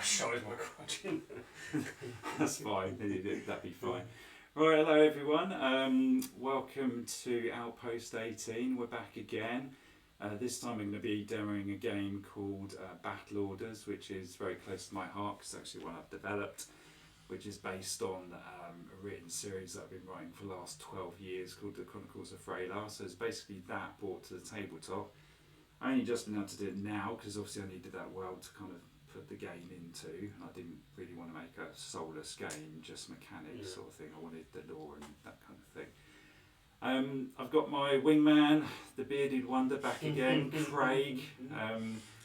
show is my crutch. That's fine. That'd be fine. Right, hello everyone. Welcome to Outpost 18. We're back again. This time I'm going to be demoing a game called Battle Orders, which is very close to my heart because it's actually one I've developed, which is based on a written series that I've been writing for the last 12 years called The Chronicles of Thranis. So it's basically that brought to the tabletop. I only just been able to do it now because obviously I needed that world to kind of put the game into. I didn't really want to make a soulless game, just mechanics sort of thing. I wanted the lore and that kind of thing. I've got my wingman, the bearded wonder, back again, Craig.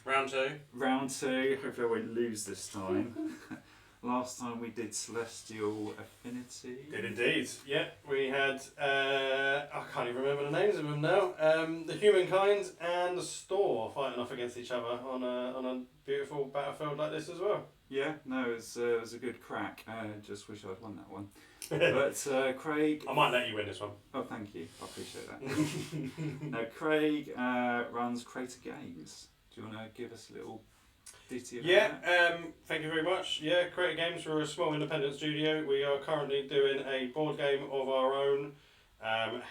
Round two. Round two. Hopefully I won't lose this time. Last time we did Celestial Affinity. Did indeed. Yeah, we had, I can't even remember the names of them now. The Humankind and the Store fighting off against each other on a beautiful battlefield like this as well. Yeah, no, it was a good crack. Just wish I'd won that one. But Craig... I might let you win this one. Oh, thank you. I appreciate that. Now, Craig runs Crater Games. Do you want to give us a little... Thank you very much. Yeah, Creative Games, we're a small independent studio. We are currently doing a board game of our own,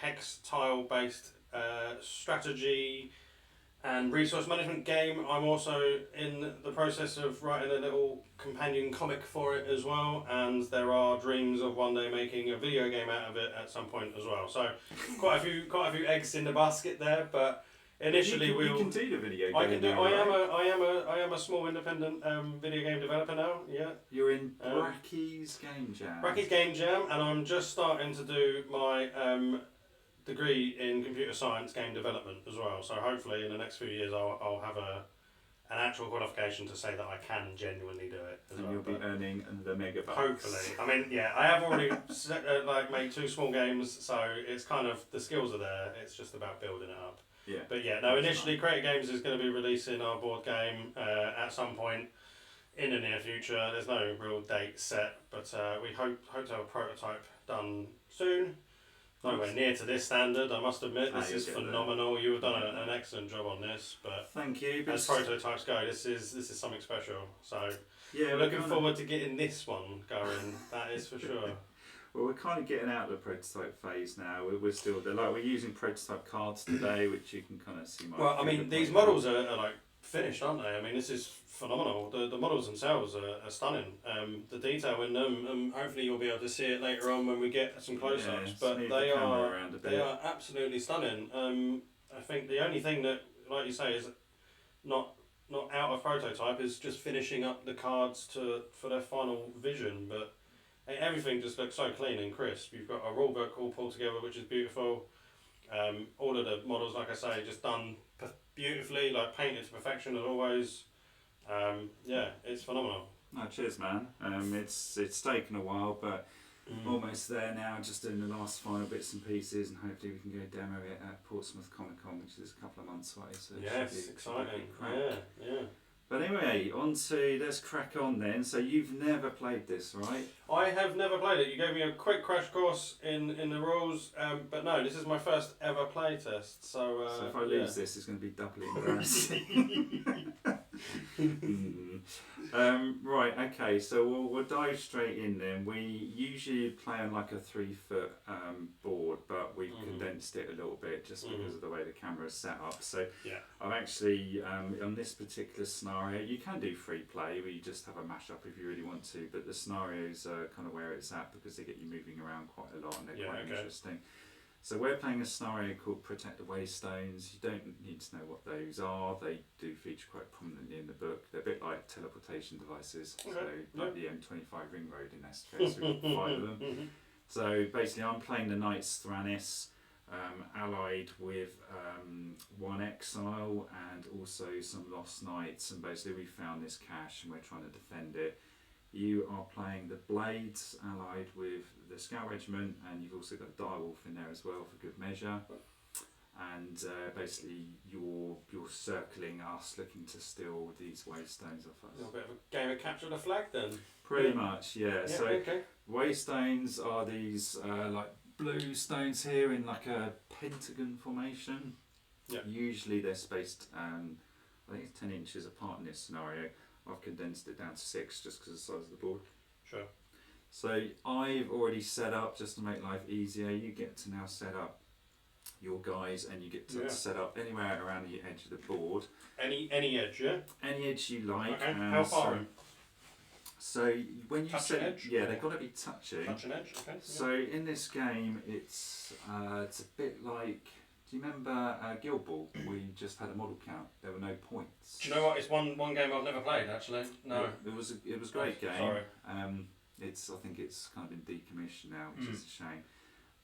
hex tile based strategy and resource management game. I'm also in the process of writing a little companion comic for it as well, and there are dreams of one day making a video game out of it at some point as well. So quite a few eggs in the basket there, but initially you can do the video game. I can do. Now, I am a small independent video game developer now. Yeah. You're in Bracky's Game Jam. Bracky's Game Jam, and I'm just starting to do my degree in computer science game development as well. So hopefully in the next few years I'll have an actual qualification to say that I can genuinely do it. And you'll be earning the megabucks. Hopefully. I mean, yeah, I have already made 2 small games, so it's kind of the skills are there. It's just about building it up. Yeah. But yeah, no, initially Creative Games is going to be releasing our board game at some point in the near future. There's no real date set, but we hope to have a prototype done soon. Nowhere near to this standard, I must admit. This is phenomenal. There. You have done an excellent job on this, but thank you. As prototypes go, this is something special. So yeah, we're looking forward to getting this one going. That is for sure. Well, we're kind of getting out of the prototype phase now. We're still there. Like, we're using prototype cards today, which you can kind of see. Well, I mean, these models are like finished, aren't they? I mean, this is phenomenal. The models themselves are stunning. The detail in them, hopefully you'll be able to see it later on when we get some close-ups. But they are absolutely stunning. I think the only thing that, like you say, is not out of prototype is just finishing up the cards for their final vision, but. Everything just looks so clean and crisp. You've got a rulebook all pulled together, which is beautiful. All of the models, like I say, just done beautifully, like painted to perfection as always. Yeah, it's phenomenal. Oh, cheers, man. It's taken a while, but almost there now. Just doing the last final bits and pieces, and hopefully we can go demo it at Portsmouth Comic Con, which is a couple of months away. So yes, exciting. Yeah. But anyway, let's crack on then. So you've never played this, right? I have never played it. You gave me a quick crash course in the rules, but no, this is my first ever play test. So if I lose this, it's going to be doubly embarrassing. Right, okay, so we'll dive straight in then. We usually play on like a 3-foot board, but we've condensed it a little bit just because of the way the camera is set up. So I'm actually, on this particular scenario, you can do free play where you just have a mashup if you really want to, but the scenarios are kind of where it's at because they get you moving around quite a lot and they're quite interesting. So we're playing a scenario called Protect the Waystones. You don't need to know what those are. They do feature quite prominently in the book. They're a bit like teleportation devices, so like the M25 ring road in this case. We've got 5 of them. So basically I'm playing the Knights Thranis, allied with 1 Exile and also some Lost Knights, and basically we found this cache and we're trying to defend it. You are playing the Blades, allied with the Scout Regiment, and you've also got a Direwolf in there as well for good measure. And basically you're circling us, looking to steal these waystones off us. A little bit of a game of capture the flag then. Pretty much, yeah. So waystones are these like blue stones here in like a pentagon formation. Usually they're spaced, I think it's 10 inches apart in this scenario. I've condensed it down to 6 just because of the size of the board. Sure. So I've already set up, just to make life easier, you get to now set up your guys, and you get to set up anywhere around the edge of the board. Any edge, yeah? Any edge you like. Okay. How far? So when you touch an edge? Yeah, they've got to be touching. Touch an edge, okay. So in this game, it's a bit like, do you remember Guild Ball? We just had a model count. There were no points. Do you know what? It's one game I've never played actually. No. It was a great game. Sorry. I think it's kind of been decommissioned now, which is a shame.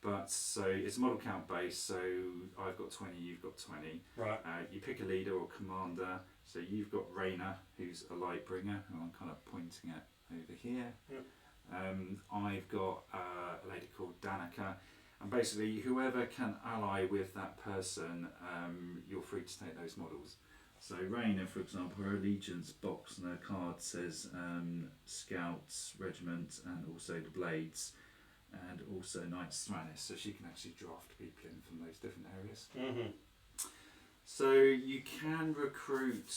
But so it's model count based. So I've got 20, you've got 20. Right. You pick a leader or commander. So you've got Raina, who's a light bringer, who I'm kind of pointing at over here. Yep. I've got a lady called Danica, and basically whoever can ally with that person, you're free to take those models. So Raina, for example, her allegiance box on her card says Scouts, Regiment, and also the Blades, and also Knights Thranis, so she can actually draft people in from those different areas. So you can recruit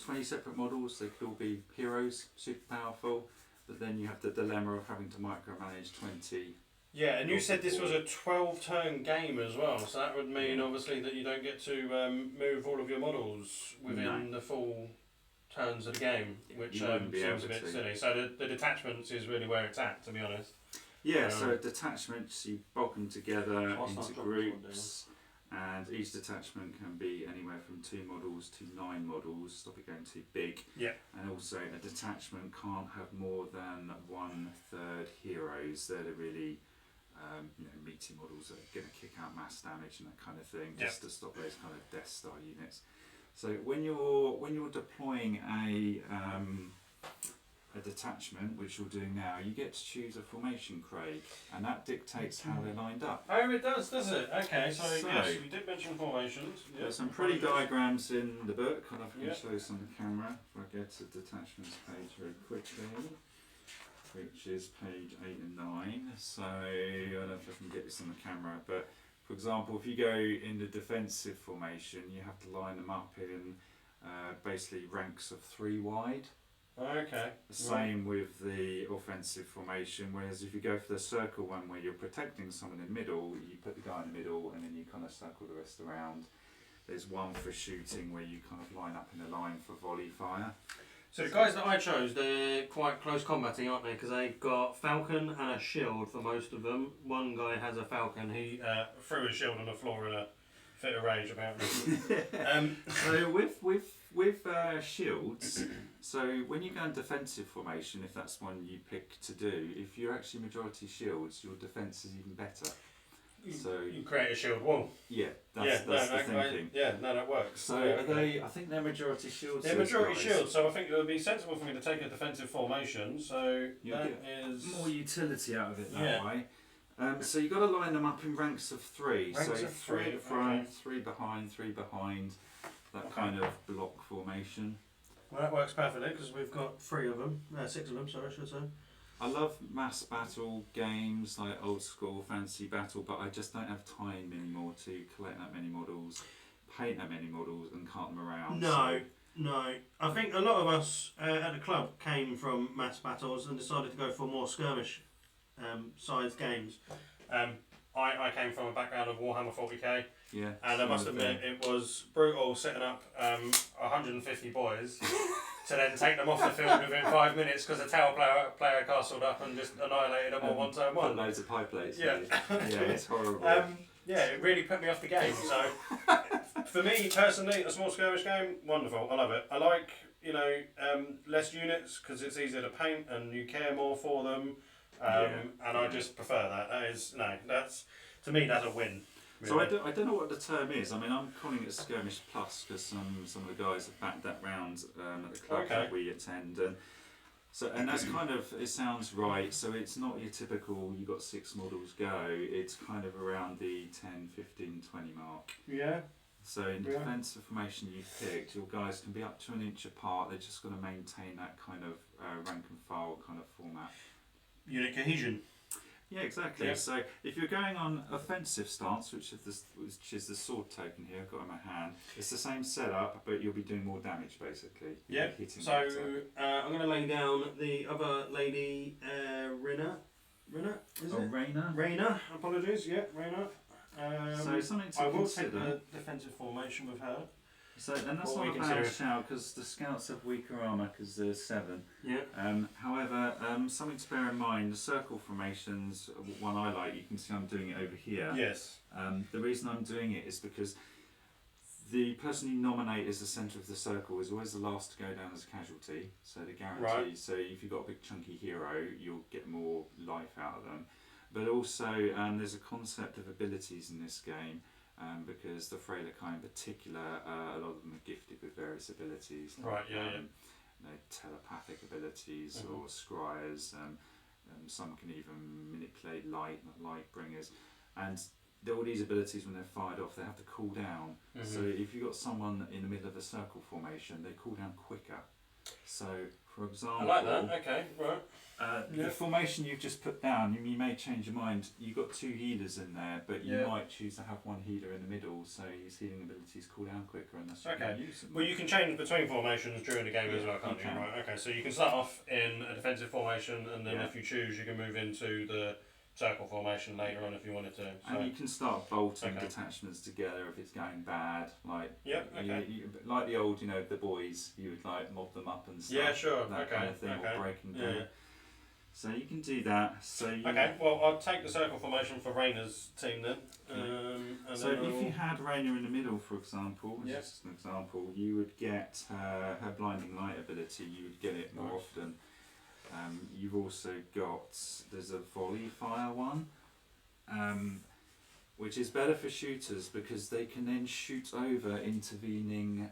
20 separate models. They could all be heroes, super powerful, but then you have the dilemma of having to micromanage 20. Yeah, and you said this was a 12-turn game as well, so that would mean obviously that you don't get to move all of your models within the full turns of the game, which seems a bit silly. So the detachments is really where it's at, to be honest. Yeah, so detachments, you bulk them together into groups, and each detachment can be anywhere from 2 models to 9 models, stop it going too big. Yeah. And also a detachment can't have more than 1/3 heroes. They're the really meaty models that are going to kick out mass damage and that kind of thing, just to stop those kind of Death Star units. So when you're deploying a detachment, which you're doing now, you get to choose a formation, Craig, and that dictates how they're lined up. Oh, it does it? Okay, so yes, we did mention formations. There's some pretty diagrams in the book, and I can show this on the camera. If I go to the detachments page very quickly, which is page 8 and 9. So I don't know if I can get this on the camera, but for example, if you go in the defensive formation, you have to line them up in basically ranks of 3 wide. Okay. The same with the offensive formation, whereas if you go for the circle one where you're protecting someone in the middle, you put the guy in the middle and then you kind of circle the rest around. There's one for shooting where you kind of line up in a line for volley fire. So the guys that I chose, they're quite close combating, aren't they? Because they've got Falcon and a shield for most of them. One guy has a Falcon. He threw his shield on the floor in a fit of rage, apparently. So with shields, so when you go in defensive formation, if that's one you pick to do, if you're actually majority shields, your defence is even better. So you create a shield wall. Yeah, that's the thinking. That works. So are they? I think they're majority shields. They're majority shields, so I think it would be sensible for me to take a defensive formation. So you'll that get is more utility out of it that way. So you've got to line them up in ranks of 3. Ranks so of 3 3, at front, okay. 3 behind, 3 behind. That kind of block formation. Well, that works perfectly because we've got 6 of them. Sorry, I should say. I love mass battle games like old school fantasy battle, but I just don't have time anymore to collect that many models, paint that many models, and cart them around. No. I think a lot of us at the club came from mass battles and decided to go for more skirmish sized games. I came from a background of Warhammer 40k. Yeah. And I must admit, it was brutal setting up 150 boys to then take them off the field within 5 minutes because the tower player castled up and just annihilated them all one turn one. Loads of pie plates. Yeah. It's horrible. It really put me off the game. So, for me personally, a small skirmish game, wonderful. I love it. I like, less units because it's easier to paint and you care more for them. I just prefer that. That's to me that's a win. Really. So I don't know what the term is. I mean, I'm calling it Skirmish Plus because some of the guys have backed that round at the club that we attend, and that's kind of, it sounds right. So it's not your typical you got 6 models go. It's kind of around the 10, 15, 20 mark. Yeah. So in the defensive formation you've picked, your guys can be up to an inch apart. They're just going to maintain that kind of rank and file kind of format. Unit cohesion. Yeah, exactly. Yeah. So if you're going on offensive stance, which is the sword token here I've got in my hand, it's the same setup, but you'll be doing more damage basically. Yeah. So I'm going to lay down the other lady, Rina. Rina, is it? Raina. Raina. Apologies. Yeah, Raina. So something to I will consider. take the defensive formation with her. So, and that's What not we a bad consider- shout because the scouts have weaker armour because there's 7. Yeah. However, something to bear in mind: the circle formations. One I like. You can see I'm doing it over here. Yes. The reason I'm doing it is because the person you nominate as the centre of the circle is always the last to go down as a casualty. So the guarantee. Right. So if you've got a big chunky hero, you'll get more life out of them. But also, there's a concept of abilities in this game. Because the Freylakai in particular, a lot of them are gifted with various abilities. Right, yeah, you know, telepathic abilities or scryers. Some can even manipulate light bringers. And all these abilities, when they're fired off, they have to cool down. So if you've got someone in the middle of a circle formation, they cool down quicker. So, for example... I like that, okay, right. The formation you've just put down, you may change your mind. You've got 2 healers in there, but you might choose to have 1 healer in the middle, so his healing abilities cool down quicker unless you can use them. Well, you can change between formations during the game as well, can't you? can. Right, okay, so you can start off in a defensive formation, and then if you choose, you can move into the circle formation later on if you wanted to. So. And you can start bolting detachments together if it's going bad. Like like the old, the boys, you would like mob them up and stuff. Yeah, sure. That kind of thing, or breaking down. Yeah. So you can do that. So okay, well I'll take the circle formation for Raina's team then. And so then if you had Raina in the middle, for example, just an example, you would get her blinding light ability. You would get it more often. You've also got, there's a volley fire one, which is better for shooters because they can then shoot over intervening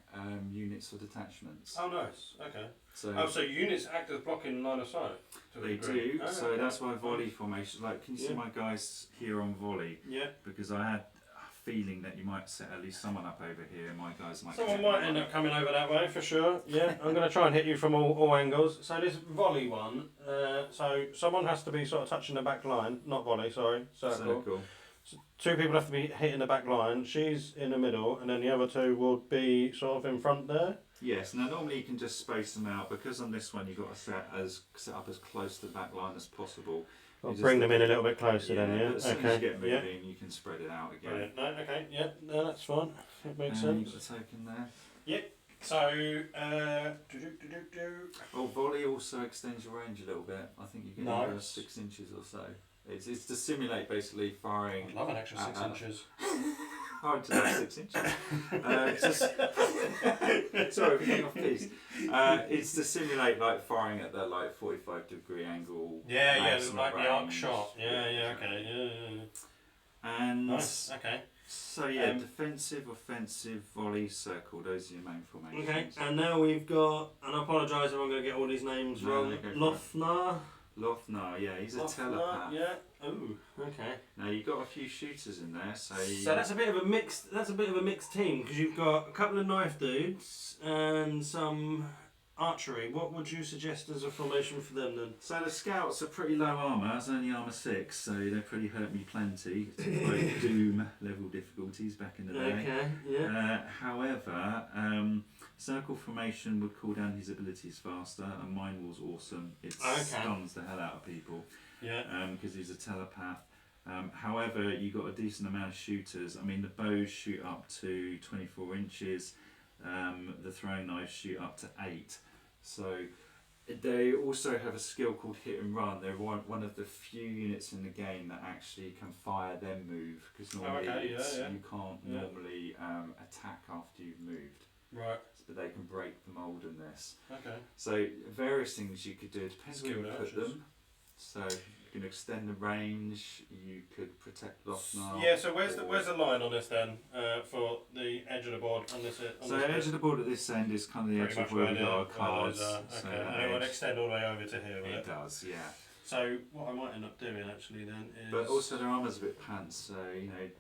units or detachments. Oh, nice. Okay. So units act as blocking line of sight. They do. So that's why volley formation. Like, can you see my guys here on volley? Yeah. Because I had a feeling that you might set at least someone up over here. My guys might. Someone might end up coming over that way for sure. Yeah. I'm going to try and hit you from all angles. So this volley one. So someone has to be sort of touching the back line. Not volley. Sorry. Circle. So 2 people have to be hitting the back line. She's in the middle, and then the other 2 will be sort of in front there. Yes. Now normally you can just space them out because on this one you've got to set up as close to the back line as possible. I'll bring them in a little bit closer then. Yeah. As soon as you get moving, you can spread it out again. Brilliant. No, okay. Yeah. No, that's fine. That makes sense. You've got the token there. Yep. So. Oh, volley also extends your range a little bit. I think you can 6 inches or so. It's to simulate basically firing. I'd love an extra 6 inches. Hard to know 6 inches. Sorry, we're getting off piece. It's to simulate like firing at that like 45-degree angle. Yeah, like the arc shot. Yeah, okay, yeah. And nice. Okay. So defensive, offensive, volley, circle. Those are your main formations. Okay, and now we've got, and I apologise if I'm going to get all these names wrong. Lothnar, yeah, he's a telepath. Yeah. Ooh, okay. Now you've got a few shooters in there, so that's a bit of a mixed. That's a bit of a mixed team because you've got a couple of knife dudes and some archery. What would you suggest as a formation for them then? So the scouts are pretty low armour. It's only armour 6, so they pretty hurt me plenty. Like Doom level difficulties back in the day. Okay. Yeah. However, circle formation would cool down his abilities faster, and mine was awesome. It stuns the hell out of people. Yeah. Because he's a telepath. However, you got a decent amount of shooters. I mean, the bows shoot up to 24 inches. The throwing knives shoot up to 8. So they also have a skill called hit and run. They're one of the few units in the game that actually can fire then move, because normally you can't normally attack after you've moved. Right. But they can break the mould in this. Okay. So various things you could do. It depends where you put them. So you can extend the range. You could protect Lothnar. Yeah. So where's the line on this then for the edge of the board on this? So the edge of the board at this end is kind of the edge of where we got our cards. Okay. And it would extend all the way over to here. It does, yeah. So what I might end up doing actually then is. But also their armour's a bit pants, so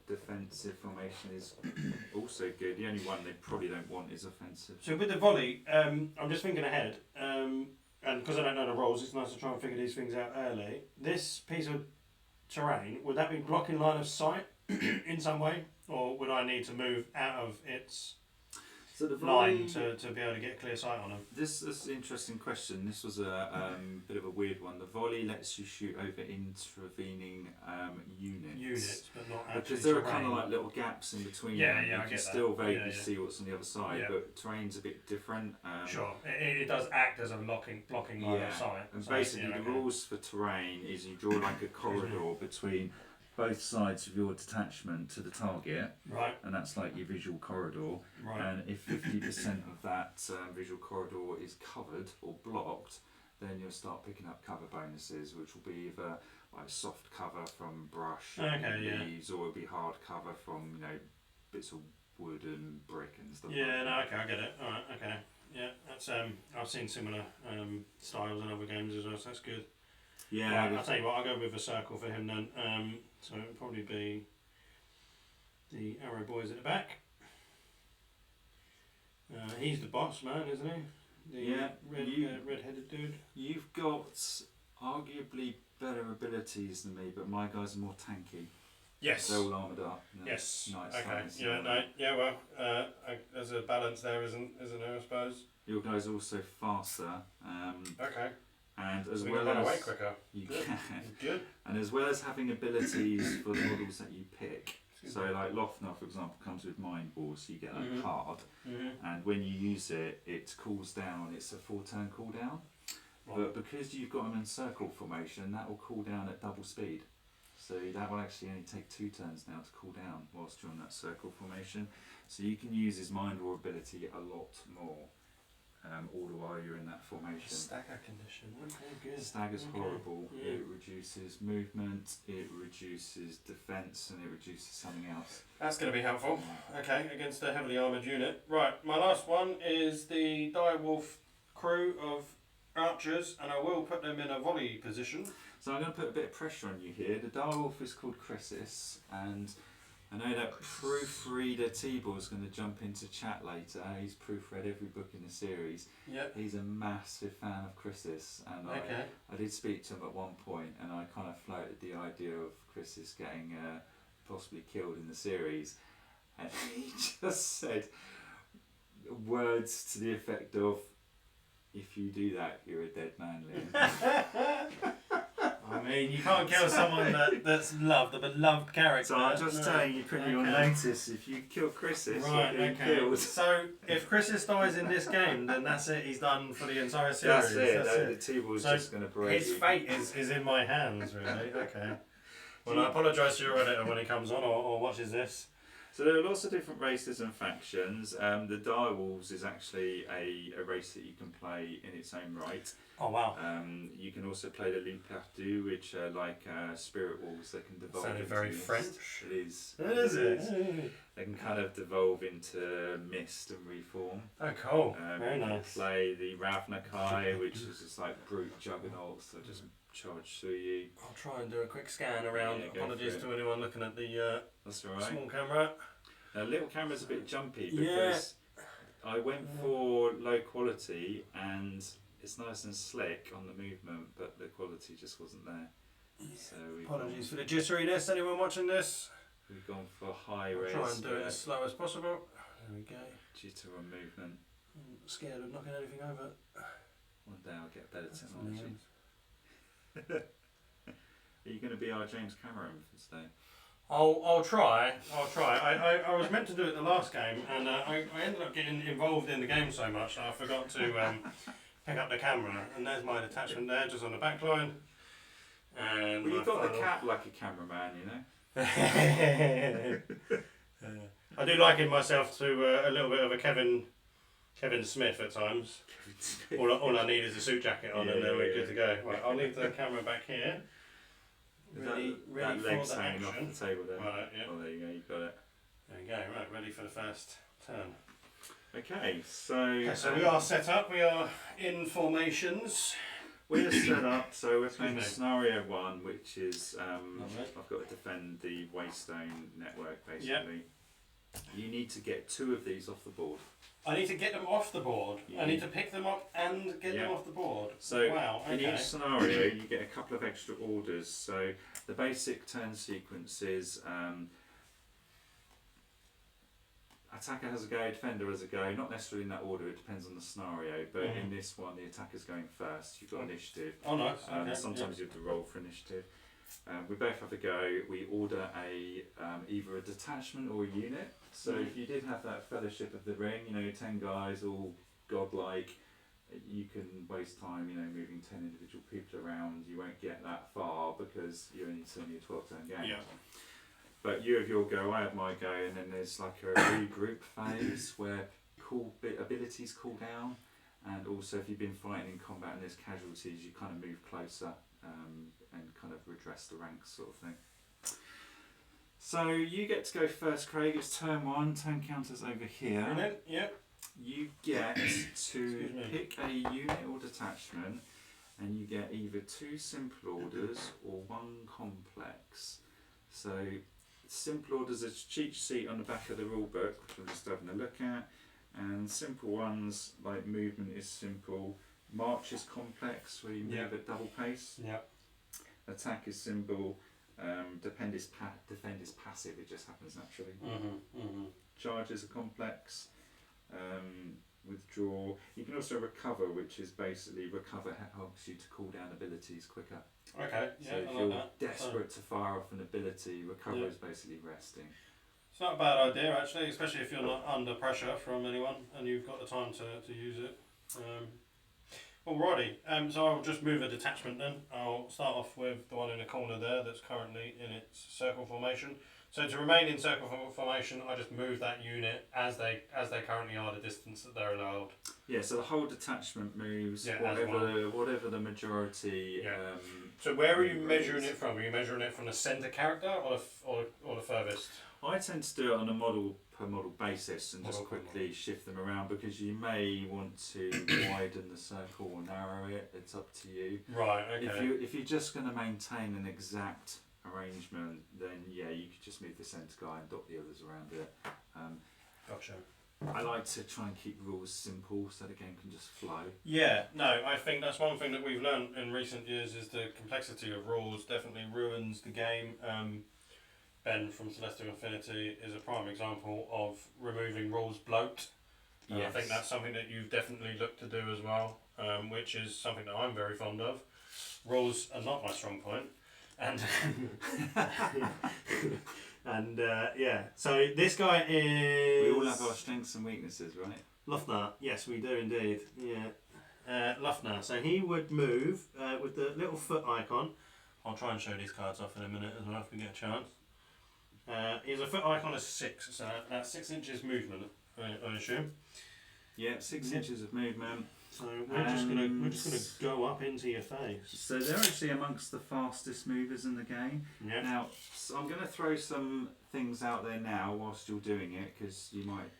defensive formation is also good. The only one they probably don't want is offensive. So with the volley, I'm just thinking ahead, and because I don't know the rules, it's nice to try and figure these things out early. This piece of terrain, would that be blocking line of sight in some way, or would I need to move out of its line to be able to get clear sight on them? This is an interesting question. This was a bit of a weird one. The volley lets you shoot over intervening units, But not actually because there are terrain. kind of like little gaps in between. Yeah, them. yeah, You I can get still that. vaguely see what's on the other side, Yeah. but terrain's a bit different. Sure, it does act as a blocking line of sight. And So, basically yeah, the okay. rules for terrain is you draw like a corridor between both sides of your detachment to the target, Right, and that's like your visual corridor. right. And if 50% of that visual corridor is covered or blocked, then you'll start picking up cover bonuses, which will be either like soft cover from brush and leaves, or it'll be hard cover from bits of wood and brick and stuff. Yeah, like no, that. okay, I get it. All right, okay. Yeah, that's I've seen similar styles in other games as well, so that's good. Yeah, Right, I'll tell you what, I'll go with a circle for him then. So it'll probably be the arrow boys at the back. He's the boss man, isn't he? The red-headed dude. you've got arguably better abilities than me, but my guys are more tanky. Yes. They're all armoured up. Yes. Nice. Okay. Yeah. No. Yeah. Well, there's a balance there, isn't there? I suppose. Your guys are also faster. Okay. And as So we well can run away as quicker. you Good. can, Good. and as well as having abilities for the models that you pick. Excuse So me. like Lothnar, for example, comes with Mind Ball, so you get that Mhm. card, and when you use it, it cools down. It's a 4-turn cooldown, but because you've got them in circle formation, that will cool down at double speed. So that will actually only take 2 turns now to cool down whilst you're on that circle formation. So you can use his Mind Ball ability a lot more, all the while you're in that formation. Stagger condition. Okay. Good. Stagger's Okay. horrible. Yeah. It reduces movement, it reduces defence, and it reduces something else. That's going to be helpful. Okay, against a heavily armoured unit. Right, my last one is the direwolf crew of archers, and I will put them in a volley position. So I'm going to put a bit of pressure on you here. The direwolf is called Chrysis, and I know that proofreader T-Ball is going to jump into chat later. He's proofread every book in the series. Yep. He's a massive fan of Chrysis, and Okay. I did speak to him at one point, and I kind of floated the idea of Chrysis getting possibly killed in the series, and he just said words to the effect of, "If you do that, you're a dead man, Liam." I mean, you can't kill someone that's loved, a beloved character. So I'm just telling you, putting you on notice. If you kill Chrysis, Right, you're being okay. killed. So if Chrysis dies in this game, then that's it. He's done for the entire series. That's it. That's The T-Ball's So just going to break His you. fate is in my hands, really. Okay. Well, I apologise to your editor when he comes on or watches this. So there are lots of different races and factions. The Direwolves is actually a race that you can play in its own right. Oh, wow. You can also play the Loup Perdu, which are like spirit wolves that can devolve Sounded into very mist. French. It is. Is it? They can kind of devolve into mist and reform. Oh, cool. Very You can nice. play the Ravnakai, which is just like brute juggernauts that just charge through you. I'll try and do a quick scan around. Yeah, go Apologies for to anyone looking at the That's alright. small camera. Now, little camera's a bit jumpy Yeah. because I went for low quality and it's nice and slick on the movement, but the quality just wasn't there. So Apologies for the jitteriness. Anyone watching this? we've gone for high I'll res. try and do it as slow as possible. There we go. Jitter on movement. I'm scared of knocking anything over. One day I'll get better That's technology. hilarious. Are you going to be our James Cameron for today? I'll try. I was meant to do it the last game, and I ended up getting involved in the game so much that I forgot to pick up the camera. And there's my detachment there, just on the back line. And Well, my you've got the final- cap like a cameraman, you know? I do liken myself to a little bit of a Kevin Smith at times. All I need is a suit jacket on, and then we're good to go. Right, I'll leave the camera back here. Ready that for leg's the hanging action. off the table there. Right, yeah. Oh, there you go, you got it. There you go. Right, ready for the first turn. Okay, so Okay, so we are set up. We are in formations. we're set up. So we're playing me. scenario 1, which is Lovely. I've got to defend the Waystone network basically. you need to get 2 of these off the board. I need to get them off the board. I need to pick them up and get them off the board. So wow, okay. in each scenario, you get a couple of extra orders. So the basic turn sequence is attacker has a go, defender has a go. Not necessarily in that order. It depends on the scenario. But in this one, the attacker's going first. You've got initiative. Oh, nice. Okay. Sometimes you have to roll for initiative. We both have a go. We order either a detachment or a unit. So if you did have that Fellowship of the Ring, 10 guys all godlike, you can waste time, moving 10 individual people around. You won't get that far because it's only a 12-turn game. Yeah. But you have your go, I have my go, and then there's like a regroup phase where abilities cool down, and also if you've been fighting in combat and there's casualties, you kind of move closer. And kind of redress the ranks sort of thing. So you get to go first, Craig. It's turn 1, turn counters over here. You get to pick a unit or detachment, and you get either 2 simple orders or 1 complex. So simple orders is a cheat sheet on the back of the rule book, which I'm just having a look at, and simple ones like movement is simple. March is complex, where you move at double pace. Attack is simple. Defend is passive, it just happens naturally. Charge is a complex. Withdraw. You can also recover, which is basically recover helps you to cool down abilities quicker. Okay, so if you're desperate to fire off an ability, recover is basically resting. It's not a bad idea actually, especially if you're not under pressure from anyone and you've got the time to use it. Alrighty, so I'll just move a detachment then. I'll start off with the one in the corner there that's currently in its circle formation. So to remain in circle formation, I just move that unit as they currently are, the distance that they're allowed. Yeah, so the whole detachment moves, whatever the majority. So where are you measuring it from? Are you measuring it from the centre character or the furthest? I tend to do it on a model per model basis and just quickly shift them around, because you may want to widen the circle or narrow it. It's up to you. Right. Okay. If you're just going to maintain an exact arrangement, then you could just move the centre guy and dot the others around it. Gotcha. I like to try and keep rules simple so the game can just flow. Yeah, no, I think that's one thing that we've learned in recent years is the complexity of rules definitely ruins the game. Ben from Celestial Infinity is a prime example of removing rules bloat. Yes. I think that's something that you've definitely looked to do as well, which is something that I'm very fond of. Rules are not my strong point. And so this guy is... We all have our strengths and weaknesses, right? Lufnar, yes we do indeed. Yeah, Lufnar. So he would move with the little foot icon. I'll try and show these cards off in a minute as well if we get a chance. He's a foot icon of 6, so that's 6 inches movement, I assume. Yeah, 6 inches of movement. So we're just gonna go up into your face. So they're actually amongst the fastest movers in the game. Yeah. Now, so I'm going to throw some things out there now whilst you're doing it, because you might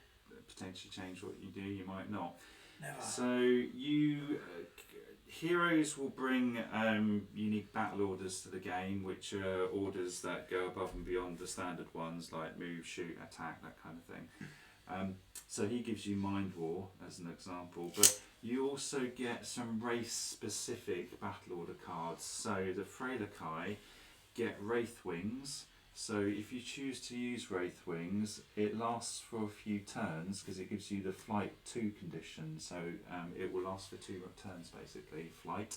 potentially change what you do, you might not. Never. So heroes will bring unique battle orders to the game, which are orders that go above and beyond the standard ones, like move, shoot, attack, that kind of thing. So he gives you Mind War as an example, but you also get some race-specific battle order cards. So the Freylakai get Wraith Wings. So if you choose to use Wraith Wings, it lasts for a few turns because it gives you the Flight 2 condition. So it will last for 2 turns basically, Flight.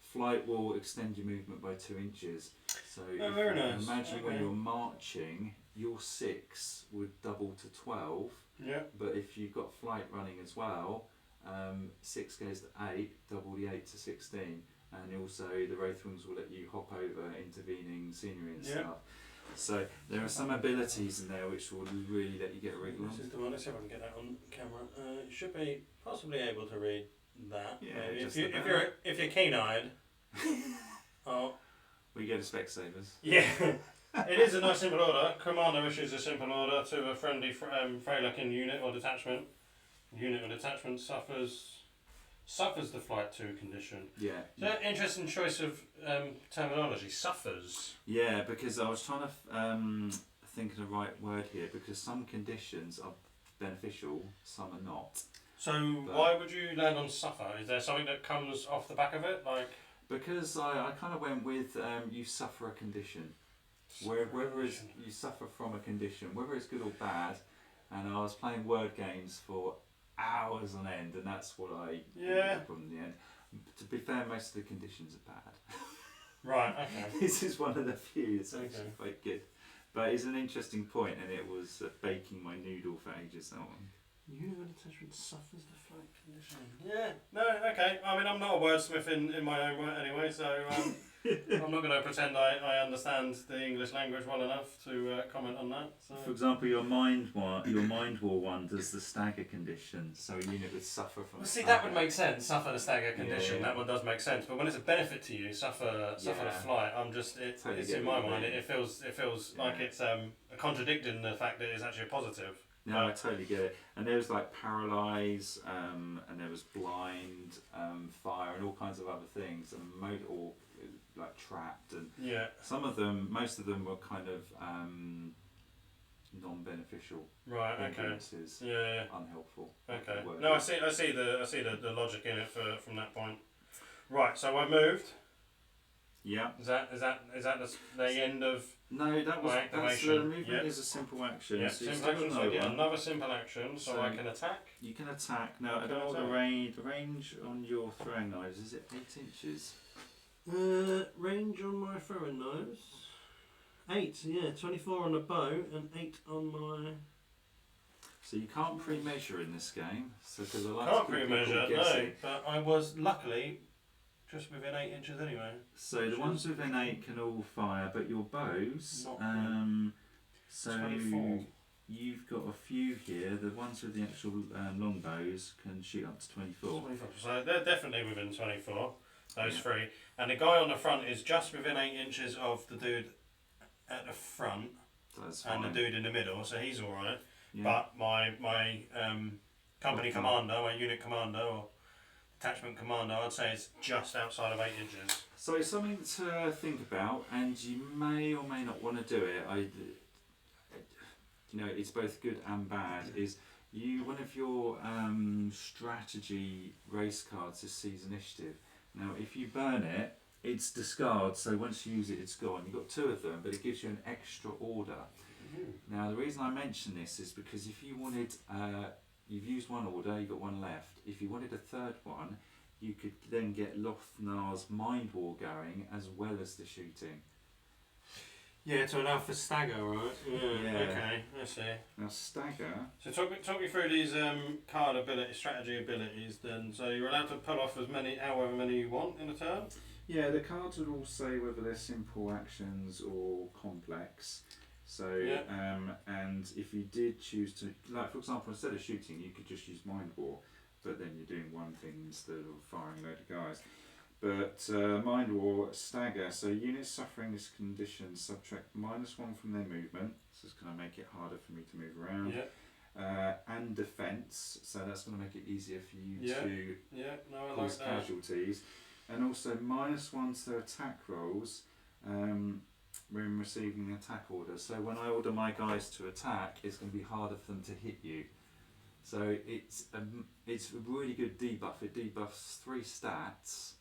Flight will extend your movement by 2 inches. So very nice. Imagine when you're marching, your 6 would double to 12. Yeah. But if you've got Flight running as well, 6 goes to 8, double the 8 to 16. And also the Wraith Wings will let you hop over intervening scenery and stuff. So there are some abilities in there which will really let you get a wriggle on. This is the one. Let's see if I can get that on camera. You should be possibly able to read that. Yeah, if you're keen-eyed. Oh. We go to Specsavers. Yeah. It is a nice simple order. Commander issues a simple order to a friendly Freylakin unit or detachment. Unit or detachment suffers the Flight 2 condition. Yeah. So interesting choice of terminology. Suffers. Yeah, because I was trying to thinking of the right word here because some conditions are beneficial, some are not. So why would you land on suffer? Is there something that comes off the back of it, like? Because I kind of went with you suffer a condition. Whether it's you suffer from a condition, whether it's good or bad, and I was playing word games for hours on end, and that's what I ended up in the end. To be fair, most of the conditions are bad. Right. Okay. This is one of the few that's actually quite good, but it's an interesting point, and it was baking my noodle for ages. That one. Unit of attachment suffers the flight condition. Yeah. No. Okay. I mean, I'm not a wordsmith in my own right anyway, so I'm not going to pretend I understand the English language well enough to comment on that. So. For example, your mind war one does the stagger condition, so a unit would suffer from. Well, see, that would make sense. Suffer the stagger condition. That one does make sense. But when it's a benefit to you, suffer the flight. I'm just it's in my mind. It feels like it's contradicting the fact that it's actually a positive. No, I totally get it. And there was like paralyze, and there was blind, fire, and all kinds of other things, and or like trapped, and most of them were kind of non-beneficial. Right. Okay. Yeah. Unhelpful. Okay. No, I see the logic in it from that point. Right. So I moved. Yeah. Is that the end of? No, that's the movement is a simple action. Yeah, so simple action. So I get another simple action, so I can attack. You can attack. Now I don't know what the range on your throwing knives is. It 8 inches? Range on my throwing knives. 8. Yeah, 24 on the bow and 8 on my. So you can't pre-measure in this game. So because I like can't pre-measure, no. But I was luckily. Just within 8 inches anyway. So the ones within 8 can all fire, but your bows, so 24. You've got a few here. The ones with the actual long bows can shoot up to 24. 24. So they're definitely within 24, those three. And the guy on the front is just within 8 inches of the dude at the front. That's and fine. the dude in the middle, so he's alright. Yeah. But my company commander, my unit commander, or attachment commander, I'd say it's just outside of 8 inches. So it's something to think about, and you may or may not want to do it. It's both good and bad. Is one of your strategy race cards is seize initiative. Now, if you burn it, it's discard. So once you use it, it's gone. You've got 2 of them, but it gives you an extra order. Now, the reason I mention this is because if you wanted. You've used 1 order, you've got 1 left. If you wanted a 3rd one, you could then get Lothnar's Mind War going as well as the shooting. Yeah, to allow for stagger, right? Yeah. Okay, I see. Now stagger. So talk me through these strategy abilities then. So you're allowed to pull off however many you want in a turn? Yeah, the cards would all say whether they're simple actions or complex. So, and if you did choose to, like for example, instead of shooting, you could just use Mind War, but then you're doing one thing instead of firing a load of guys. But Mind War, stagger, so units suffering this condition subtract -1 from their movement, so it's going to make it harder for me to move around. And defence, so that's going to make it easier for you to cause casualties. And also -1 to attack rolls. When receiving the attack order. So when I order my guys to attack, it's going to be harder for them to hit you. So it's a really good debuff. It debuffs 3 stats.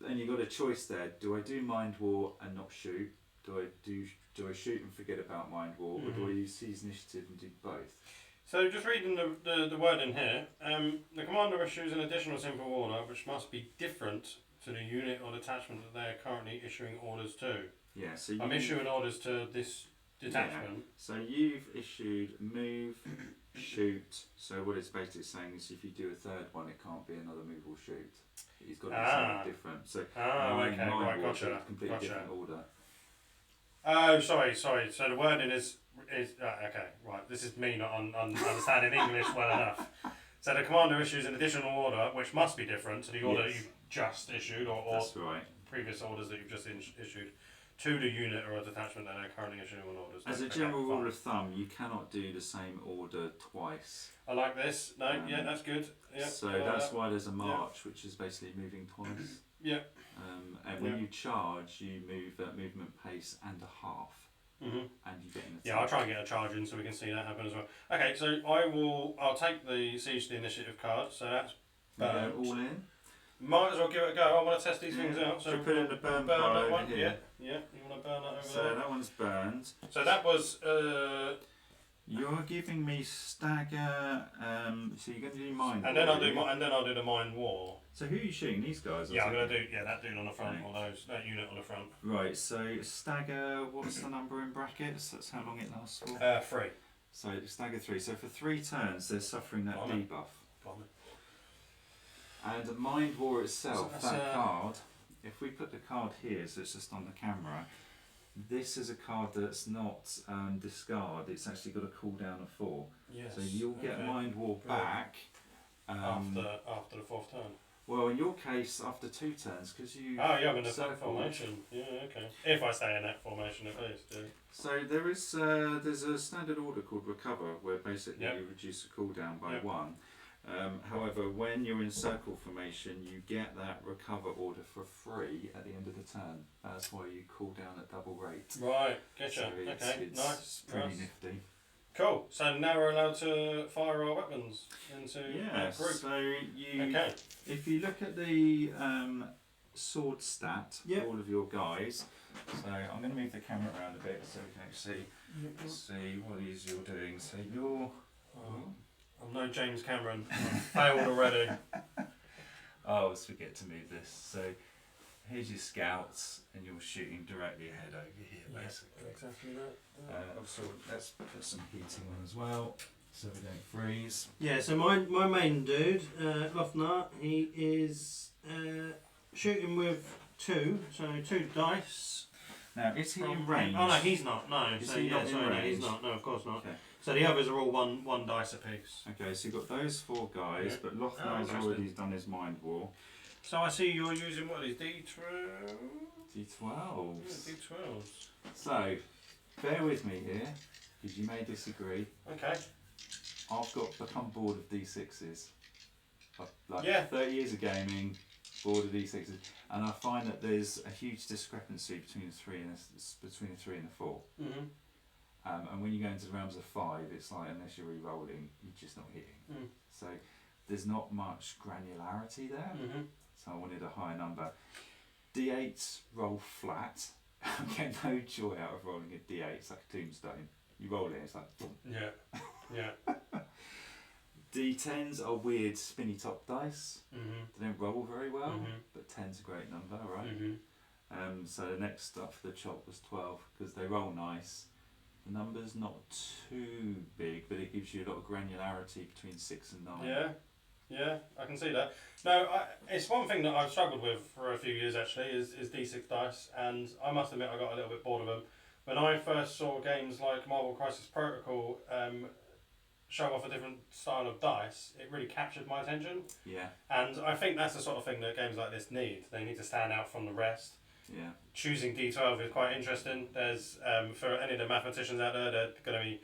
And you've got a choice there. Do I do Mind War and not shoot? Do I shoot and forget about Mind War? Or do I use Seize Initiative and do both? So just reading the word in here, the commander issues an additional simple order which must be different to the unit or detachment that they are currently issuing orders to. Yeah, so I'm issuing orders to this detachment. Yeah. So you've issued move, shoot. So what it's basically saying is if you do a 3rd one, it can't be another move or shoot. It's got to be something different. So okay, right, gotcha. Completely different order. Oh, sorry. So the wording is okay, right. This is me not understanding English well enough. So the commander issues an additional order which must be different to the order you've just issued or that's right. Previous orders that you've just issued to the unit or a detachment that are currently issuing orders. As a general rule of thumb, you cannot do the same order twice. I like this. No, that's good. Yeah. So that's why there's a march, which is basically moving twice. Yeah. And when you charge, you move at movement pace and a half. and you get in the Yeah, I'll try and get a charge in so we can see that happen as well. Okay, so I'll take the Siege the Initiative card, so that's burnt. all in. Might as well give it a go. I want to test these things out. So put in the burn that pile one. over here. Yeah. You want to burn that over So there? that one's burned. So that was. You're giving me stagger. So you're going to do mind. And then I'll do the Mind War. So who are you shooting? These guys? Yeah, I'm going to do that dude on the front, or that unit on the front. Right. So stagger. What's the number in brackets? That's how long it lasts for. 3. So stagger 3. So for 3 turns, they're suffering that debuff. And the Mind War itself, so that card. If we put the card here, so it's just on the camera. This is a card that's not discard. It's actually got a cooldown of 4. Yes. So you'll get Mind War back after the 4th turn. Well, in your case, after 2 turns, because you. Oh yeah, I'm in a formation. Yeah, okay. If I stay in that formation at least. Yeah. So there's a standard order called Recover, where basically you reduce the cooldown by 1. However, when you're in circle formation, you get that recover order for free at the end of the turn. That's why you cool down at double rate. Right, getcha. So it's Nice. Pretty nifty. Cool. So now we're allowed to fire our weapons into that group. So if you look at the sword stat, all of your guys. So I'm going to move the camera around a bit so we can actually see what it is you're doing. So you're. I'm no James Cameron. Failed already. I always forget to move this. So here's your scouts, and you're shooting directly ahead over here, basically. Exactly that. Also, let's put some heating on as well, so we don't freeze. Yeah. So my main dude, Lofnar, he is shooting with 2, so 2 dice. Now, is he in range? Oh no, he's not. No. Is he not in range? No, he's not. No, of course not. Okay. So the others are all one dice apiece. Okay, so you've got those 4 guys, but Lothnar's already done his Mind War. So I see you're using what is D12? D12s. Yeah, D12s. So, bear with me here, because you may disagree. Okay. I've got become bored of D6s. Like 30 years of gaming, bored of D6s, and I find that there's a huge discrepancy between the 3 and the 4. Mm-hmm. And when you go into the realms of 5, it's like unless you're re-rolling, you're just not hitting. So there's not much granularity there. So I wanted a higher number. D8s roll flat. I get no joy out of rolling a D8. It's like a tombstone. You roll it, it's like boom. Yeah. D10s are weird spinny top dice. They don't roll very well, but 10's a great number, right? So the next up for the chop was 12 because they roll nice. The number's not too big, but it gives you a lot of granularity between 6 and 9. Yeah, I can see that. No, it's one thing that I've struggled with for a few years actually is D6 dice, and I must admit I got a little bit bored of them. When I first saw games like Marvel Crisis Protocol show off a different style of dice, it really captured my attention. Yeah. And I think that's the sort of thing that games like this need. They need to stand out from the rest. Yeah. Choosing D12 is quite interesting. There's for any of the mathematicians out there, they're going to be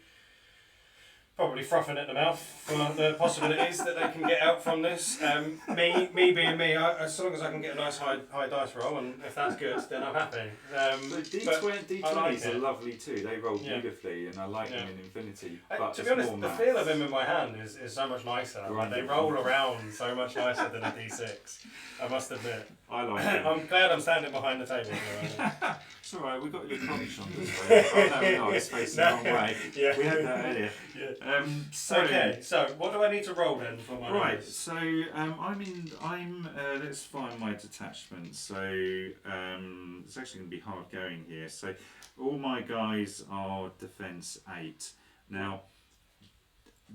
probably frothing at the mouth for the possibilities that they can get out from this. Me being me, as long as I can get a nice high dice roll, and if that's good, then I'm happy. D20s are lovely too. They roll beautifully, and I like them in Infinity. But to be honest, the feel of them in my hand is so much nicer. Like, they roll around so much nicer than a D6. I must admit. I like it. I'm glad I'm standing behind the table here. It's alright, we've got your crotch on this way. Oh no, it's facing the wrong way. Yeah. We had that earlier. So what do I need to roll then for my numbers? So I'm let's find my detachment. So it's actually going to be hard going here. So all my guys are defense 8. Now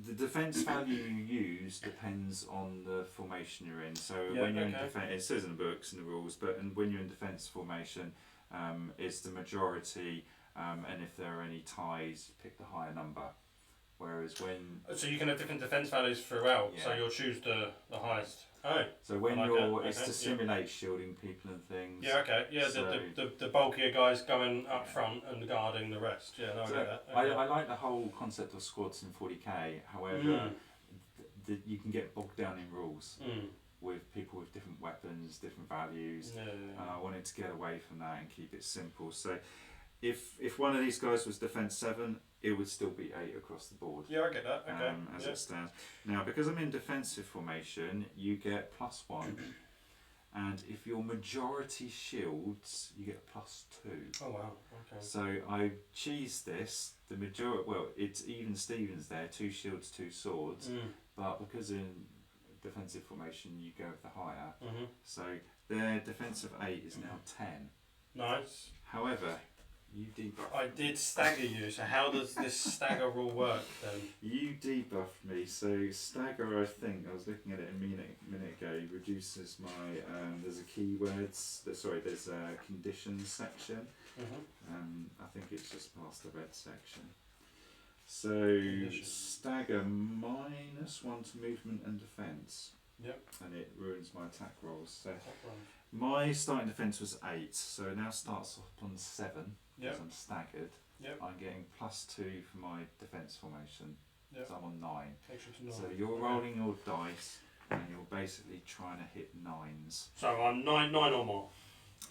the defense value you use depends on the formation you're in. So when you're in defense, it says in the books and the rules, but when you're in defense formation, it's the majority, and if there are any ties, pick the higher number. Whereas when... So you can have different defence values throughout, so you'll choose the highest. Oh. So when it's to simulate shielding people and things. Yeah, okay. Yeah, so the bulkier guys going up front and guarding the rest. Yeah, no, I get that. Okay. I like the whole concept of squads in 40k, however, you can get bogged down in rules. With people with different weapons, different values, and I wanted to get away from that and keep it simple. So if one of these guys was defense 7, it would still be 8 across the board. Yeah, I get that. Okay. As it stands. Now, because I'm in defensive formation, you get +1, and if you're majority shields, you get +2. Oh wow. Okay. So I cheese this. The majority, well, it's even Stevens there, 2 shields, 2 swords, but because in defensive formation you go with the higher, so their defensive 8 is now 10. Nice. However, you debuff. I did stagger you, so how does this stagger rule work then? You debuffed me, so stagger, I think, I was looking at it a minute ago, reduces my, there's a keywords, there's a conditions section. I think it's just past the red section. So stagger -1 to movement and defence. Yep. And it ruins my attack rolls. So my starting defence was 8, so it now starts off on 7 because I'm staggered. Yep. I'm getting +2 for my defence formation. Yep. So I'm on 9. Extra to 9. So you're rolling your dice and you're basically trying to hit 9s. So I'm 9 or more.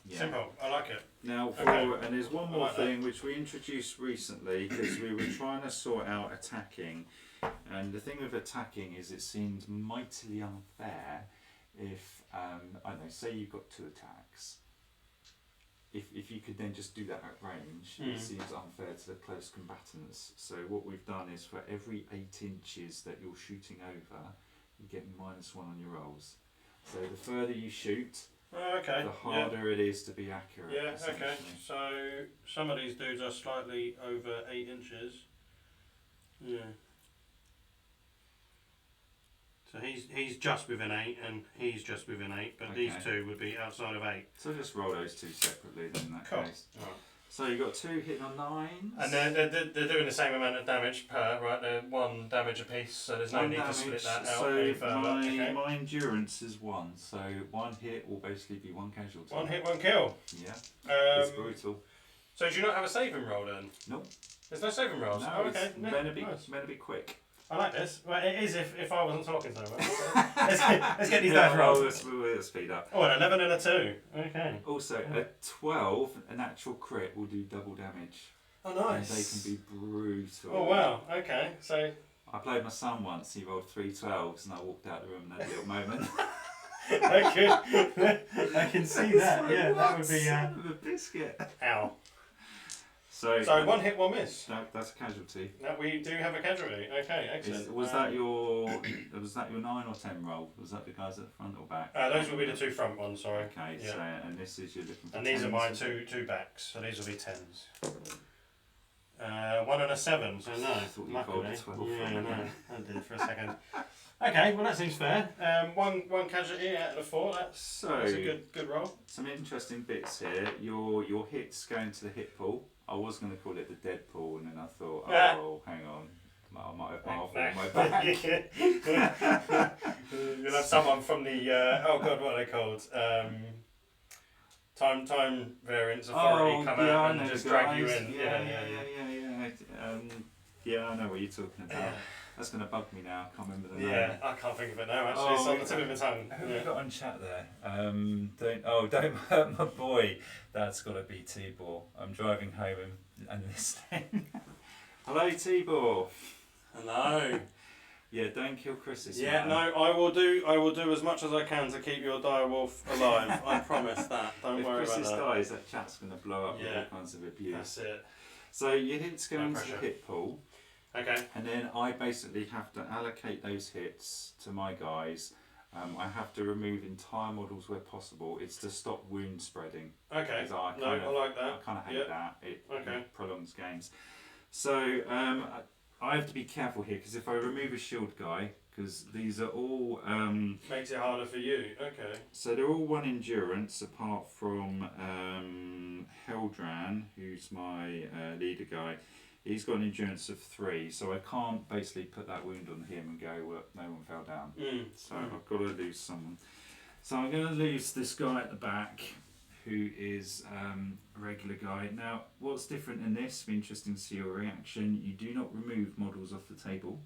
Yeah. Simple. I like it. Now, and there's one more thing which we introduced recently because we were trying to sort out attacking, and the thing with attacking is it seems mightily unfair if I don't know, say you've got 2 attacks. If you could then just do that at range, it seems unfair to the close combatants. So what we've done is for every 8 inches that you're shooting over, you get -1 on your rolls. So the further you shoot, the harder it is to be accurate. Yeah, okay. So some of these dudes are slightly over 8 inches. Yeah. So he's just within 8 and he's just within 8, but these two would be outside of 8. So just roll those 2 separately then in that case. Right. So you've got 2 hitting on 9s. And they're doing the same amount of damage per, right? They're 1 damage a piece, so there's no need to split that out any further. My endurance is 1, so 1 hit will basically be 1 casualty. 1 hit, 1 kill. Yeah, it's brutal. So do you not have a saving roll then? Nope. There's no saving rolls? No, okay. It's meant to be quick. I like this. Well, it is if I wasn't talking so much. Let's get these dice rolls. We'll speed up. Oh, an 11 and a 2. Okay. Also, a 12, an actual crit will do double damage. Oh, nice. And they can be brutal. Oh, wow. Okay. So I played my son once. He rolled 3 12s, and I walked out the room in that little moment. I can see that. Yeah, that would be the biscuit. Ow. So 1 hit, 1 miss. No, that's a casualty. No, we do have a casualty. Okay, excellent. Was that your 9 or 10 roll? Was that the guys at the front or back? Those will be the 2 front ones. Sorry. Okay, yeah. So and this is you're looking for. And these 10s, are my two backs, so these will be 10s. 1 and a 7, so no. I thought you rolled a 12. Yeah, no, I did for a second. Okay, well that seems fair. One casualty out of the 4. That's a good roll. Some interesting bits here. Your hits going to the hit pool. I was going to call it the dead pool, and then I thought, hang on, I might have half on my back. You'll have someone from the what are they called? Time variance authority come out and just drag you in. Yeah, I know what you're talking about. That's going to bug me now. I can't remember the name. Yeah, I can't think of it now. Actually, it's on the tip of my tongue. Who have we got on chat there? Don't hurt my boy. That's got to be Tibor. I'm driving home and listening. Hello, Tibor. Hello. Yeah, don't kill Chris's. Yeah, man. No, I will do as much as I can to keep your direwolf alive. I promise that. Don't worry about that. If Chris dies, that chat's going to blow up with all kinds of abuse. That's it. So your hits go into the hit pool. Okay. And then I basically have to allocate those hits to my guys. I have to remove entire models where possible. It's to stop wound spreading. Okay. I like that. I kind of hate that. It prolongs games. So I have to be careful here because if I remove a shield guy, because these are all makes it harder for you. Okay. So they're all 1 endurance apart from Heldran, who's my leader guy. He's got an endurance of 3, so I can't basically put that wound on him and go, well, no one fell down. So I've got to lose someone. So I'm going to lose this guy at the back, who is a regular guy. Now, what's different in this, it'll be interesting to see your reaction. You do not remove models off the table.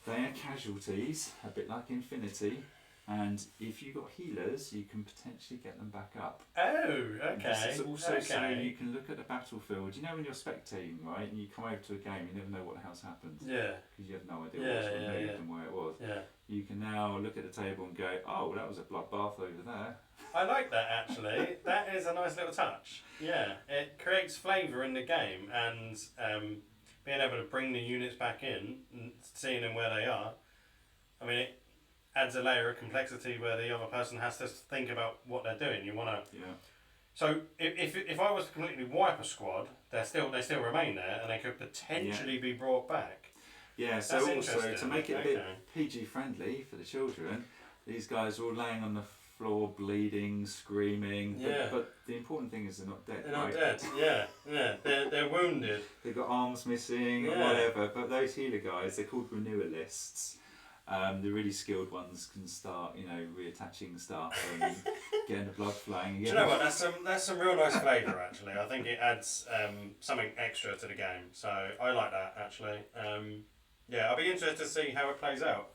They are casualties, a bit like Infinity. And if you've got healers, you can potentially get them back up. Oh, okay. This is also okay. so you can look at the battlefield. You know when you're spectating, right, and you come over to a game, you never know what the hell's happened. Yeah. Because you have no idea what's moved and where it was. Yeah. You can now look at the table and go, oh, that was a bloodbath over there. I like that actually. That is a nice little touch. Yeah, it creates flavour in the game, and being able to bring the units back in and seeing them where they are. I mean, it adds a layer of complexity where the other person has to think about what they're doing. You want to. Yeah. So if I was to completely wipe a squad, they still remain there, and they could potentially be brought back. Yeah. So That's also to make it a bit PG friendly for the children, these guys are all laying on the floor, bleeding, screaming. Yeah. But the important thing is they're not dead. They're not dead. Yeah. Yeah. They're wounded. They've got arms missing or whatever. But those healer guys, they're called renewalists. The really skilled ones can start, reattaching stuff and getting the blood flowing again. Do you know what? That's some real nice flavour actually. I think it adds something extra to the game. So I like that actually. I'll be interested to see how it plays out.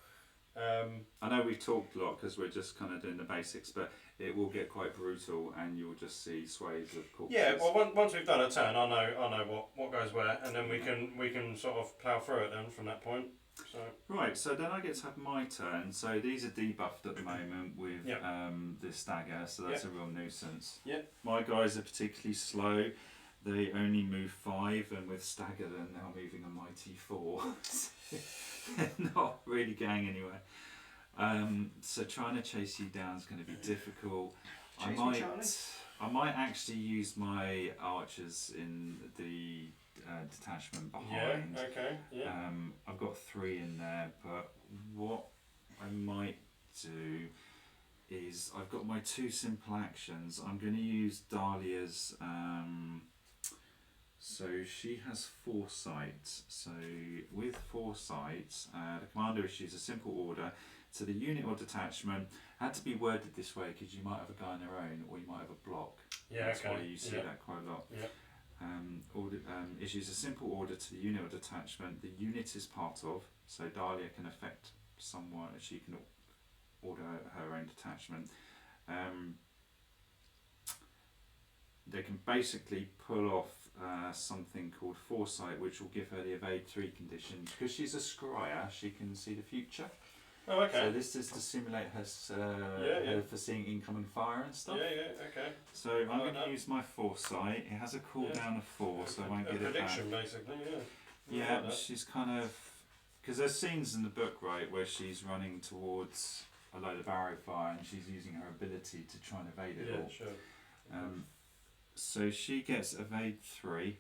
I know we've talked a lot because we're just kind of doing the basics, but it will get quite brutal, and you'll just see swathes of corpses. Yeah, well, once we've done a turn, I know what goes where, and then we can sort of plough through it then from that point. So. Right, so then I get to have my turn. So these are debuffed at the moment with the stagger, so that's a real nuisance. Yep. My guys are particularly slow. They only move 5, and with stagger they're now moving a mighty 4. They're not really going anywhere. So trying to chase you down is going to be difficult. I might actually use my archers in the detachment behind. Yeah, okay, yeah. I've got 3 in there, but what I might do is I've got my 2 simple actions. I'm going to use Dahlia's, so she has foresight. So with foresight, the commander issues a simple order to the unit or detachment. Had to be worded this way because you might have a guy on their own or you might have a block. Yeah, That's why you see that quite a lot. Yeah. Issues a simple order to the unit or detachment the unit is part of, so Dahlia can affect someone, she can order her own detachment. They can basically pull off something called foresight, which will give her the evade 3 condition. Because she's a scryer, she can see the future. Oh, okay. So this is to simulate her for seeing incoming fire and stuff. Yeah, okay. So I'm going to use my foresight. It has a cooldown of 4, so I won't get it back. Prediction, basically, yeah. Yeah, she's kind of... Because there's scenes in the book, right, where she's running towards a load of arrow fire and she's using her ability to try and evade it all. Yeah, sure. So she gets evade 3.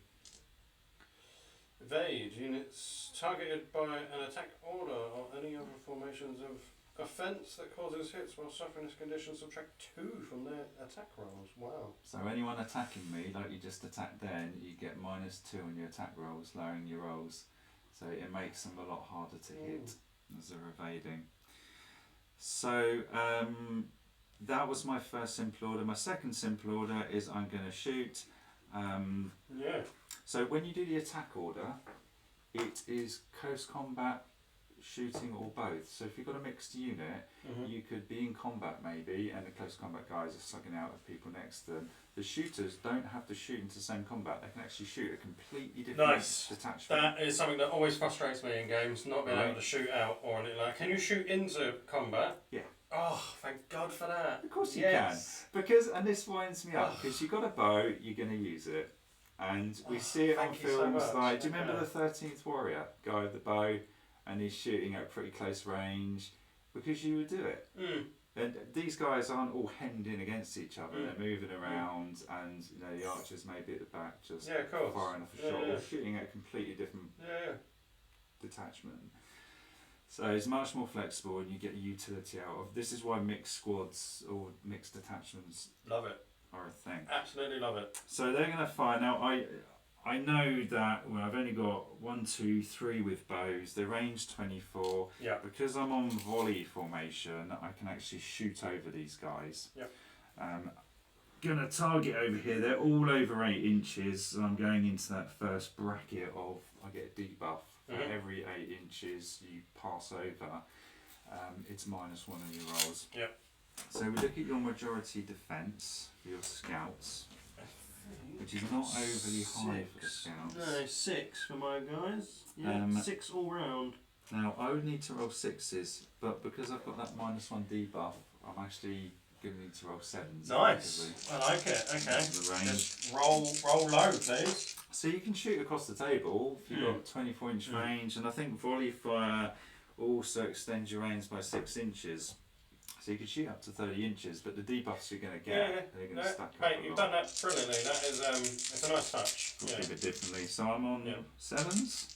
Evade units targeted by an attack order or any other formations of offence that causes hits while suffering this condition, subtract 2 from their attack rolls. Wow. So anyone attacking me, like you just attacked then, you get -2 on your attack rolls, lowering your rolls. So it makes them a lot harder to hit as they're evading. So that was my first simple order. My second simple order is I'm going to shoot. So when you do the attack order, it is close combat, shooting, or both. So if you've got a mixed unit, you could be in combat maybe, and the close combat guys are sucking out at people next to them. The shooters don't have to shoot into the same combat. They can actually shoot a completely different detachment. That is something that always frustrates me in games, not being able to shoot out or anything like that. Can you shoot into combat? Yeah. Oh, thank God for that. Of course you can. And this winds me up, because you've got a bow, you're going to use it. And we see it on films like, do you remember the 13th Warrior? Guy with the bow, and he's shooting at pretty close range, because you would do it. And these guys aren't all hemmed in against each other, they're moving around, and the archers may be at the back just firing off a shot, or shooting at a completely different detachment. So it's much more flexible and you get utility out of. This is why mixed squads or mixed detachments love it. Are a thing. Absolutely love it. So they're going to fire. Now I know that I've only got 1, 2, 3 with bows. They're range 24. Yeah. Because I'm on volley formation, I can actually shoot over these guys. Yeah. Gonna target over here. They're all over 8 inches, and I'm going into that first bracket of I get a debuff. For every 8 inches you pass over. it's -1 on your rolls. Yep. So we look at your majority defence for your scouts, which is not overly high for the scouts. No, 6 for my guys. Yeah, 6 all round. Now I would need to roll 6s, but because I've got that -1 debuff, I'm actually going to need to roll 7s. Nice. I like it. Okay. Just roll low, please. So you can shoot across the table if you've got 24-inch range, and I think volley fire also extends your range by 6 inches. So you can shoot up to 30 inches, but the debuffs you're going to get, they're going to stack up. Mate, you've done that brilliantly. That is, it's a nice touch. We'll keep it differently. So I'm on 7s.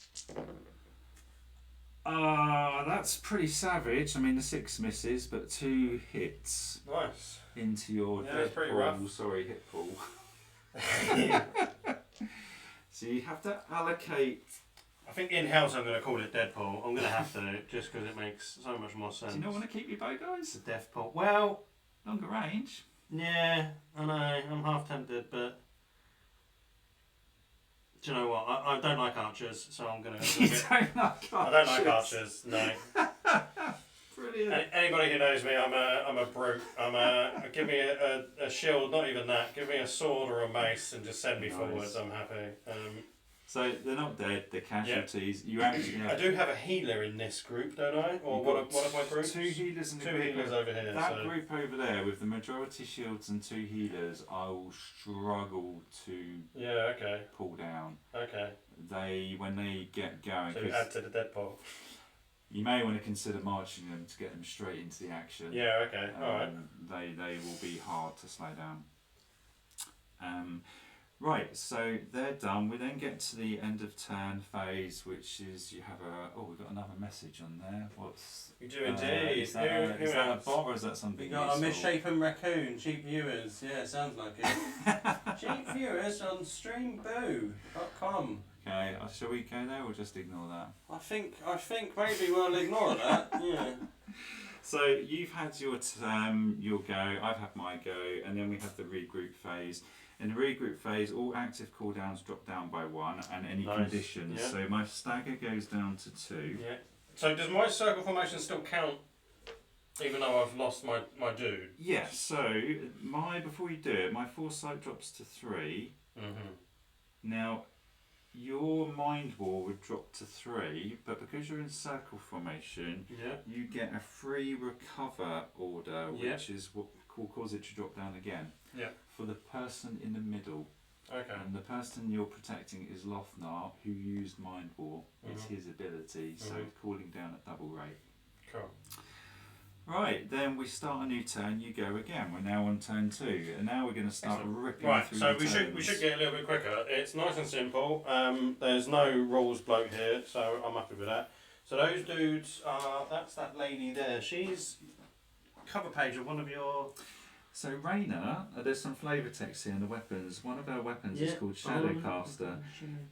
That's pretty savage. I mean, the 6 misses, but 2 hits. Nice. Into your dead pool. Sorry, hit pool. So you have to allocate. I think in-house I'm going to call it Deadpool. I'm going to have to, just because it makes so much more sense. Do you not want to keep your bow, guys? The Death Pool. Well, longer range. Yeah, I know. I'm half tempted, but do you know what? I don't like archers, so I'm going to. You don't like archers? I don't like archers. No. Brilliant. Anybody who knows me, I'm a brute. Give me a shield, not even that. Give me a sword or a mace, and just send me forwards. I'm happy. So they're not dead, they're casualties. You actually have... I do have a healer in this group, don't I? Or one of my groups? 2 healers in the two group. Healers over here. That group over there with the majority shields and 2 healers, I will struggle to pull down. Okay. When they get going... So add to the Deadpool. You may want to consider marching them to get them straight into the action. Yeah, okay. Alright. They will be hard to slow down. Right, so they're done. We then get to the end of turn phase, which is you have a... Oh, we've got another message on there. We do indeed. Is that a bot or is that something We got a misshapen raccoon, cheap viewers. Yeah, sounds like it. Cheap viewers on streamboo.com. Okay, shall we go there or just ignore that? I think maybe we'll ignore that. Yeah. So you've had your go, I've had my go, and then we have the regroup phase. In the regroup phase, all active cooldowns drop down by 1 and any conditions. Yeah. So my stagger goes down to 2. Yeah. So does my circle formation still count even though I've lost my dude? Yeah, so before you do it, my foresight drops to 3. Mm-hmm. Now, your mind wall would drop to 3, but because you're in circle formation, you get a free recover order, which is what will cause it to drop down again. Yeah. For the person in the middle. Okay. And the person you're protecting is Lothnar, who used Mind War. It's his ability, so it's cooling down at double rate. Cool. Right, then we start a new turn. You go again. We're now on turn 2, and now we're going to start ripping through. Right, so we should get a little bit quicker. It's nice and simple. There's no rules bloke here, so I'm happy with that. So those dudes are. That's that lady there. She's cover page of one of your. So Raina, there's some flavour text here in the weapons. One of her weapons is called Shadowcaster.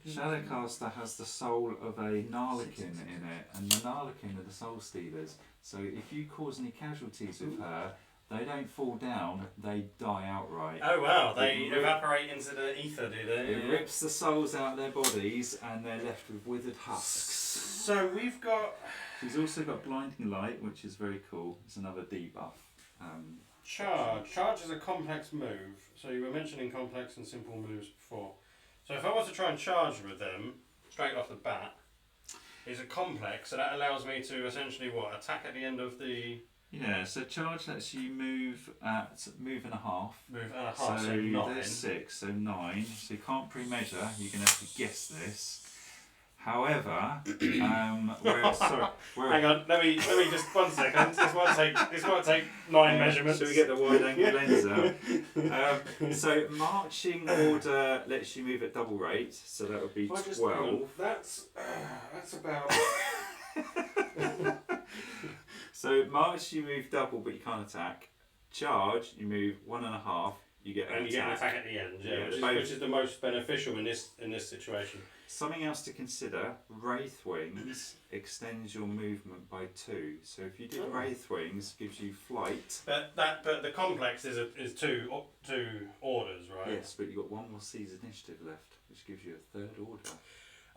Shadowcaster has the soul of a Narlikin in it, and the Narlikin are the soul stealers. So if you cause any casualties with her, they don't fall down, they die outright. Oh wow, they evaporate into the ether, do they? It rips the souls out of their bodies and they're left with withered husks. So we've got... She's also got Blinding Light, which is very cool. It's another debuff. Charge. Charge is a complex move. So you were mentioning complex and simple moves before. So if I was to try and charge with them, straight off the bat, is a complex, so that allows me to essentially attack at the end of the... Yeah, so charge lets you move at move and a half. Move and a half, so 9. There's 6, so 9. So you can't pre-measure, you're going to have to guess this. However, hang on, let me just 1 second. This might take 9 measurements. Should we get the wide angle lens out? So marching order lets you move at double rate, so that would be 12. That's about. So march you move double, but you can't attack. Charge you move 1.5. You get an attack. You get an attack at the end, which is the most beneficial in this situation. Something else to consider, Wraith Wings extends your movement by 2. So if you did Wraith Wings, gives you flight. But the complex is two orders, right? Yes, but you've got 1 more C's initiative left, which gives you a 3rd order.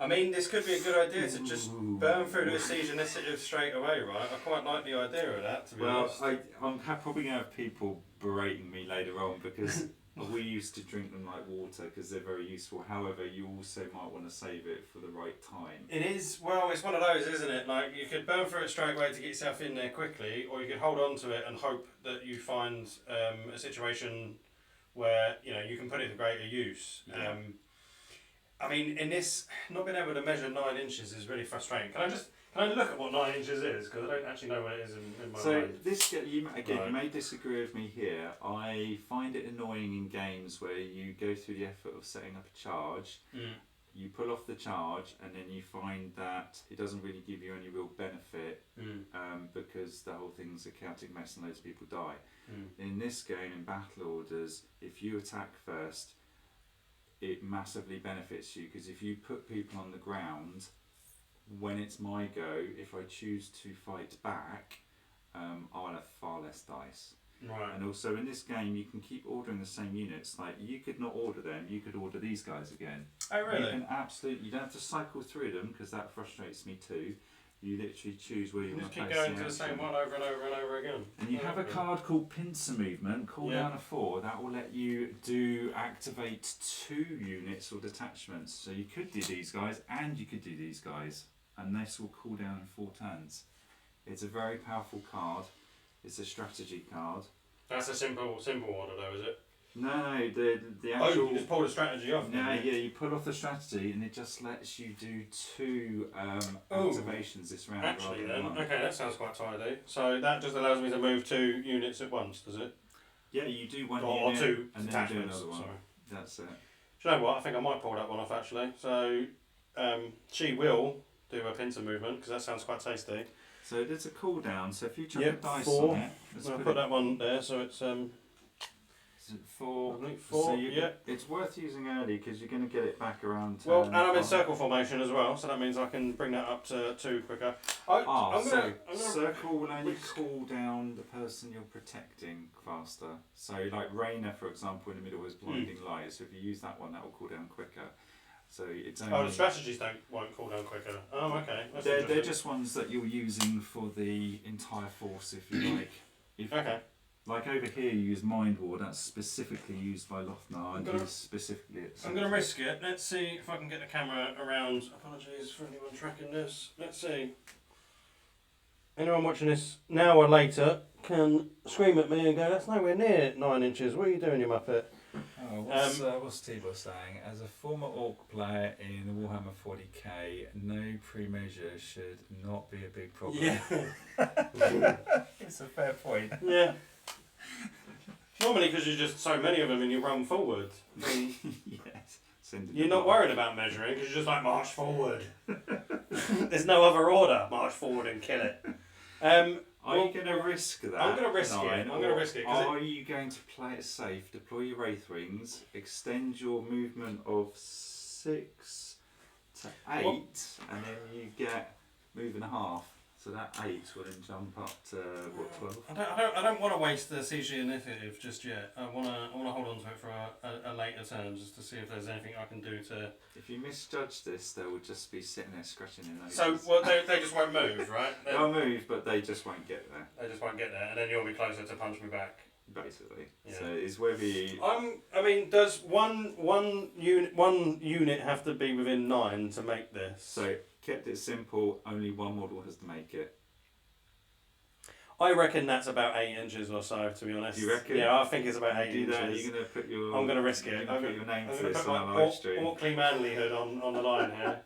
I mean, this could be a good idea to just burn through the siege initiative straight away, right? I quite like the idea of that, to be honest. I'm probably going to have people berating me later on because we used to drink them like water because they're very useful. However, you also might want to save it for the right time. It is, well, it's one of those, isn't it? Like, you could burn through it straight away to get yourself in there quickly, or you could hold on to it and hope that you find a situation where, you know, you can put it to greater use. Yeah. I mean, in this, not being able to measure 9 inches is really frustrating. Can I look at what 9 inches is? Because I don't actually know what it is in my mind. So this, you may disagree with me here. I find it annoying in games where you go through the effort of setting up a charge, you pull off the charge, and then you find that it doesn't really give you any real benefit because the whole thing's a chaotic mess and loads of people die. In this game, in battle orders, if you attack first, it massively benefits you because if you put people on the ground, when it's my go, if I choose to fight back, I'll have far less dice. Right. And also in this game, you can keep ordering the same units. Like, you could not order them, you could order these guys again. Oh, really? You can absolutely, you don't have to cycle through them because that frustrates me too. You literally choose where you want to place keep going to the same one over and over and over again. And you have a card called Pincer Movement, cooldown of 4, that will let you activate 2 units or detachments. So you could do these guys and you could do these guys, and this will cool down in 4 turns. It's a very powerful card. It's a strategy card. That's a simple order though, is it? No, the actual... Oh, you just pull the strategy off. No, yeah, you pull off the strategy and it just lets you do 2 activations this round. Actually rather then, than 1. okay, that sounds quite tidy. So that just allows me to move 2 units at once, does it? Yeah, you do one or unit 2 and then you do detachments, another one. sorry. That's it. Do you know what? I think I might pull that one off actually. So she will do a pincer movement because that sounds quite tasty. So there's a cooldown. So if you chuck a dice 4. on it, I'll put that one there. So it's 4. I think 4. So yeah. It's worth using early because you're going to get it back around. Well, and I'm in circle formation as well, so that means I can bring that up to 2 quicker. I'm gonna circle will only cool down the person you're protecting faster. So like Raina, for example, in the middle is blinding light. So if you use that one, that will cool down quicker. So it's only... Oh, the strategies won't cool down quicker. Oh, okay. They're just ones that you're using for the entire force, if you like. Okay. Like over here, you use Mind War. That's specifically used by Lothnar, and used specifically at... I'm going to risk it. Let's see if I can get the camera around. Apologies for anyone tracking this. Let's see. Anyone watching this now or later can scream at me and go, that's nowhere near 9 inches. What are you doing, you muppet? Oh, what's Tibor saying? As a former Orc player in Warhammer 40k, no pre-measure should not be a big problem. Yeah. It's a fair point. Yeah. Normally because there's just so many of them and you run forward. Yes. You're not worried about measuring because you're just like, march forward. There's no other order. March forward and kill it. Are you going to risk that? I'm going to risk it. I'm going to risk it. Are you going to play it safe, deploy your Wraith Wings, extend your movement of 6 to 8, and then you get move and a half. So that 8 will then jump up to what, 12? I don't want to waste the CG initiative just yet. I want to hold on to it for a later turn just to see if there's anything I can do to. If you misjudge this, they will just be sitting there scratching their noses. So well, they just won't move, right? They'll move, but they just won't get there. They just won't get there, and then you'll be closer to punch me back. Basically. Yeah. So it's whether you. I mean, does one unit have to be within 9 to make this? So kept it simple. Only one model has to make it. I reckon that's about 8 inches or so, to be honest. Do you reckon? Yeah, I think it's about 8 do inches. That. You're gonna put your. I'm gonna risk it. You're gonna put your name to this put on my a live stream. Orcly manlyhood on the line here.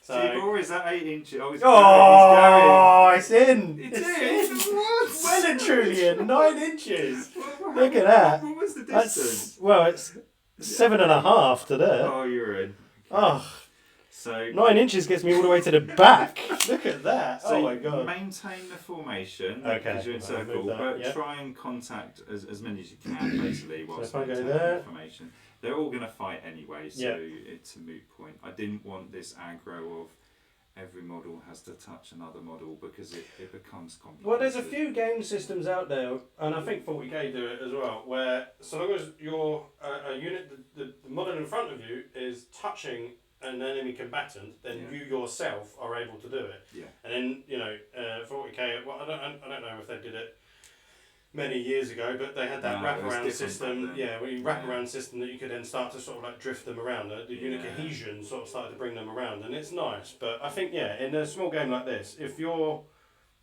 So. Tibor, is that 8 inches? Oh, it's in! It's in! What? Well and truly in 9 inches! Look at that! What was the distance? It's 7.5 to there. Oh, you're in. Okay. Oh. So 9 inches gets me all the way to the back. Look at that! So oh my god! Maintain the formation because you're in circle, but try and contact as many as you can, basically, whilst maintaining the formation. They're all going to fight anyway, so it's a moot point. I didn't want this aggro of every model has to touch another model because it becomes complicated. Well, there's a few game systems out there, and I think 40k do it as well, where so long as your a unit, the model in front of you is touching an enemy combatant, then you yourself are able to do it. Yeah. And then 40k. Well, I don't know if they did it many years ago, but they had that wraparound system. Yeah, where you wraparound system that you could then start to sort of like drift them around. The unit cohesion sort of started to bring them around, and it's nice. But I think in a small game like this, if you're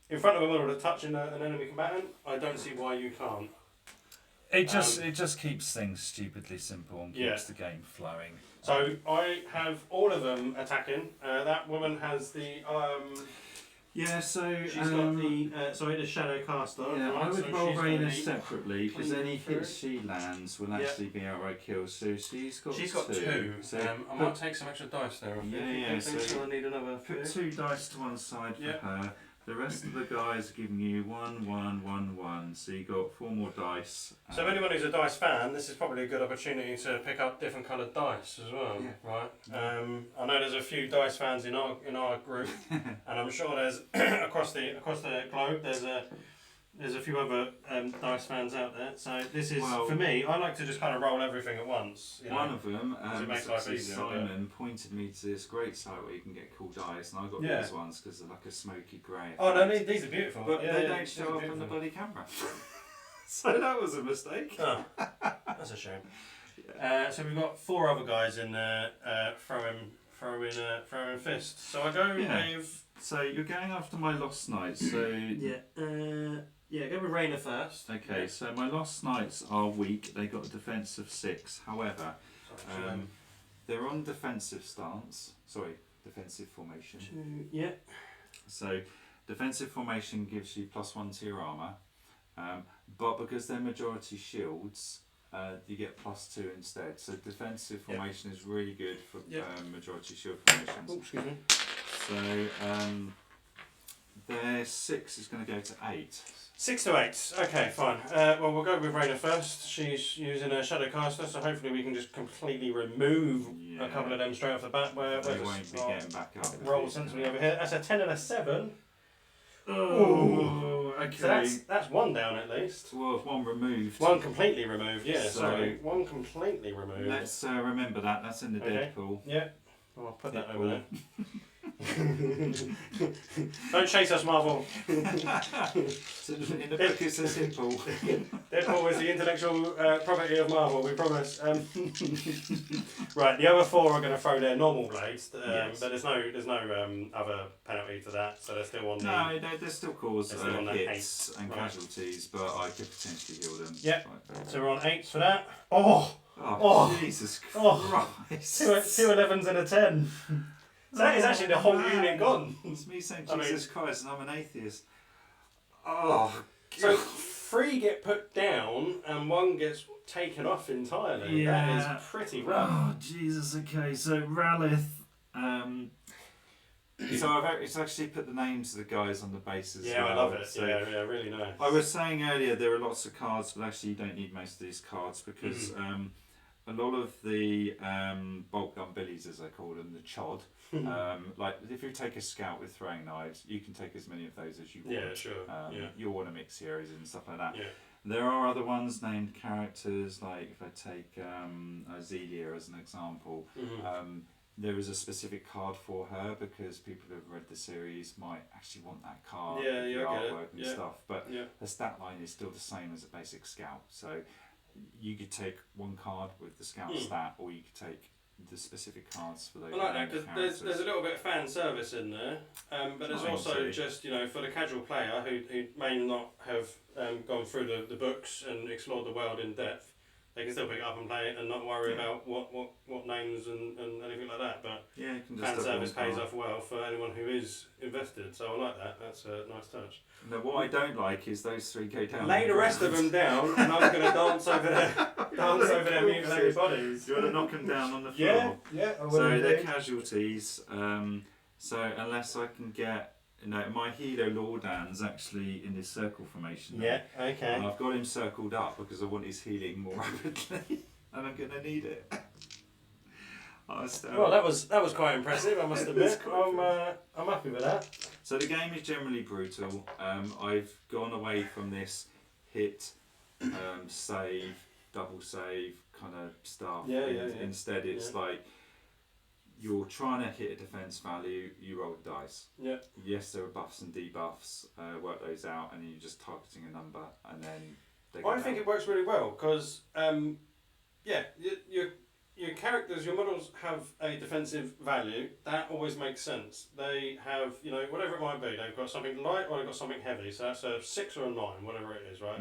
in front of a model that's touching an enemy combatant, I don't see why you can't. It just keeps things stupidly simple and keeps the game flowing. So I have all of them attacking. That woman has the so she's got the shadow caster. Yeah, right? I would So roll she's Raina gonna be separately because clean any through. hits she lands will actually be outright kills. So she's got two. So I might take some extra dice there. so I need another. put 2 dice to one side for her. The rest of the guys are giving you 1, 1, 1, 1. So you got 4 more dice. So if anyone who's a dice fan, this is probably a good opportunity to pick up different coloured dice as well, right? I know there's a few dice fans in our group, and I'm sure there's across the globe there's a few other dice fans out there. So this is for me. I like to just kind of roll everything at once. One of them, it makes life easier, Simon, pointed me to this great site where you can get cool dice, and I got these ones because they're like a smoky grey. Oh no, these are beautiful, but they don't show up on the bloody camera. So that was a mistake. Oh, that's a shame. So we've got 4 other guys in there throwing fists. So I go with. So you're going after my Lost Knights. So go with Raina first. Okay, so my Lost Knights are weak. They got a defense of 6. However, they're on defensive stance. Sorry, defensive formation. So defensive formation gives you +1 to your armour, but because they're majority shields, you get +2 instead. So defensive formation is really good for majority shield formations. Oh, excuse me. So their 6 is going to go to 8. 6 to 8. Okay, fine. Well, we'll go with Raina first. She's using a shadow caster, so hopefully we can just completely remove a couple of them straight off the bat. Where they won't be getting back up. Roll sensibly over here. That's a 10 and a 7. Oh, okay. So that's 1 down at least. Well, 1 removed. 1 completely removed. Yeah, So, sorry. 1 completely removed. Let's remember that. That's in the dead pool. Yeah. I'll put that over there. Don't chase us, Marvel. So in the book it says simple. Deadpool is the intellectual property of Marvel, we promise. Right, the other 4 are going to throw their normal blades, but there's no other penalty to that, so they're still on the... No, they still cause hits and right. casualties, but I could potentially heal them. Yep, Right. So we're on 8s for that. Jesus Christ. 2 11s and a 10. So that is actually the whole unit gone. It's me saying Jesus Christ and I'm an atheist. Oh, so 3 get put down and 1 gets taken off entirely. Yeah. That is pretty rough. Oh, Jesus, okay. So Ralith, so it's actually put the names of the guys on the base as well. Yeah, I love it. So Yeah, really nice. I was saying earlier there are lots of cards, but actually you don't need most of these cards because a lot of the bolt gun billies, as I call them, the chod, like if you take a scout with throwing knives, you can take as many of those as you want. Yeah, sure. You'll want to mix heroes and stuff like that. Yeah. There are other ones named characters, like if I take Zelia as an example, there is a specific card for her because people who have read the series might actually want that card, Yeah, the I get it. artwork and Yeah. stuff. But Yeah. the stat line is still the same as a basic scout. So you could take 1 card with the scout stat, or you could take the specific cards for those. I like that because there's a little bit of fan service in there, but there's also just for the casual player who may not have gone through the books and explored the world in depth. They can still pick it up and play it and not worry about what names and anything like that. But you can just fan service pays off well for anyone who is invested. So I like that. That's a nice touch. No, what I don't like is those 3 go down. Lay the rest of them down, and I'm going to dance over their mutilated bodies. You want to knock them down on the floor. Yeah. So they're casualties. So unless I can get, my Hilo Lordan's actually in this circle formation now. Yeah. Okay. And I've got him circled up because I want his healing more rapidly, and I'm going to need it. Well, that was quite impressive, I must admit. I'm happy with that. So the game is generally brutal. I've gone away from this hit, save, double save kind of stuff. Yeah. Instead, it's like you're trying to hit a defense value, you roll the dice. Yeah. Yes, there are buffs and debuffs. Work those out, and you're just targeting a number, and then. I think it works really well because, your characters, your models have a defensive value. That always makes sense. They have, whatever it might be. They've got something light or they've got something heavy. So that's a 6 or a 9, whatever it is, right?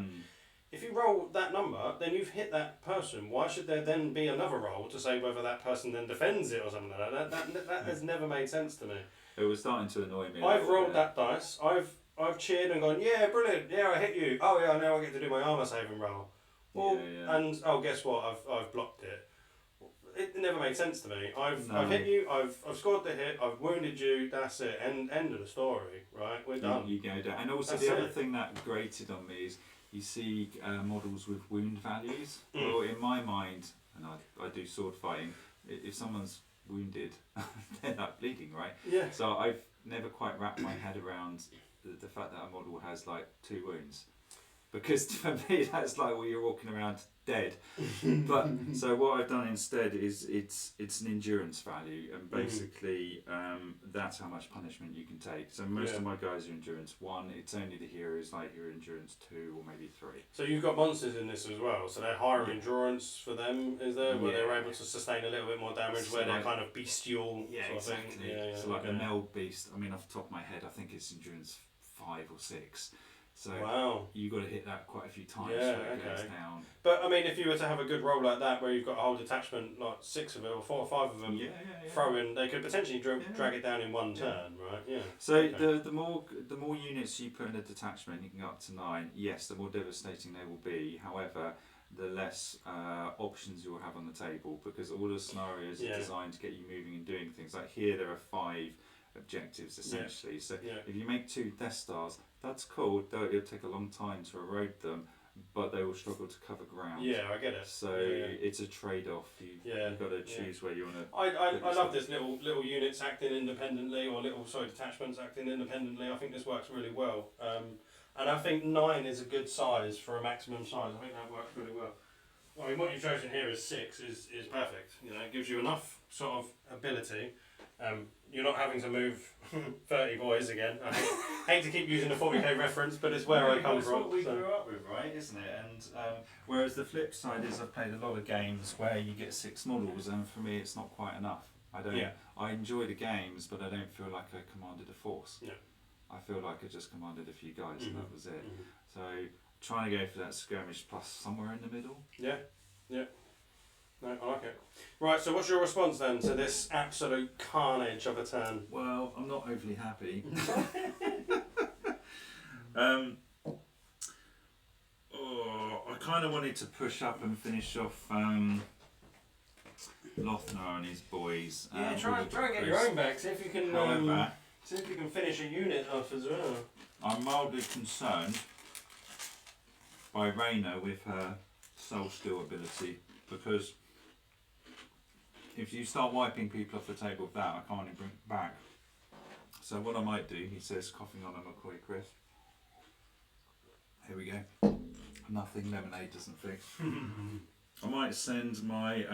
If you roll that number, then you've hit that person. Why should there then be another roll to say whether that person then defends it or something like that? That has never made sense to me. It was starting to annoy me. I've rolled that dice. I've cheered and gone, yeah, brilliant. Yeah, I hit you. Oh yeah, now I get to do my armor saving roll. Well, and guess what? I've blocked it. It never made sense to me. I've hit you. I've scored the hit. I've wounded you. That's it. End of the story. Right, we're done. You go down. And also that's the other thing that grated on me is you see models with wound values. Well, in my mind, and I do sword fighting. If someone's wounded, they're not bleeding, right? Yeah. So I've never quite wrapped my head around the fact that a model has like 2 wounds. Because for me that's like, well, you're walking around dead. But so what I've done instead is it's an endurance value, and basically that's how much punishment you can take. So most of my guys are endurance 1. It's only the heroes like you're endurance 2 or maybe 3. So you've got monsters in this as well. So they're higher endurance for them, is there? Where they're able to sustain a little bit more damage, where they're kind of bestial. Yeah, sort exactly. Of thing. Yeah, so like the Meld Beast. I mean, off the top of my head, I think it's endurance 5 or 6. So you got to hit that quite a few times before it goes down. But I mean, if you were to have a good roll like that, where you've got a whole detachment, like 6 of it or 4 or 5 of them, throw in, they could potentially drag it down in one turn, right? Yeah. So the more units you put in a detachment, you can go up to 9. Yes, the more devastating they will be. However, the less options you will have on the table, because all the scenarios are designed to get you moving and doing things. Like here, there are 5 objectives essentially. So if you make 2 Death Stars, that's cool. It'll take a long time to erode them, but they will struggle to cover ground. Yeah, I get it. So it's a trade-off. You've got to choose where you want to. I love this little units acting independently, or detachments acting independently. I think this works really well. And I think 9 is a good size for a maximum size. I think that works really well. I mean, what you've chosen here is 6 is perfect. It gives you enough sort of ability. You're not having to move 30 boys again. I hate to keep using the 40k reference, but it's where I come from. It's what we grew up with, right? Isn't it? And whereas the flip side is I've played a lot of games where you get 6 models, and for me it's not quite enough. I enjoy the games, but I don't feel like I commanded a force. Yeah. I feel like I just commanded a few guys, and that was it. So trying to go for that skirmish plus somewhere in the middle. Yeah. No, I like it. Right, so what's your response then to this absolute carnage of a turn? Well, I'm not overly happy. I kind of wanted to push up and finish off Lothnar and his boys. Try and get your own back. See if you can. See if you can finish a unit off as well. I'm mildly concerned by Reyna with her Soul Steel ability, because if you start wiping people off the table with that, I can't bring it back. So what I might do, he says, coughing on a McCoy crisp. Here we go. Nothing lemonade doesn't fix. I might send my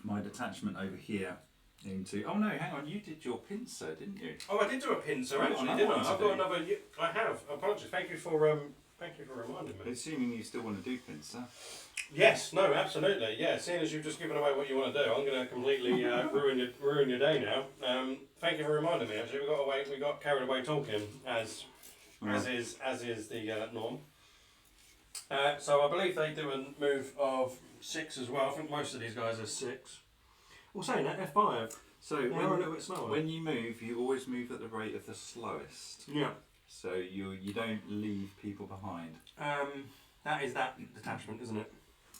my detachment over here into. Oh no, hang on. You did your pincer, didn't you? Oh, I did do a pincer actually, didn't I? I've got another. I have. Apologies. Thank you for reminding me. Assuming you still want to do pincer. Yes. No. Absolutely. Yeah. Seeing as you've just given away what you want to do, I'm going to completely ruin your day now. Thank you for reminding me. Actually, we got carried away talking as is the norm. So I believe they do a move of 6 as well. I think most of these guys are 6. Well, saying that, they're 5. So when you move, you always move at the rate of the slowest. Yeah. So you don't leave people behind. That is that detachment, isn't it?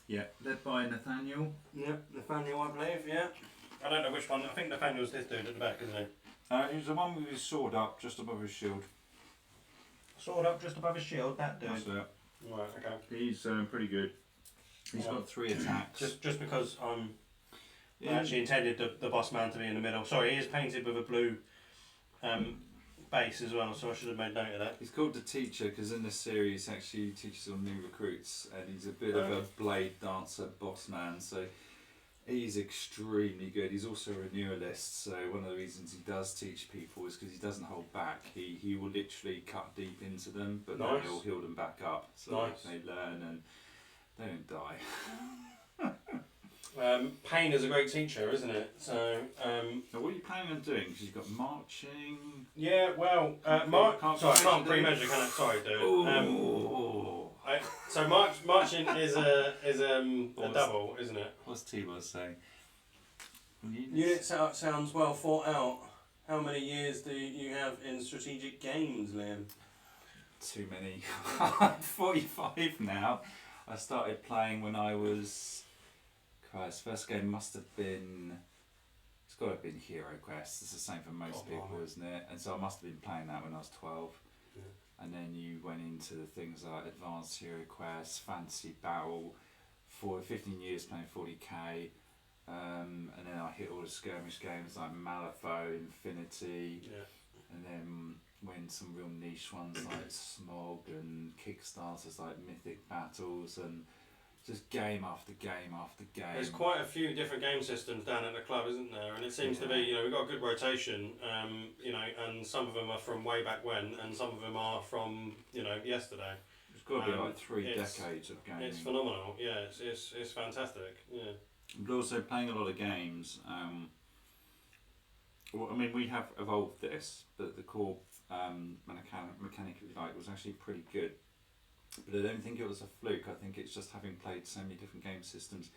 Yeah, led by Nathaniel. Yep, Nathaniel, I believe. Yeah. I don't know which one. I think Nathaniel's this dude at the back, isn't he? He's the one with his sword up, just above his shield. Sword up, just above his shield. That dude. That's it. Right. Okay. He's pretty good. He's got 3 attacks. Just because I actually intended the boss man to be in the middle. Sorry, he is painted with a blue base as well, so I should have made note of that. He's called the teacher because in this series actually he teaches on new recruits, and he's a bit of a blade dancer boss man. So He's extremely good. He's also a renewalist, so one of the reasons he does teach people is because he doesn't hold back. He will literally cut deep into them, but then he'll heal them back up, so they learn and they don't die. Pain is a great teacher, isn't it? So. Now what are you planning on doing? Because you've got marching. Yeah, well, sorry, I can't pre-measure, can I? Sorry, dude. So marching is a double, isn't it? What's T-Boz saying? Unit setup sounds well thought out. How many years do you have in strategic games, Liam? Too many. I'm 45 now. I started playing when I was... Christ, first game must have been... It's got to have been Hero Quest. It's the same for most people, isn't it? And so I must have been playing that when I was 12. Yeah. And then you went into things like Advanced Hero Quest, Fantasy Battle, for 15 years playing 40k. And then I hit all the skirmish games like Malifaux, Infinity, and then went some real niche ones like Smog and Kickstarters like Mythic Battles, and just game after game after game. There's quite a few different game systems down at the club, isn't there? And it seems to be, we've got a good rotation, and some of them are from way back when, and some of them are from, yesterday. It's got to be like 3 decades of gaming. It's phenomenal, yeah, it's fantastic, yeah. But also playing a lot of games, we have evolved this, but the core mechanic, if you like, was actually pretty good. But I don't think it was a fluke. I think it's just having played so many different game systems,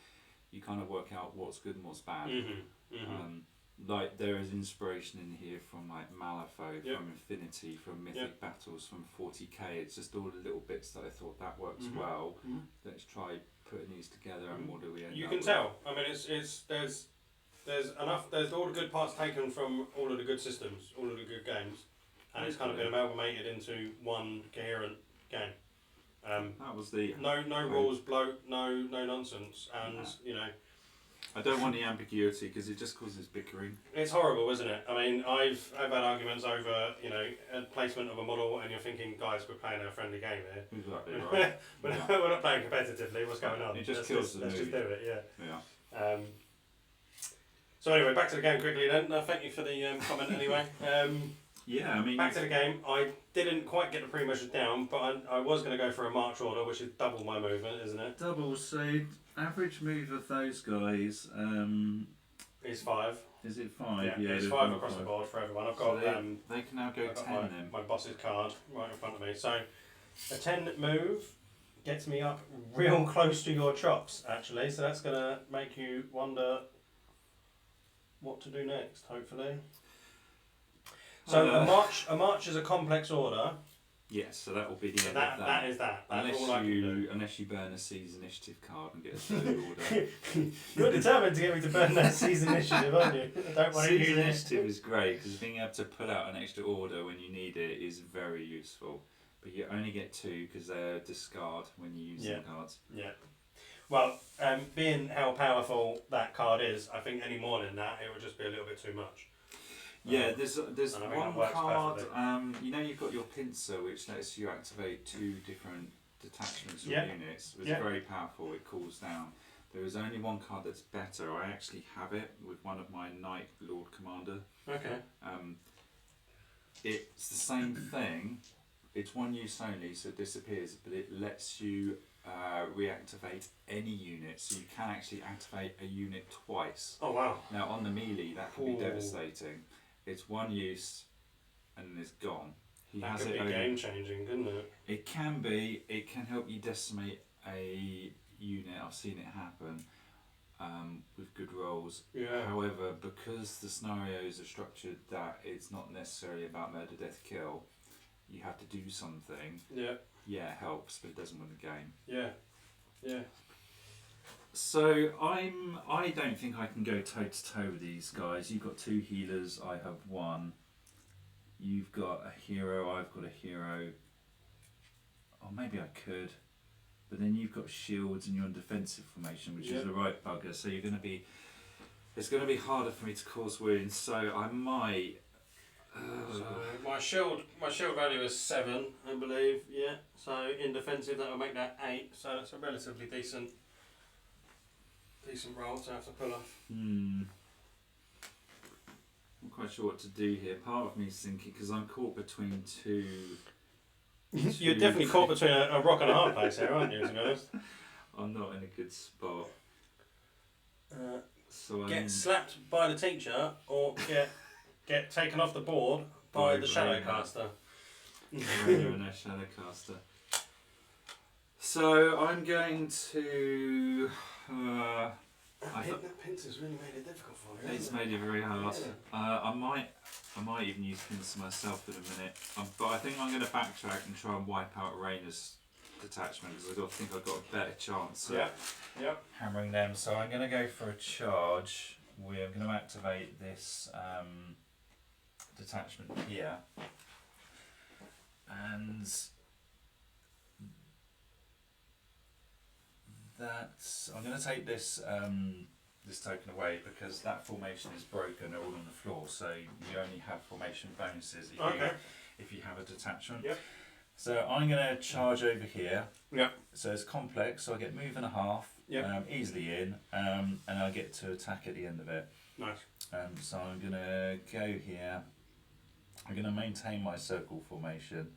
you kind of work out what's good and what's bad. Like there is inspiration in here from like Malifaux, from Infinity, from Mythic Battles, from 40k. It's just all the little bits that I thought that works well. Let's try putting these together, and what do we end up with? You can tell. I mean, there's enough. There's all the good parts taken from all of the good systems, all of the good games, and it's kind of been amalgamated into one coherent game. That was the no rules bloat, no nonsense, and I don't want the ambiguity because it just causes bickering. It's horrible, isn't it? I mean, I've had arguments over a placement of a model, and you're thinking, guys, we're playing a friendly game here. Exactly right. We're not playing competitively. What's going on? It just kills the mood. Let's just do it. Yeah. So anyway, back to the game quickly then. Thank you for the comment anyway. Yeah, I mean... Back to the game. I didn't quite get the pre-measures down, but I was going to go for a march order, which is double my movement, isn't it? Double, so average move of those guys... is 5. Is it 5? Yeah, it's 5 across the board for everyone. I've got... So they can now go 10 then. My boss's card right in front of me. So a 10 move gets me up real close to your chops, actually. So that's going to make you wonder what to do next, hopefully. So a march is a complex order. Yes, so that will be the end of that. That is that. That's all I can do. Unless you burn a C's initiative card and get a third order. You're determined to get me to burn that C's initiative, aren't you? Don't want to use C's it. initiative is great because being able to pull out an extra order when you need it is very useful. But you only get 2 because they're discard when you use them cards. Yeah. Well, being how powerful that card is, I think any more than that, it would just be a little bit too much. Yeah, there's one card, you've got your pincer which lets you activate 2 different detachments or units. It's very powerful, it cools down. There is only one card that's better. I actually have it with one of my Knight Lord Commander. Okay. It's the same thing, it's 1 use only so it disappears, but it lets you reactivate any unit, so you can actually activate a unit twice. Oh wow. Now on the melee that can be devastating. It's 1 use and then it's gone. That could be game changing, couldn't it? It can be. It can help you decimate a unit. I've seen it happen with good rolls. Yeah. However, because the scenarios are structured that it's not necessarily about murder, death, kill, you have to do something. Yeah. Yeah, it helps, but it doesn't win the game. Yeah. Yeah. So I don't think I can go toe to toe with these guys. You've got 2 healers, I have 1. You've got a hero, I've got a hero. Oh, maybe I could. But then you've got shields and you're in defensive formation, which is the right bugger. So it's going to be harder for me to cause wounds. So I might. So my shield value is 7, I believe. Yeah. So in defensive that will make that 8. So that's a relatively decent. decent roll to have to pull off. I'm not quite sure what to do here. Part of me is thinking, because I'm caught between two. You're definitely caught between a rock and a hard place here, aren't you, to be honest? I'm not in a good spot. So Get slapped by the teacher or get taken off the board by the Shadowcaster. Rainer and a Shadowcaster. So I'm going to. That pincer's really made it difficult for you. It's made it very hard. Yeah. I might even use pincer myself in a minute. But I think I'm going to backtrack and try and wipe out Rainer's detachment because I think I've got a better chance of hammering them. So I'm going to go for a charge. We're going to activate this detachment here. And I'm going to take this this token away because that formation is broken all on the floor. So you only have formation bonuses if you have a detachment. Yep. So I'm going to charge over here. Yep. So it's complex. So I get move and a half. Yep. Easily in, and I get to attack at the end of it. Nice. So I'm going to go here. I'm going to maintain my circle formation.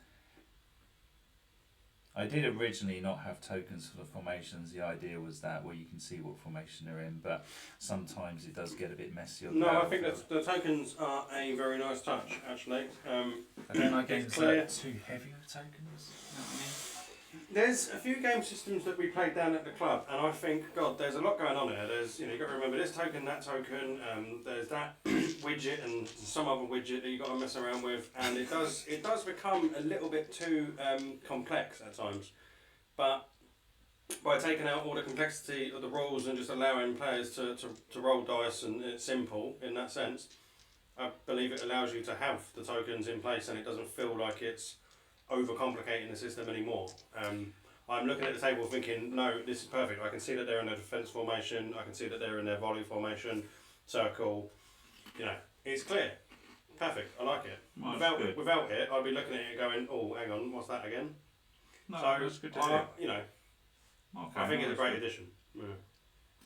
I did originally not have tokens for the formations. The idea was that you can see what formation they're in, but sometimes it does get a bit messy. No, I think that the tokens are a very nice touch, actually. And then I get too heavy of tokens. You know what I mean? There's a few game systems that we played down at the club, and I think, God, there's a lot going on here. There's, you've got to remember this token, that token. There's that widget and some other widget that you've got to mess around with, and it does become a little bit too complex at times. But by taking out all the complexity of the rules and just allowing players to roll dice, and it's simple in that sense, I believe it allows you to have the tokens in place, and it doesn't feel like it's overcomplicating the system anymore. I'm looking at the table thinking, no, this is perfect. I can see that they're in a defence formation. I can see that they're in their volley formation, circle. It's clear. Perfect. I like it. Well, without it, I'd be looking at it going, oh, hang on, what's that again? No, so that's good to hear. I think it's a great addition. Yeah.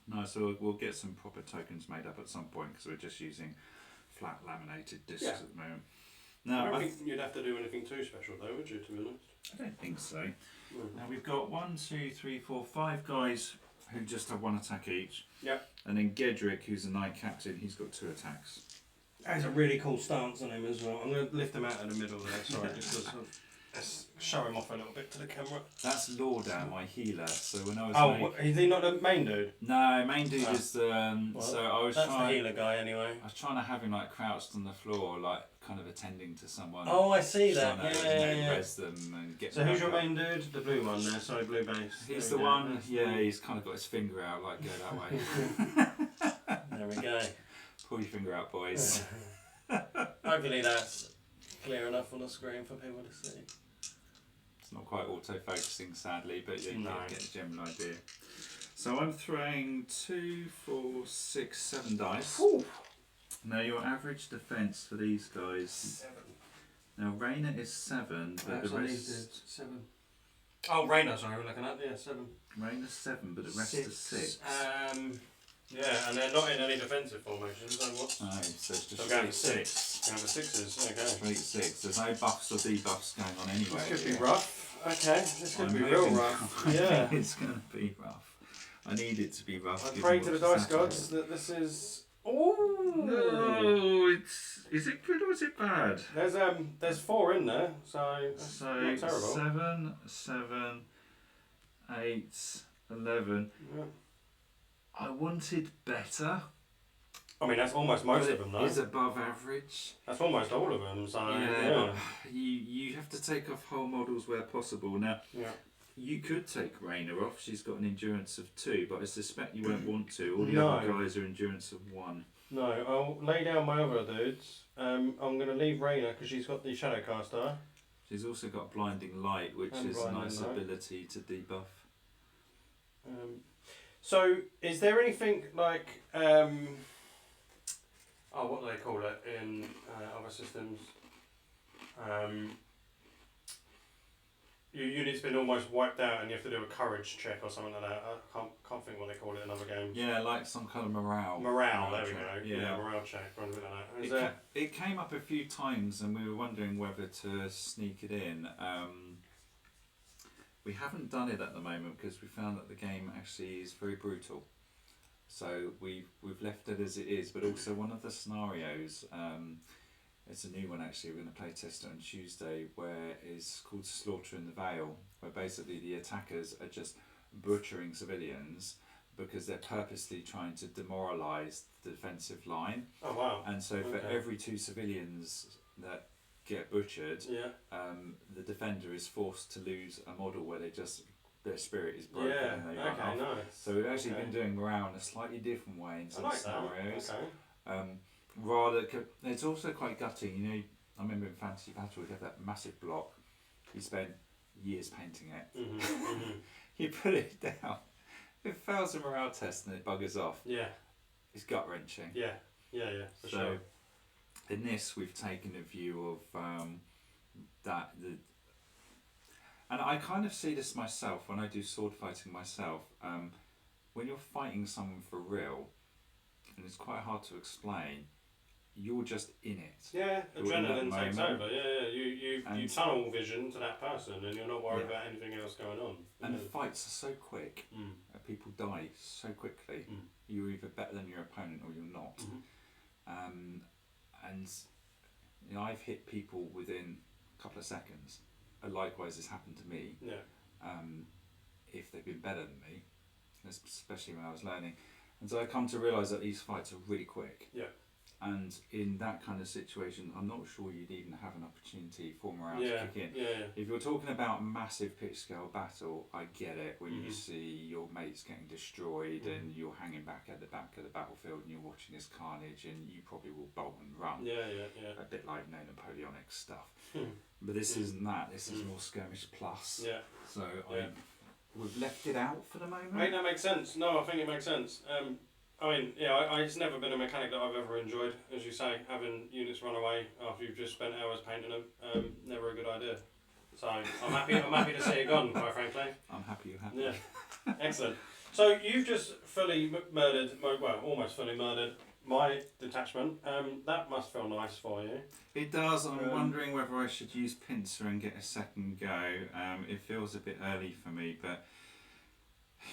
No, so we'll get some proper tokens made up at some point because we're just using flat laminated discs at the moment. No, I don't think you'd have to do anything too special though, would you, to be honest? I don't think so. Now we've got 1, 2, 3, 4, 5 guys who just have 1 attack each. Yep. And then Gedrick, who's a knight captain, he's got 2 attacks. That is a really cool stance on him as well. I'm going to lift him out of the middle there, sorry, just to let's show him off a little bit to the camera. That's Lordan, my healer. So when I was is he not the main dude? No, main dude is the. So I was that's the healer guy anyway. I was trying to have him like crouched on the floor, like kind of attending to someone. Oh, I see that. Yeah. Res them and get. So who's your main dude? The blue one there. Sorry, blue base. He's the one. Yeah, he's kind of got his finger out, like go that way. There we go. Pull your finger out, boys. Hopefully that's clear enough on the screen for people to see. It's not quite auto-focusing, sadly, but yeah, you get the general idea. So I'm throwing 2, 4, 6, 7 dice. Ooh. Now your average defence for these guys. 7. Now Rainer is 7, but the rest. 7. Oh, Rainer, sorry, we're looking at 7. Rainer's 7, but the rest is 6. Yeah, and they're not in any defensive formations. So what? No, so it's just going 6. Going for 6s. Okay. Straight 6. There's no buffs or debuffs going on anyway. This could be rough. Okay, this could be real rough. Yeah. It's going to be rough. I need it to be rough. I pray to the dice gods that this is. Oh no! Is it good or is it bad? There's 4 in there, so that's not terrible. 7, 8, 11. Yeah. I wanted better. I mean, that's almost most of them, though. It is above average. That's almost all of them, so yeah. But you have to take off whole models where possible. Now, you could take Rainer off. She's got an endurance of 2, but I suspect you won't want to. All the other guys are endurance of 1. No, I'll lay down my other dudes. I'm going to leave Rainer because she's got the Shadowcaster. She's also got Blinding Light, which is a nice ability to debuff. So, is there anything like, what do they call it in other systems? your unit's been almost wiped out and you have to do a courage check or something like that. I can't think what they call it in other games. Yeah, like some kind of morale. Morale, there we check. go. Yeah, morale check or anything like that. It came up a few times and we were wondering whether to sneak it in. We haven't done it at the moment because we found that the game actually is very brutal. So we've left it as it is, but also one of the scenarios, it's a new one actually, we're going to play test it on Tuesday, where it's called Slaughter in the Vale, where basically the attackers are just butchering civilians because they're purposely trying to demoralise the defensive line. Oh wow. And so for every 2 civilians that get butchered, the defender is forced to lose a model where their spirit is broken and they run off. Nice. So we've actually been doing morale in a slightly different way in some scenarios. Okay. It's also quite gutting. You know, I remember in Fantasy Battle we had that massive block. You spent years painting it. Mm-hmm. You put it down. It fails a morale test and it buggers off. Yeah. It's gut wrenching. Yeah. For sure. In this, we've taken a view of and I kind of see this myself when I do sword fighting myself. When you're fighting someone for real, and it's quite hard to explain, you're just in it. Yeah, adrenaline takes over. Yeah. You tunnel vision to that person, and you're not worried about anything else going on. And the fights are so quick. People die so quickly. You're either better than your opponent or you're not. And you know, I've hit people within a couple of seconds. Likewise, this happened to me. Yeah. If they've been better than me, especially when I was learning, and so I come to realise that these fights are really quick. Yeah. And in that kind of situation, I'm not sure you'd even have an opportunity for morale to kick in. Yeah. If you're talking about massive pitch scale battle, I get it. When you see your mates getting destroyed and you're hanging back at the back of the battlefield and you're watching this carnage, and you probably will bolt and run. Yeah. A bit like Napoleonic stuff. But this isn't that. This is more skirmish plus. Yeah. So we've left it out for the moment. I think that makes sense. No, I think it makes sense. I mean, it's never been a mechanic that I've ever enjoyed. As you say, having units run away after you've just spent hours painting them, never a good idea. So I'm happy to see it gone, quite frankly. I'm happy you're happy. Yeah, excellent. So you've just fully murdered, almost fully murdered my detachment. That must feel nice for you. It does. I'm wondering whether I should use pincer and get a second go. It feels a bit early for me, but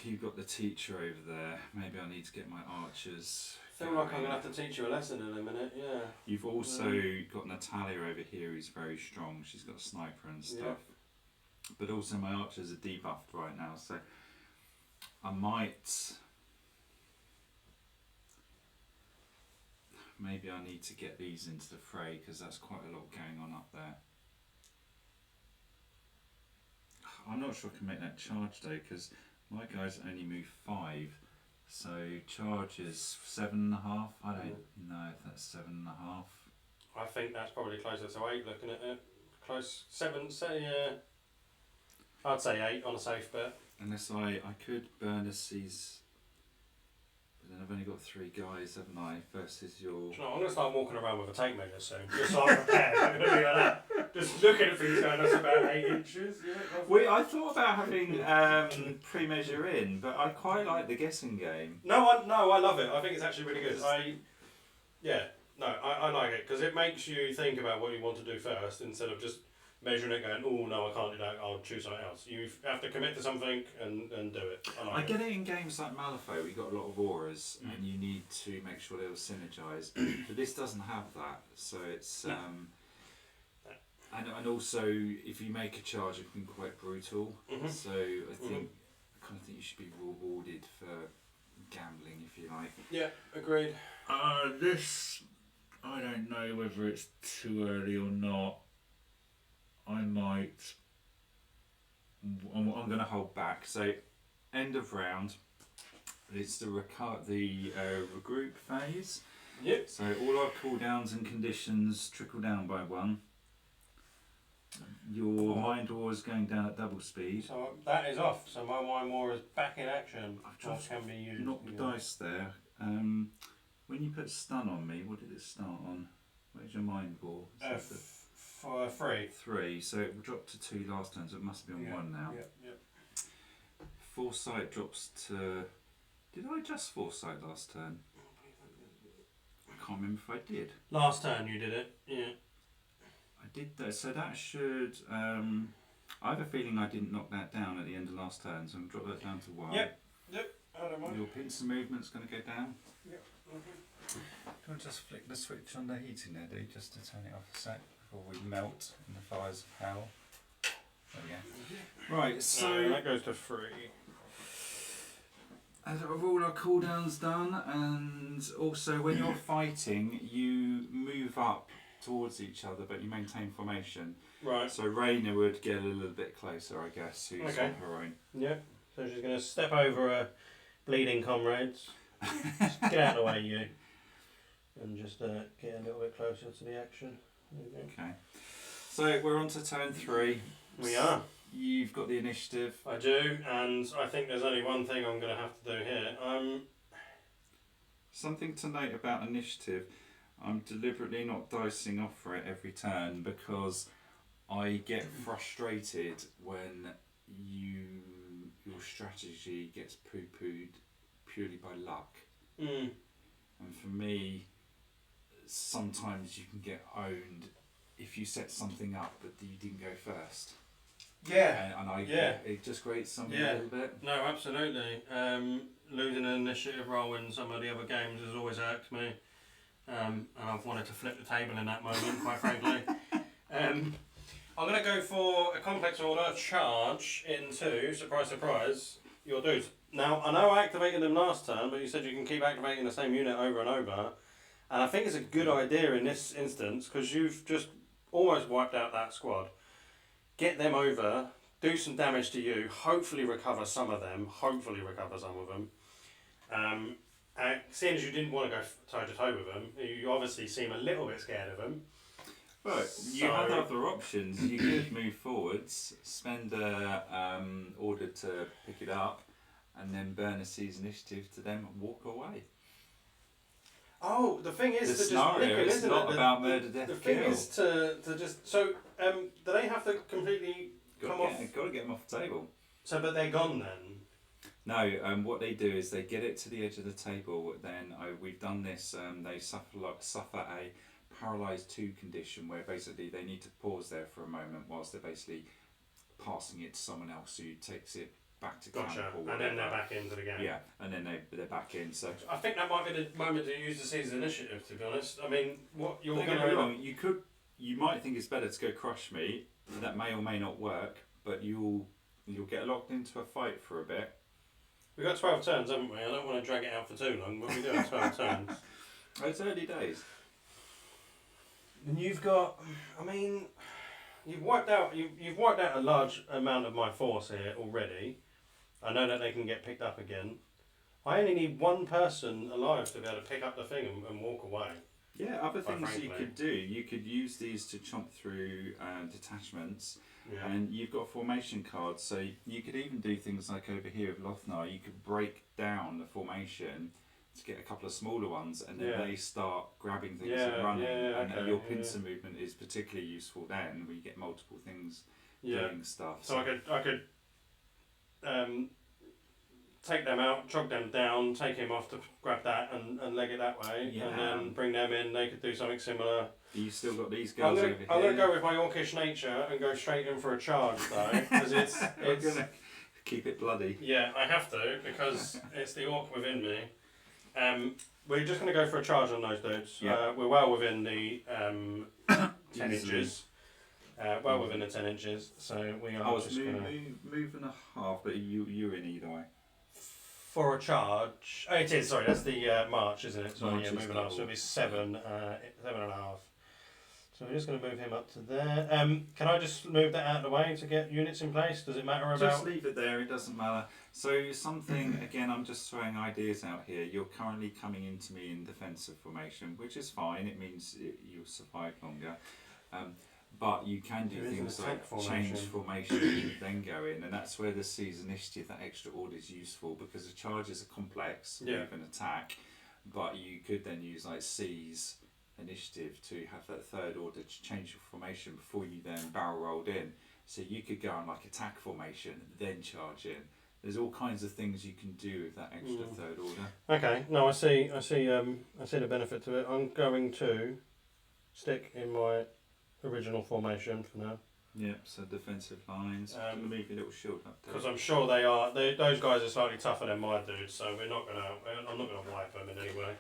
you've got the teacher over there. Maybe I need to get my archers. I feel like I'm going to have to teach you a lesson in a minute, yeah. You've also got Natalia over here who's very strong. She's got a sniper and stuff. Yeah. But also my archers are debuffed right now, so I might... Maybe I need to get these into the fray because that's quite a lot going on up there. I'm not sure I can make that charge though because my guys only move 5, so charge is 7.5. I don't know if that's 7.5. I think that's probably closer to 8 looking at it. Close 7, say I'd say 8 on a safe bet. Unless I could burn these, but then I've only got 3 guys, haven't I? Versus your... Do you know, I'm going to start walking around with a tape measure soon, just so I'm prepared. I'm going to be like that. Just looking at things going, that's about 8 inches. Yeah, I thought about having pre-measure in, but I quite like the guessing game. No, I love it. I think it's actually really good. I like it because it makes you think about what you want to do first instead of just measuring it going, oh no, I can't do that, I'll choose something else. You have to commit to something and do it. I get it in games like Malifaux, where you've got a lot of auras and you need to make sure they'll synergise. But this doesn't have that, so it's... And also, if you make a charge, it can be quite brutal. So I kind of think you should be rewarded for gambling, if you like. Yeah, agreed. This, I don't know whether it's too early or not. I'm going to hold back. So, end of round. It's the regroup phase. Yep. So all our cooldowns and conditions trickle down by 1. Your Mind War is going down at double speed. So that is off. So my Mind War is back in action. I've just can be used. knocked the dice there. When you put stun on me, what did it start on? Where's your Mind War? For 3. 3, so it dropped to 2 last turn, so it must be on 1 now. Yep. Foresight drops to... Did I adjust Foresight last turn? I can't remember if I did. Last turn you did it, yeah. I did that, so that should... I have a feeling I didn't knock that down at the end of last turn, so I'm going to drop that down to 1. Yep. I don't mind. Your pincer movement's going to go down. Yep. Do you want to just flick the switch on the heating there, dude, just to turn it off a sec before we melt in the fires of hell? There we go. Right, so... that goes to 3. Have all our cooldowns done, and also when you're fighting, you move up towards each other, but you maintain formation. Right. So Raina would get a little bit closer, I guess, who's Okay. on her own. Yep. So she's going to step over her bleeding comrades. Just get out of the way, you. And just get a little bit closer to the action. There you go. Okay. So we're on to turn 3. We are. You've got the initiative. I do, and I think there's only one thing I'm going to have to do here. Something to note about initiative, I'm deliberately not dicing off for it every turn because I get frustrated when your strategy gets poo-pooed purely by luck. Mm. And for me, sometimes you can get owned if you set something up but you didn't go first. Yeah. And it just grates something a little bit. No, absolutely. Losing an initiative role in some of the other games has always irked me. And I've wanted to flip the table in that moment, quite frankly. I'm going to go for a complex order charge into, surprise, surprise, your dudes. Now, I know I activated them last turn, but you said you can keep activating the same unit over and over. And I think it's a good idea in this instance, because you've just almost wiped out that squad. Get them over, do some damage to you, hopefully recover some of them, and seeing as you didn't want to go toe to toe with them, you obviously seem a little bit scared of them. Right, you have other options. You could move forwards, spend a order to pick it up, and then burn a seize initiative to them and walk away. Oh, the thing is The to scenario just nick them, is isn't not it? about murder, death, The thing kill. is to just so do they have to completely come off? Got to get them off the table. So, but they're gone then. No, what they do is they get it to the edge of the table. Then we've done this. They suffer a paralysed 2 condition where basically they need to pause there for a moment whilst they're basically passing it to someone else who takes it back to camp or whatever. And then they're back into the game. Yeah, and then they're back in. So I think that might be the moment to use the season initiative. To be honest, I mean, what you're don't going get me to wrong. You might think it's better to go crush me. That may or may not work, but you'll get locked into a fight for a bit. We've got 12 turns, haven't we? I don't want to drag it out for too long, but we do have 12 turns. It's early days. And you've got, I mean, you've wiped out a large amount of my force here already. I know that they can get picked up again. I only need one person alive to be able to pick up the thing and walk away. Yeah, other Quite things frankly. you could do. You could use these to chomp through detachments. Yeah. And you've got formation cards, so you could even do things like over here with Lothnar. You could break down the formation to get a couple of smaller ones, and then they start grabbing things and running. And your pincer movement is particularly useful then, where you get multiple things doing stuff. So I could take them out, chog them down, take him off to grab that and leg it that way, and then bring them in. They could do something similar. You still got these guys over here. I'm going to go with my orcish nature and go straight in for a charge though, because it's going to keep it bloody. Yeah, I have to, because it's the orc within me. We're just going to go for a charge on those dudes. Yeah. We're well within the 10 Easily. inches. Well within the 10 inches, so we are It's just going to... move and a half, but you're in either way. For a charge... Oh, it is, sorry, that's the march, isn't it? Sorry, March yeah, is moving up, so it'll be 7 and a half. So we're just going to move him up to there. Can I just move that out of the way to get units in place? Does it matter about... Just leave it there, it doesn't matter. So something, again, I'm just throwing ideas out here. You're currently coming into me in defensive formation, which is fine. It means you'll survive longer. But you can do things like change formation and then go in, and that's where the seize initiative, that extra order, is useful, because the charges are complex, move and attack, but you could then use like seize initiative to have that third order to change your formation before you then barrel rolled in. So you could go on like attack formation and then charge in. There's all kinds of things you can do with that extra third order. Okay, no, I see the benefit to it. I'm going to stick in my original formation for now. Yep, so defensive lines. Move your little shield up there. Because I'm sure those guys are slightly tougher than my dudes, so I'm not gonna wipe them in any way.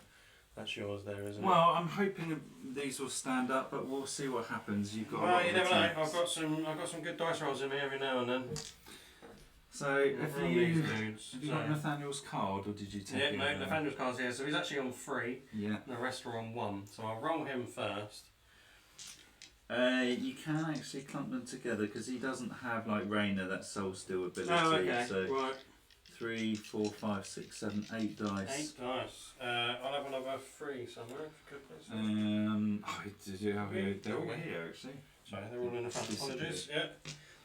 That's yours there, isn't it? Well, I'm hoping these will stand up, but we'll see what happens. You've got a lot you of never know. attacks. I've got some good dice rolls in me every now and then. So have you got Nathaniel's card, or did you take it? Yeah, no, Nathaniel's card's here. So he's actually on 3. Yeah. The rest are on 1. So I'll roll him first. You can actually clump them together because he doesn't have like Rainer, that soul steel ability. Oh, okay. So Right. 3, 4, 5, 6, 7, 8 dice. 8 dice. I'll have another 3 somewhere. If you could, please. Did you have it? They're all here actually. Sorry, they're all in the front. Apologies. Yeah.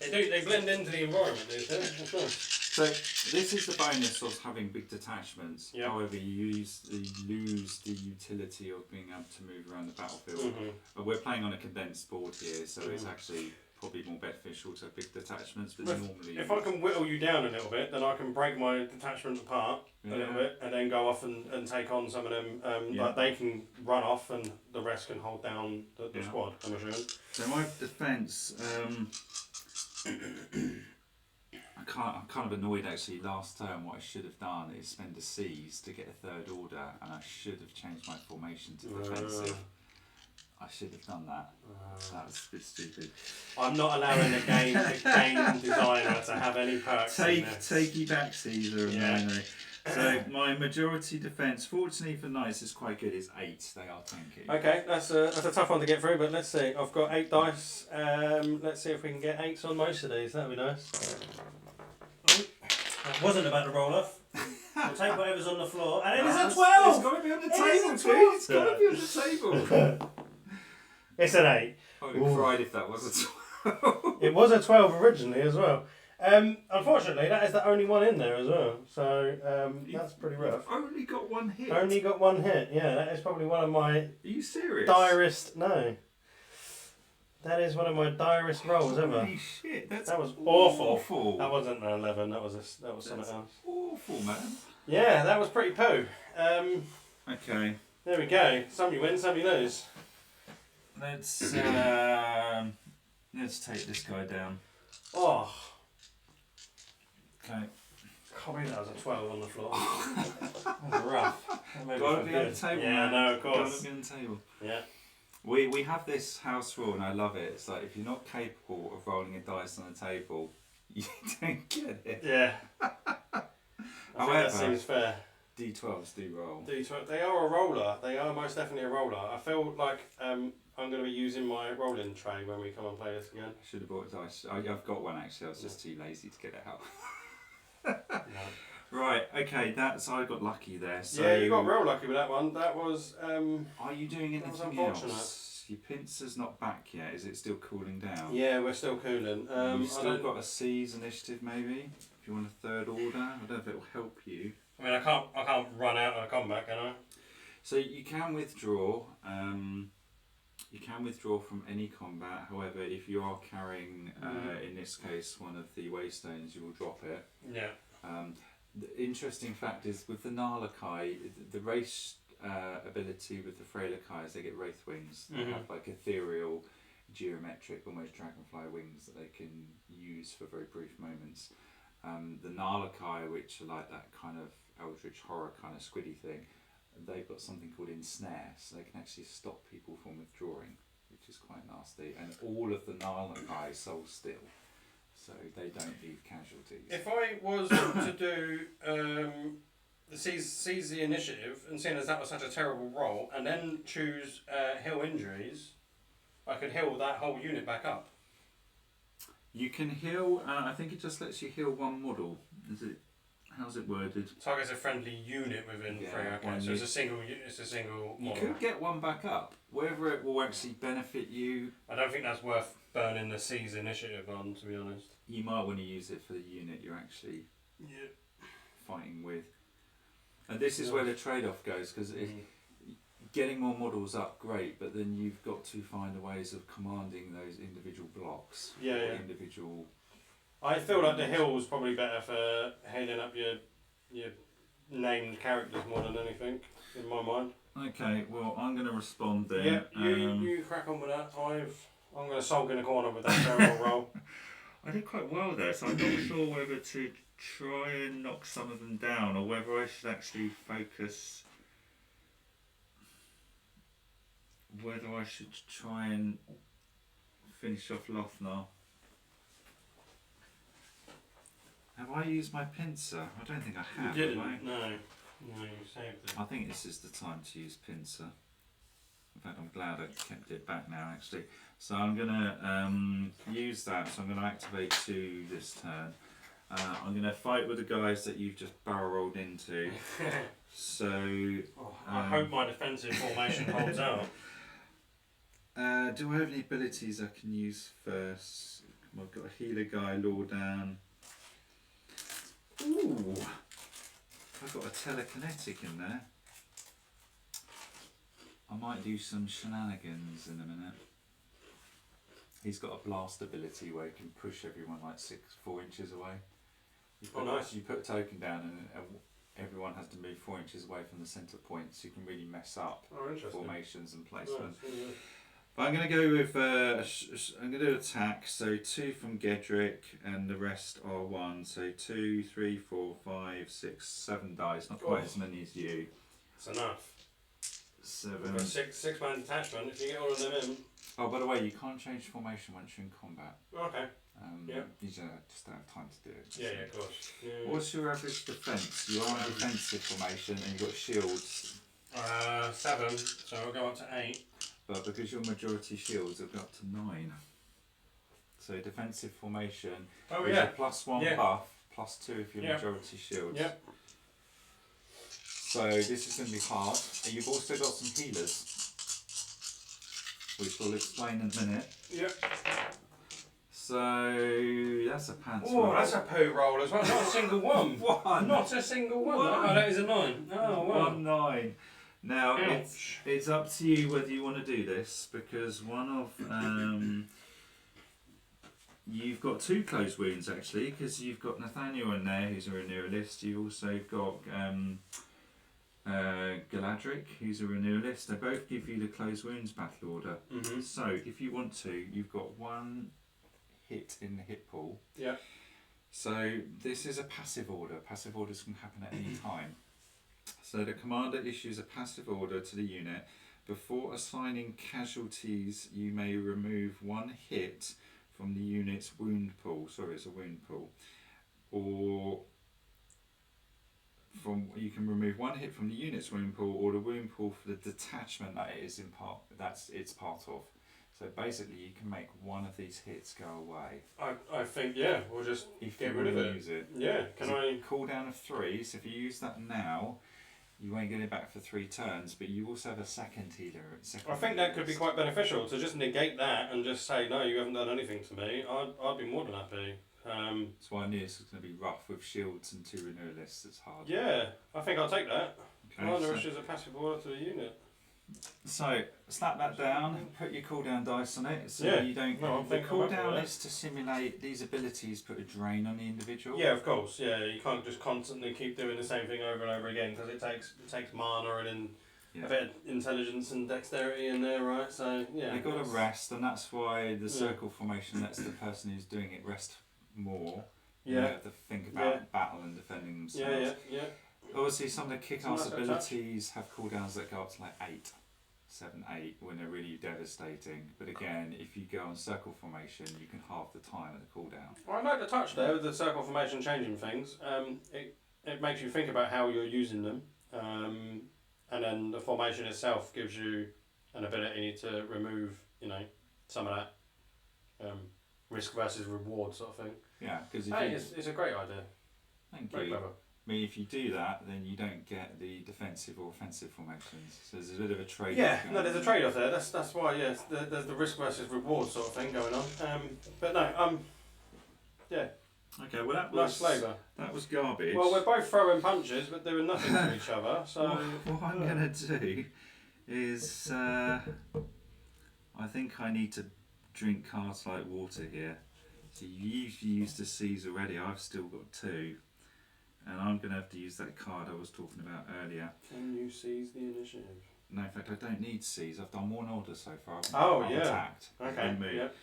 They blend into the environment, these days. That's nice. So this is the bonus of having big detachments. Yep. However, you lose the utility of being able to move around the battlefield. Mm-hmm. We're playing on a condensed board here, so it's actually probably more beneficial to have big detachments. But normally, if I can whittle you down a little bit, then I can break my detachment apart a little bit, and then go off and take on some of them. Like they can run off, and the rest can hold down the squad. I'm assuming. So my defence. I'm kind of annoyed actually. Last turn, what I should have done is spend a seize to get a third order, and I should have changed my formation to defensive. I should have done that. That was a bit stupid. I'm not allowing the game designer to have any perks. Takey back, Caesar. Yeah. No. So my majority defence, fortunately for knights, is quite good. Is 8. They are tanky. Okay, that's a tough one to get through, but let's see. I've got 8 dice. Let's see if we can get 8s on most of these. That'd be nice. I wasn't about to roll off. We'll take whatever's on the floor, and it is a 12. It's got to be on the table, dude. It's got to be on the table. It's an 8. I would have cried if that was a 12. It was a 12 originally as well. Unfortunately, that is the only one in there as well. So that's pretty rough. You've only got one hit. Only got one hit. Yeah, that is probably one of my. Are you serious? Direst. No. That is one of my direst rolls ever. Holy shit! That was awful. Awful. That wasn't an 11. That was something else. Awful, man. Yeah, that was pretty poo. Okay. There we go. Some you win, some you lose. Let's take this guy down. Oh. Okay. Can't believe that was a 12 on the floor. That was rough. That made me Gotta feel be on good. the table. Yeah, man. no, of course. Gotta be on the table. Yeah. We have this house rule and I love it. It's like if you're not capable of rolling a dice on the table, you don't get it. Yeah. I think that seems fair. D12s do roll. D12, they are a roller. They are most definitely a roller. I feel like I'm going to be using my rolling tray when we come and play this again. I should have bought a dice. I've got one actually. I was just too lazy to get it out. No. Right. Okay. I got lucky there. So Yeah, you got real lucky with that one. That was. Are you doing That was anything unfortunate. else? Your pincer's not back yet. Is it still cooling down? Yeah, we're still cooling. You've still got a seize initiative maybe. If you want a third order, I don't know if it will help you. I mean, I can't run out of a combat, can I? So you can withdraw. You can withdraw from any combat. However, if you are carrying, in this case, one of the waystones, you will drop it. Yeah. The interesting fact is with the Nalakai, the race ability with the Freylakai is they get wraith wings. They have like ethereal, geometric, almost dragonfly wings that they can use for very brief moments. The Nalakai, which are like that kind of eldritch horror kind of squiddy thing, they've got something called ensnare, so they can actually stop people from withdrawing, which is quite nasty. And all of the Nalakai soul still, so they don't leave casualties. If I was to do seize the initiative, and seeing as that was such a terrible roll, and then choose heal injuries, I could heal that whole unit back up. You can heal. I think it just lets you heal one model. Is it? How's it worded? Targets a friendly unit within Yeah, free. Okay, so it's a single. It's a single You model. could get one back up. Whether it will actually benefit you, I don't think that's worth burning the seize initiative on, to be honest. you might want to use it for the unit you're actually fighting with. And this is where the trade-off goes, because getting more models up, great, but then you've got to find the ways of commanding those individual blocks. Yeah, or yeah. Individual. I feel like the hill's probably better for heading up your named characters more than anything, in my mind. Okay, well, I'm going to respond then. Yeah, you crack on with that. I'm going to sulk in the corner with that terrible roll. I did quite well there, so I'm not sure whether to try and knock some of them down or whether I should actually focus. Whether I should try and finish off Lothnar. Have I used my pincer? I don't think I have. You didn't? Have I? No, you saved it. I think this is the time to use pincer. In fact, I'm glad I kept it back now actually. So I'm going to use that, so I'm going to activate 2 this turn. I'm going to fight with the guys that you've just barrel rolled into. So I hope my defensive formation holds out. Do I have any abilities I can use first? I've got a healer guy, Lordan. Ooh, I've got a telekinetic in there. I might do some shenanigans in a minute. He's got a blast ability where he can push everyone like 4 inches away. Nice. You put a token down and everyone has to move 4 inches away from the centre point, so you can really mess up formations and placement. Nice. But I'm going to go with, I'm going to do attack, so 2 from Gedrick and the rest are 1. So 2, 3, 4, 5, 6, 7 dice, not quite as many as you. It's enough. 7. We've got six man detachment, if you get all of them in. Oh, by the way, you can't change formation once you're in combat. Okay. You just don't have time to do it. Yeah, of course. Yeah. What's your average defence? You are in defensive formation and you've got shields. 7, so we'll go up to 8. But because you're majority shields, it'll go up to 9. So defensive formation is a +1 buff, +2 if you're majority shields. Yep. So this is going to be hard. And you've also got some healers, which we'll explain in a minute. Yep. So that's a pants roll. Oh, that's a poo roll as well. Not a single one. Not a single one. Oh, that is a 9. Oh, wow. 1 9. Now it's up to you whether you want to do this, because one of you've got 2 close wounds actually, because you've got Nathaniel in there who's a renewalist. You've also got Galadric who's a renewalist. They both give you the close wounds battle order. Mm-hmm. So if you want to, you've got 1 hit in the hit pool. Yeah. So this is a passive order. Passive orders can happen at any time. So the commander issues a passive order to the unit. Before assigning casualties, you may remove 1 hit from the unit's wound pool. Sorry, it's a wound pool. Or you can remove 1 hit from the unit's wound pool or the wound pool for the detachment that it is it's part of. So basically, you can make 1 of these hits go away. I think we'll just get rid of it. Use it. Yeah. Can I? Cooldown of 3. So if you use that now, you won't get it back for 3 turns, but you also have a second healer. I think that could be quite beneficial to just negate that and just say, no, you haven't done anything to me. I'd be more than happy. That's why I knew this was going to be rough with shields and 2 renewalists. It's hard. Yeah, I think I'll take that. Okay, Commander issues a passive order to the unit. So snap that down. Put your cooldown dice on it, so you don't. No, the cooldown is to simulate these abilities. Put a drain on the individual. Yeah, of course. Yeah, you can't just constantly keep doing the same thing over and over again because it takes mana and then a bit of intelligence and dexterity in there, right? So yeah, they got to rest, and that's why the circle formation lets the person who's doing it rest more. They have to think about battle and defending themselves. Yeah. Obviously, some of the kick-ass abilities have cooldowns that go up to like 8, 7, 8 when they're really devastating. But again, if you go on circle formation, you can halve the time at the cooldown. Well, I like the touch there with the circle formation changing things. It makes you think about how you're using them, and then the formation itself gives you an ability to remove, some of that risk versus reward sort of thing. Yeah, because it's a great idea. Thank Very you. clever. I mean, if you do that, then you don't get the defensive or offensive formations. So there's a bit of a trade-off. Yeah, no, there's a trade-off there. That's why, there's the risk versus reward sort of thing going on. But no, Okay, well that nice flavour. That was garbage. Well, we're both throwing punches, but doing nothing to each other. So what I'm gonna do is I think I need to drink cards like water here. So you usually used the C's already. I've still got 2. And I'm going to have to use that card I was talking about earlier. Can you seize the initiative? No, in fact, I don't need C's. I've done 1 order so far. I've yeah. attacked. Okay.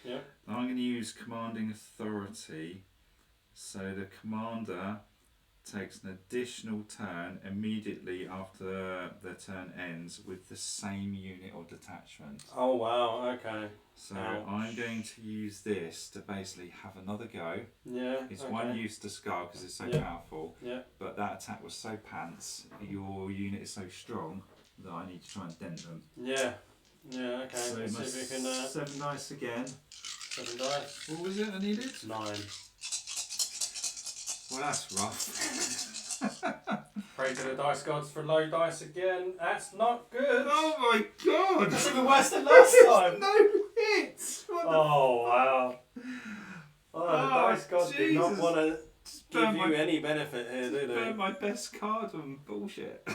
Yeah. Now I'm going to use Commanding Authority. So the commander takes an additional turn immediately after the turn ends with the same unit or detachment. Oh wow, okay. So Ouch. I'm going to use this to basically have another go. Yeah. It's okay. 1 use to Scar because it's so Yeah. powerful. Yeah. But that attack was so pants, your unit is so strong that I need to try and dent them. Yeah. Yeah, okay. So Let's my see if we can 7 dice again. 7 dice. What was it I needed? 9. Well, that's rough. Pray to the dice gods for low dice again. That's not good. Oh my god! That's even worse than last time. No hits! What the Oh wow. Oh, the dice gods do not Jesus. want to give Burn you my- any benefit here, do Burn they? my best card on bullshit.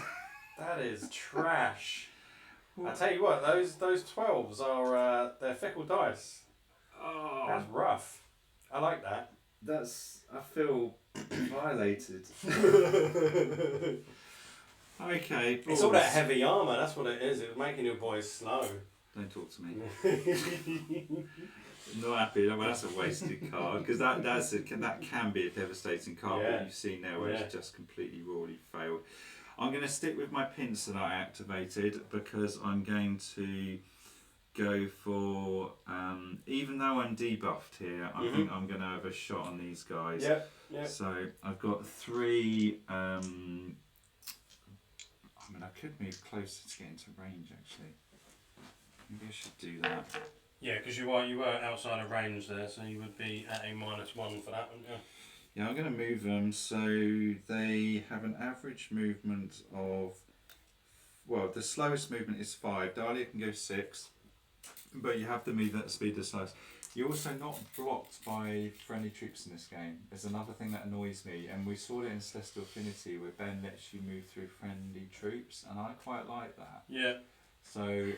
That is trash. I tell you what, those 12s are they're fickle dice. Oh, That's rough. I like that. I feel violated. Okay, It's all that heavy armour. That's what it is. It's making your boys slow. Don't talk to me. Not happy. Well, that's a wasted card because that can be a devastating card. Yeah. What you've seen there, where it's just completely rawly failed. I'm going to stick with my pince that I activated because I'm going to go for. Even though I'm debuffed here, I think I'm going to have a shot on these guys. Yep. So I've got 3. I mean, I could move closer to get into range actually. Maybe I should do that. Yeah, because you were outside of range there, so you would be at a -1 for that, wouldn't you? Yeah, I'm going to move them so they have an average movement of. Well, the slowest movement is 5. Dahlia can go 6, but you have to move at the speed of the slowest. You're also not blocked by friendly troops in this game. There's another thing that annoys me, and we saw it in Celestial Affinity where Ben lets you move through friendly troops, and I quite like that. Yeah. So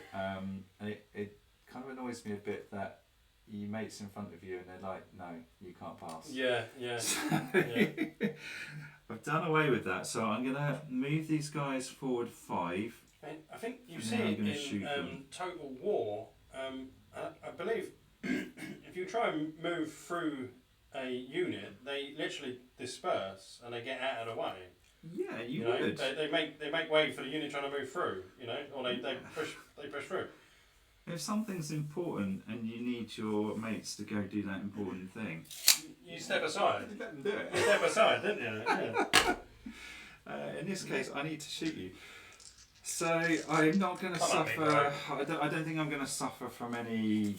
it kind of annoys me a bit that your mate's in front of you and they're like, no, you can't pass. Yeah. I've done away with that, so I'm going to move these guys forward 5. I think you And see then I'm it gonna shoot in them. Total War. I believe if you try and move through a unit, they literally disperse and they get out of the way. Yeah, you know, would. they make way for the unit trying to move through. You know, or they push through. If something's important and you need your mates to go do that important thing, You step aside. you let them do it. You step aside, didn't you? Yeah. In this case, I need to shoot you. So I'm not going to Come on, suffer. I don't think I'm going to suffer from any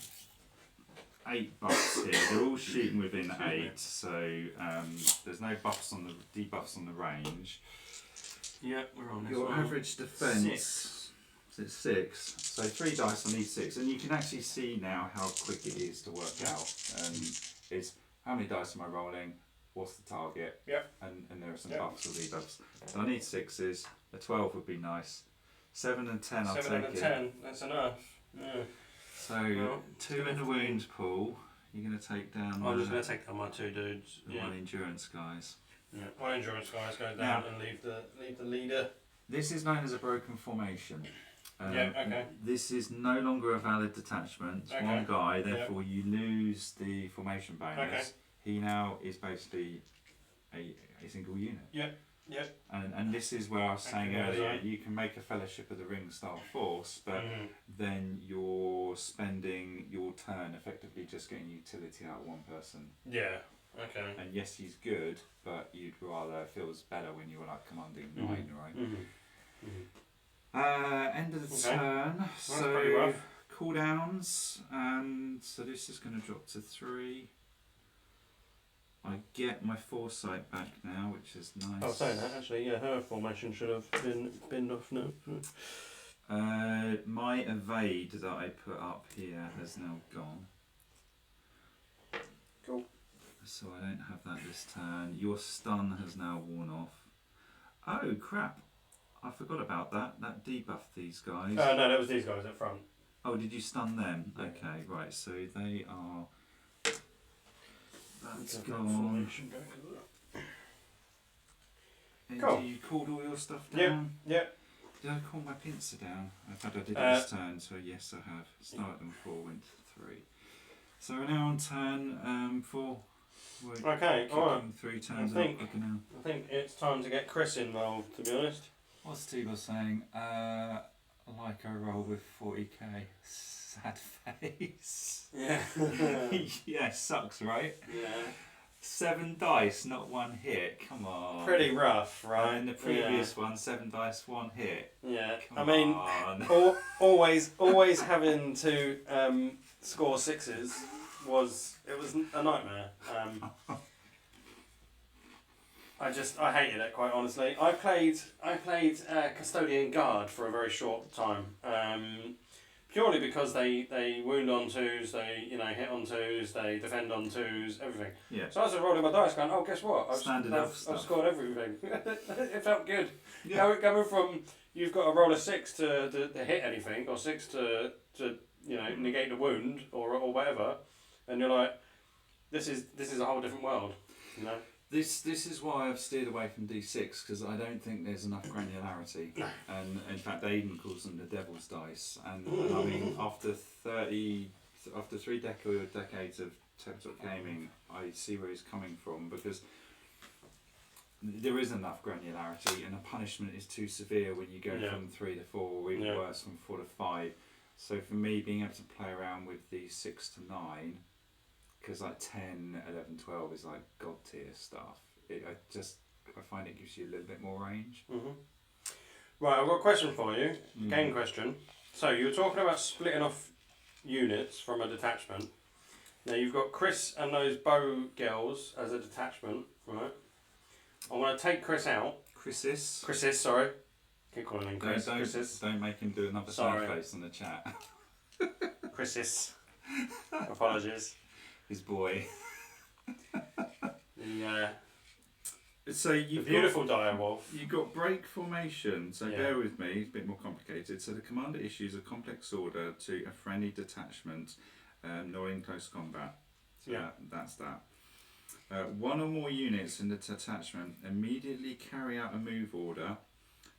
8 buffs here. They're all shooting within 8, so there's no buffs on the debuffs on the range. Yeah, we're on this Your one. average defense. It's 6. So 3 dice. I need 6, and you can actually see now how quick it is to work out. It's how many dice am I rolling? What's the target? Yep. And there are some Yep. buffs or debuffs. So I need 6s. A 12 would be nice. 7 and 10, I'll 7 take and it. 10. That's enough. Yeah. So Well, 2 in the wound pool. You're going to take down. I'm just going to take down my 2 dudes. the Yeah. 1 endurance guys. Yeah. One endurance guys go down Now- and leave the leader. This is known as a broken formation. Yeah, okay. This is no longer a valid detachment. It's Okay. 1 guy, therefore you lose the formation bonus. Okay. He now is basically a single unit. Yep. And this is where I was saying Okay, earlier, yeah. you can make a Fellowship of the Ring style force, but Mhm. then you're spending your turn effectively just getting utility out of 1 person. Yeah. Okay. And yes, he's good, but you'd rather, it feels better when you were like commanding Mhm. 9, right? Mhm. End of the Okay. turn. That's pretty rough. Cooldowns, and so this is going to drop to 3. I get my foresight back now, which is nice. I was saying that actually. Yeah, her formation should have been binned off now. My evade that I put up here has now gone. Cool. So I don't have that this turn. Your stun has now worn off. Oh crap! I forgot about that. That debuffed these guys. No, that was these guys at front. Oh, did you stun them? Yeah. Okay, right. So they are. That's That gone. formation going as well. And Cool. You called all your stuff Yep, down? yep. Did I call my pincer down? I thought I did it this turn, so yes I have. Started on 4, went to 3. So we're now on turn 4. We're Okay, alright. kicking 3 turns I think- out quicker now. I think it's time to get Chris involved, to be honest. What's Tibo saying? Like I roll with 40k. Sad face. Yeah. Yeah, sucks, right? Yeah. 7 dice, not 1 hit. Come on. Pretty rough, right? And the previous one, 7 dice, 1 hit. Yeah. Come I mean, on. always having to score 6s was a nightmare. I hated it, quite honestly. I played Custodian Guard for a very short time. Purely because they wound on 2s, they hit on 2s, they defend on 2s, everything. Yeah. So I was rolling my dice, going, oh, guess what? I've scored everything. It felt good. Yeah. Coming from you've got to roll a 6 to hit anything, or 6 to negate the wound or whatever, and you're like, this is a whole different world, you know. This is why I've steered away from D6, because I don't think there's enough granularity. And in fact, Aidan calls them the devil's dice. And I mean, after 3 decades of tabletop gaming, I see where he's coming from, because there is enough granularity, and the punishment is too severe when you go from 3 to 4, or even worse, from 4 to 5. So for me, being able to play around with the 6 to 9, because like 10, 11, 12 is like god tier stuff. I find it gives you a little bit more range. Mm-hmm. Right, I've got a question for you. Game question. So you were talking about splitting off units from a detachment. Now you've got Chris and those bow girls as a detachment, right? I'm going to take Chris out. Chrisis, sorry. Keep calling him Chris. Don't make him do another Sorry. sad face on the chat. Chrisis. Apologies. His boy. The you've beautiful dire wolf. You've got break formation, so Yeah. bear with me, it's a bit more complicated. So the commander issues a complex order to a friendly detachment, not in close combat. So that's that. 1 or more units in the detachment immediately carry out a move order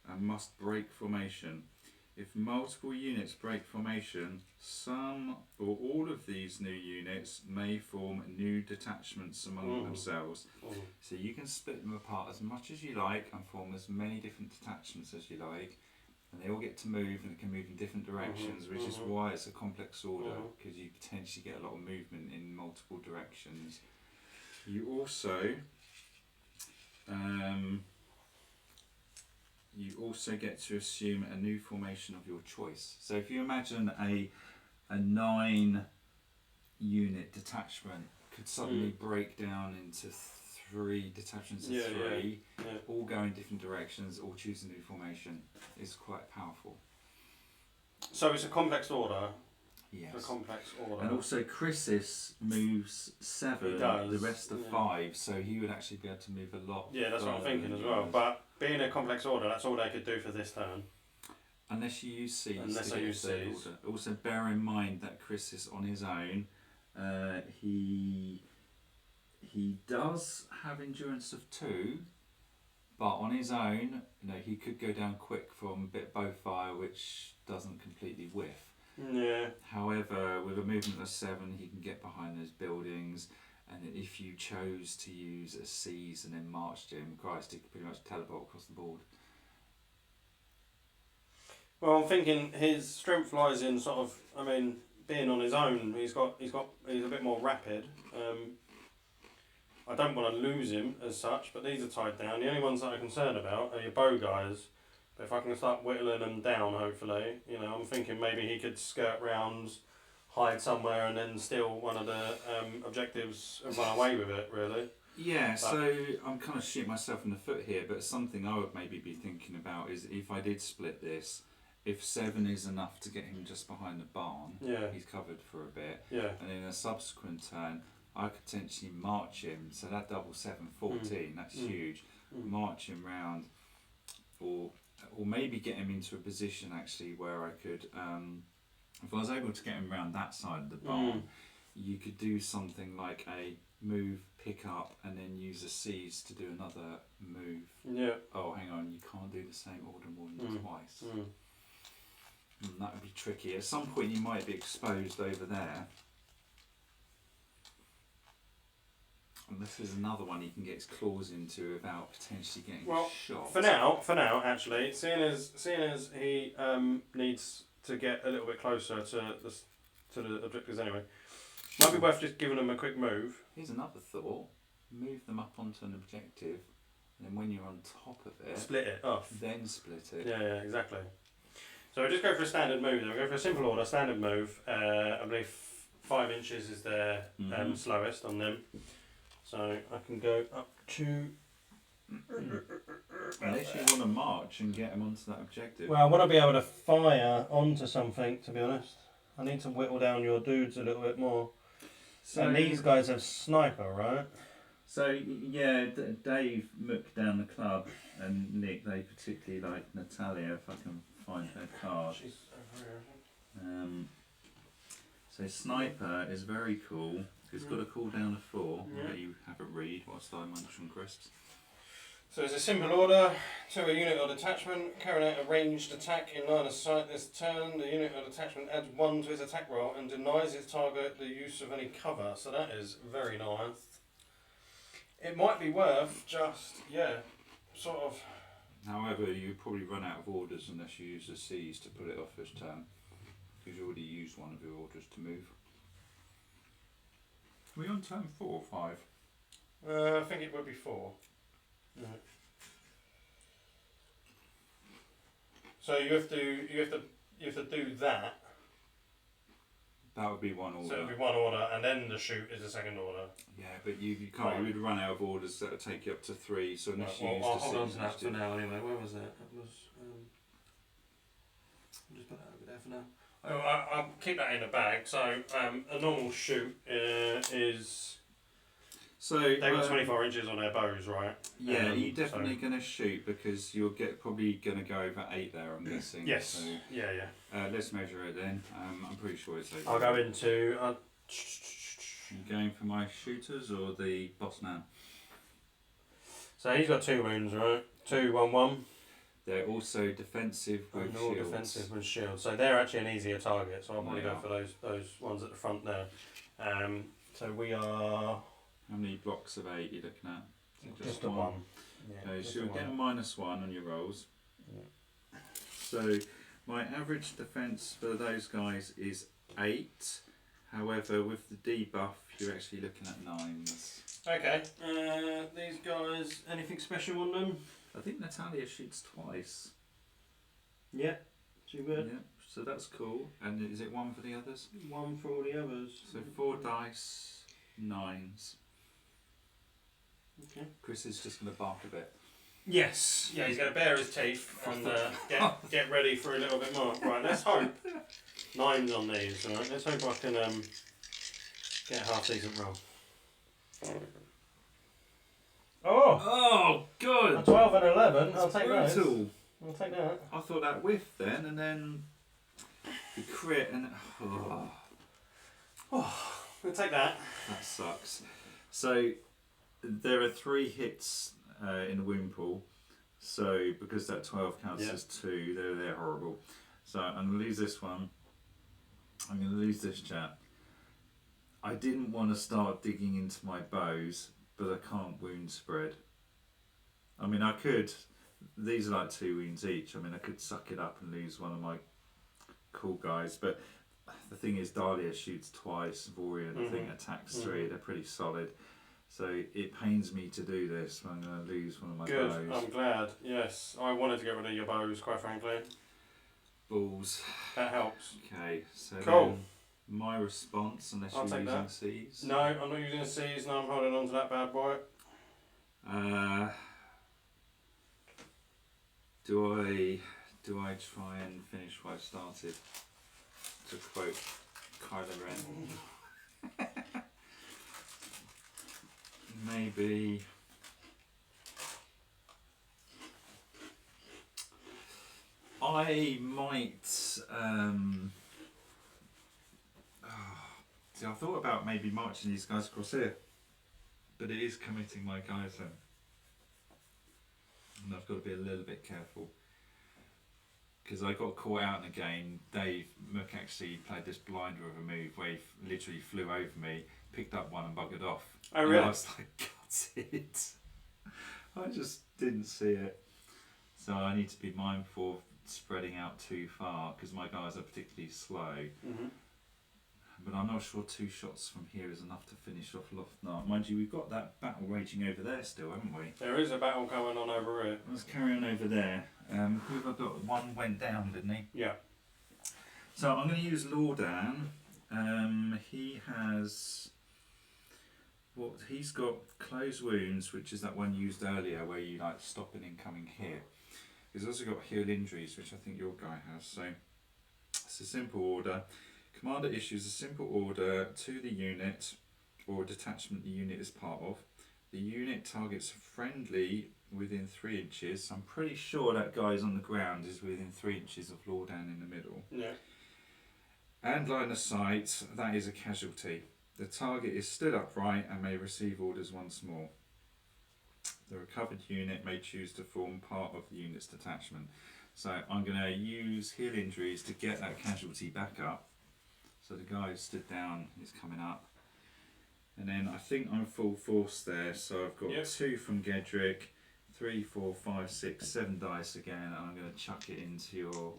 and must break formation. If multiple units break formation, some or all of these new units may form new detachments among themselves. So you can split them apart as much as you like and form as many different detachments as you like, and they all get to move, and it can move in different directions, which is why it's a complex order, because you potentially get a lot of movement in multiple directions. You also get to assume a new formation of your choice. So if you imagine a 9 unit detachment could suddenly break down into 3 detachments of 3, all go in different directions, all choose a new formation, is quite powerful. So it's a complex order. Yes. It's a complex order. And also Chrisis moves 7, He does, the rest of 5, so he would actually be able to move a lot. Yeah, that's what I'm further thinking than as you well. guys. But being a complex order, that's all they could do for this turn. Unless you use Cs. Unless to I get use a third Cs. order. Also bear in mind that Chris is on his own. He does have endurance of 2, but on his own, he could go down quick from a bit bow fire, which doesn't completely whiff. Yeah. However, with a movement of 7, he can get behind those buildings, and if you chose to use a Cs and then marched him, Christ, he could pretty much teleport across the board. Well, I'm thinking his strength lies in sort of, being on his own. He's a bit more rapid. I don't want to lose him as such, but these are tied down. The only ones that I'm concerned about are your bow guys. But if I can start whittling them down, hopefully, I'm thinking maybe he could skirt rounds, hide somewhere, and then steal one of the objectives and run away with it, really. Yeah, so I'm kind of shooting myself in the foot here, but something I would maybe be thinking about is if I did split this, if 7 is enough to get him just behind the barn, he's covered for a bit, and in a subsequent turn, I could potentially march him, so that double 7, 14, that's huge, march him round, or or maybe get him into a position actually where I could, if I was able to get him around that side of the barn, you could do something like a move, pick up, and then use a seize to do another move. Yeah. Oh, hang on, you can't do the same order more than twice. That would be tricky. At some point you might be exposed over there. And this is another one he can get his claws into without potentially getting shot. For now, actually, seeing as he needs to get a little bit closer to the objectives anyway, might be worth just giving them a quick move. Here's another thought: move them up onto an objective, and then when you're on top of it, split it off. Then split it. Yeah, exactly. So we just go for a standard move. Then we go for a simple order, standard move. I believe 5 inches is their slowest on them. So I can go up to. Unless you want to march and get them onto that objective. Well, I want to be able to fire onto something. To be honest, I need to whittle down your dudes a little bit more. So and these guys have sniper, right? So yeah, Dave, Mook down the club, and Nick, they particularly like Natalia. If I can find her card. She's over here. So sniper is very cool. It's got a cooldown of 4. I'll let you have a read whilst I munch on crisps. So it's a simple order to a unit or detachment. Carrying out a ranged attack in line of sight this turn. The unit or detachment adds 1 to its attack roll and denies its target the use of any cover. So that is very nice. It might be worth just, sort of. However, you probably run out of orders unless you use the C's to put it off this turn. Because you already used one of your orders to move. Are we on turn 4 or 5? I think it would be 4. Yeah. So you have to do that. That would be one order. So it would be one order, and then the shoot is the second order. Yeah, but you can't. Right. You would run out of orders that would take you up to 3. So unless you use the I'll hold on to initiative. that for now. Anyway, where was that? That was. I'll just put that over there for now. I'll keep that in the bag. So a normal shoot is. So they've got 24 inches on their bows, right? Yeah, you're definitely going to shoot because you'll probably going to go over 8 there. I'm guessing. Yes. So, yeah. Let's measure it then. I'm pretty sure it's 8. I'll go into. You going for my shooters or the boss man? So he's got 2 wounds, right? 2, 1, 1. They're also defensive with shields. Defensive with shields. So they're actually an easier target. So I'll probably go for those ones at the front there. So we are. How many blocks of 8 are you looking at? Just a 1. Yeah, okay, so you'll get a -1 on your rolls. Yeah. So my average defence for those guys is 8. However, with the debuff, you're actually looking at 9s. Okay. These guys, anything special on them? I think Natalia shoots twice. Yeah, too good. Yeah, so that's cool. And is it 1 for the others? 1 for all the others. So 4 dice, 9s. Okay. Chris is just going to bark a bit. Yes. Yeah, he's going to bare his teeth and get ready for a little bit more. Right, let's hope 9s on these. Right, let's hope I can get a half decent roll. Oh, good! A 12 and 11. I'll take those. Brutal. I'll take that. I thought that whiffed then, and then the crit, and We'll take that. That sucks. So there are 3 hits in the wound pool. So because that 12 counts as 2, they're horrible. So I'm gonna lose this one. I'm gonna lose this chap. I didn't want to start digging into my bows, but I can't wound spread. I mean, I could. These are like 2 wounds each. I mean, I could suck it up and lose one of my cool guys, but the thing is, Dahlia shoots twice, Vorian I think attacks 3. They're pretty solid. So it pains me to do this when I'm going to lose one of my bows. Good, I'm glad. Yes, I wanted to get rid of your bows, quite frankly. Balls. That helps. Okay, so cool. My response, unless I'll you're take using that. C's. No, I'm not using C's. No, I'm holding on to that bad boy. Do I try and finish what I started? To quote Kylo Ren. Maybe I might. See, I thought about maybe marching these guys across here, but it is committing my guys then, and I've got to be a little bit careful. Because I got caught out in a game. Dave Mook actually played this blinder of a move where he literally flew over me, picked up one and buggered off. Oh really? And I was like, gutted. I just didn't see it. So I need to be mindful of spreading out too far because my guys are particularly slow. Mm-hmm. But I'm not sure 2 shots from here is enough to finish off Loft Nart. Mind you, we've got that battle raging over there still, haven't we? There is a battle going on over here. Let's carry on over there. Who have I got? One went down, didn't he? Yeah. So I'm going to use Lordan. He has... He's got Closed Wounds, which is that one used earlier where you like stop an incoming hit. He's also got Heal Injuries, which I think your guy has. So it's a simple order. Commander issues a simple order to the unit or detachment the unit is part of. The unit targets a friendly within 3 inches. I'm pretty sure that guy's on the ground is within 3 inches of Lordan in the middle. Yeah. And line of sight, that is a casualty. The target is stood upright and may receive orders once more. The recovered unit may choose to form part of the unit's detachment. So I'm going to use Heal Injuries to get that casualty back up. So the guy who stood down is coming up. And then I think I'm full force there, so I've got 2 from Gedrick, 3, 4, 5, 6, 7 dice again, and I'm going to chuck it into your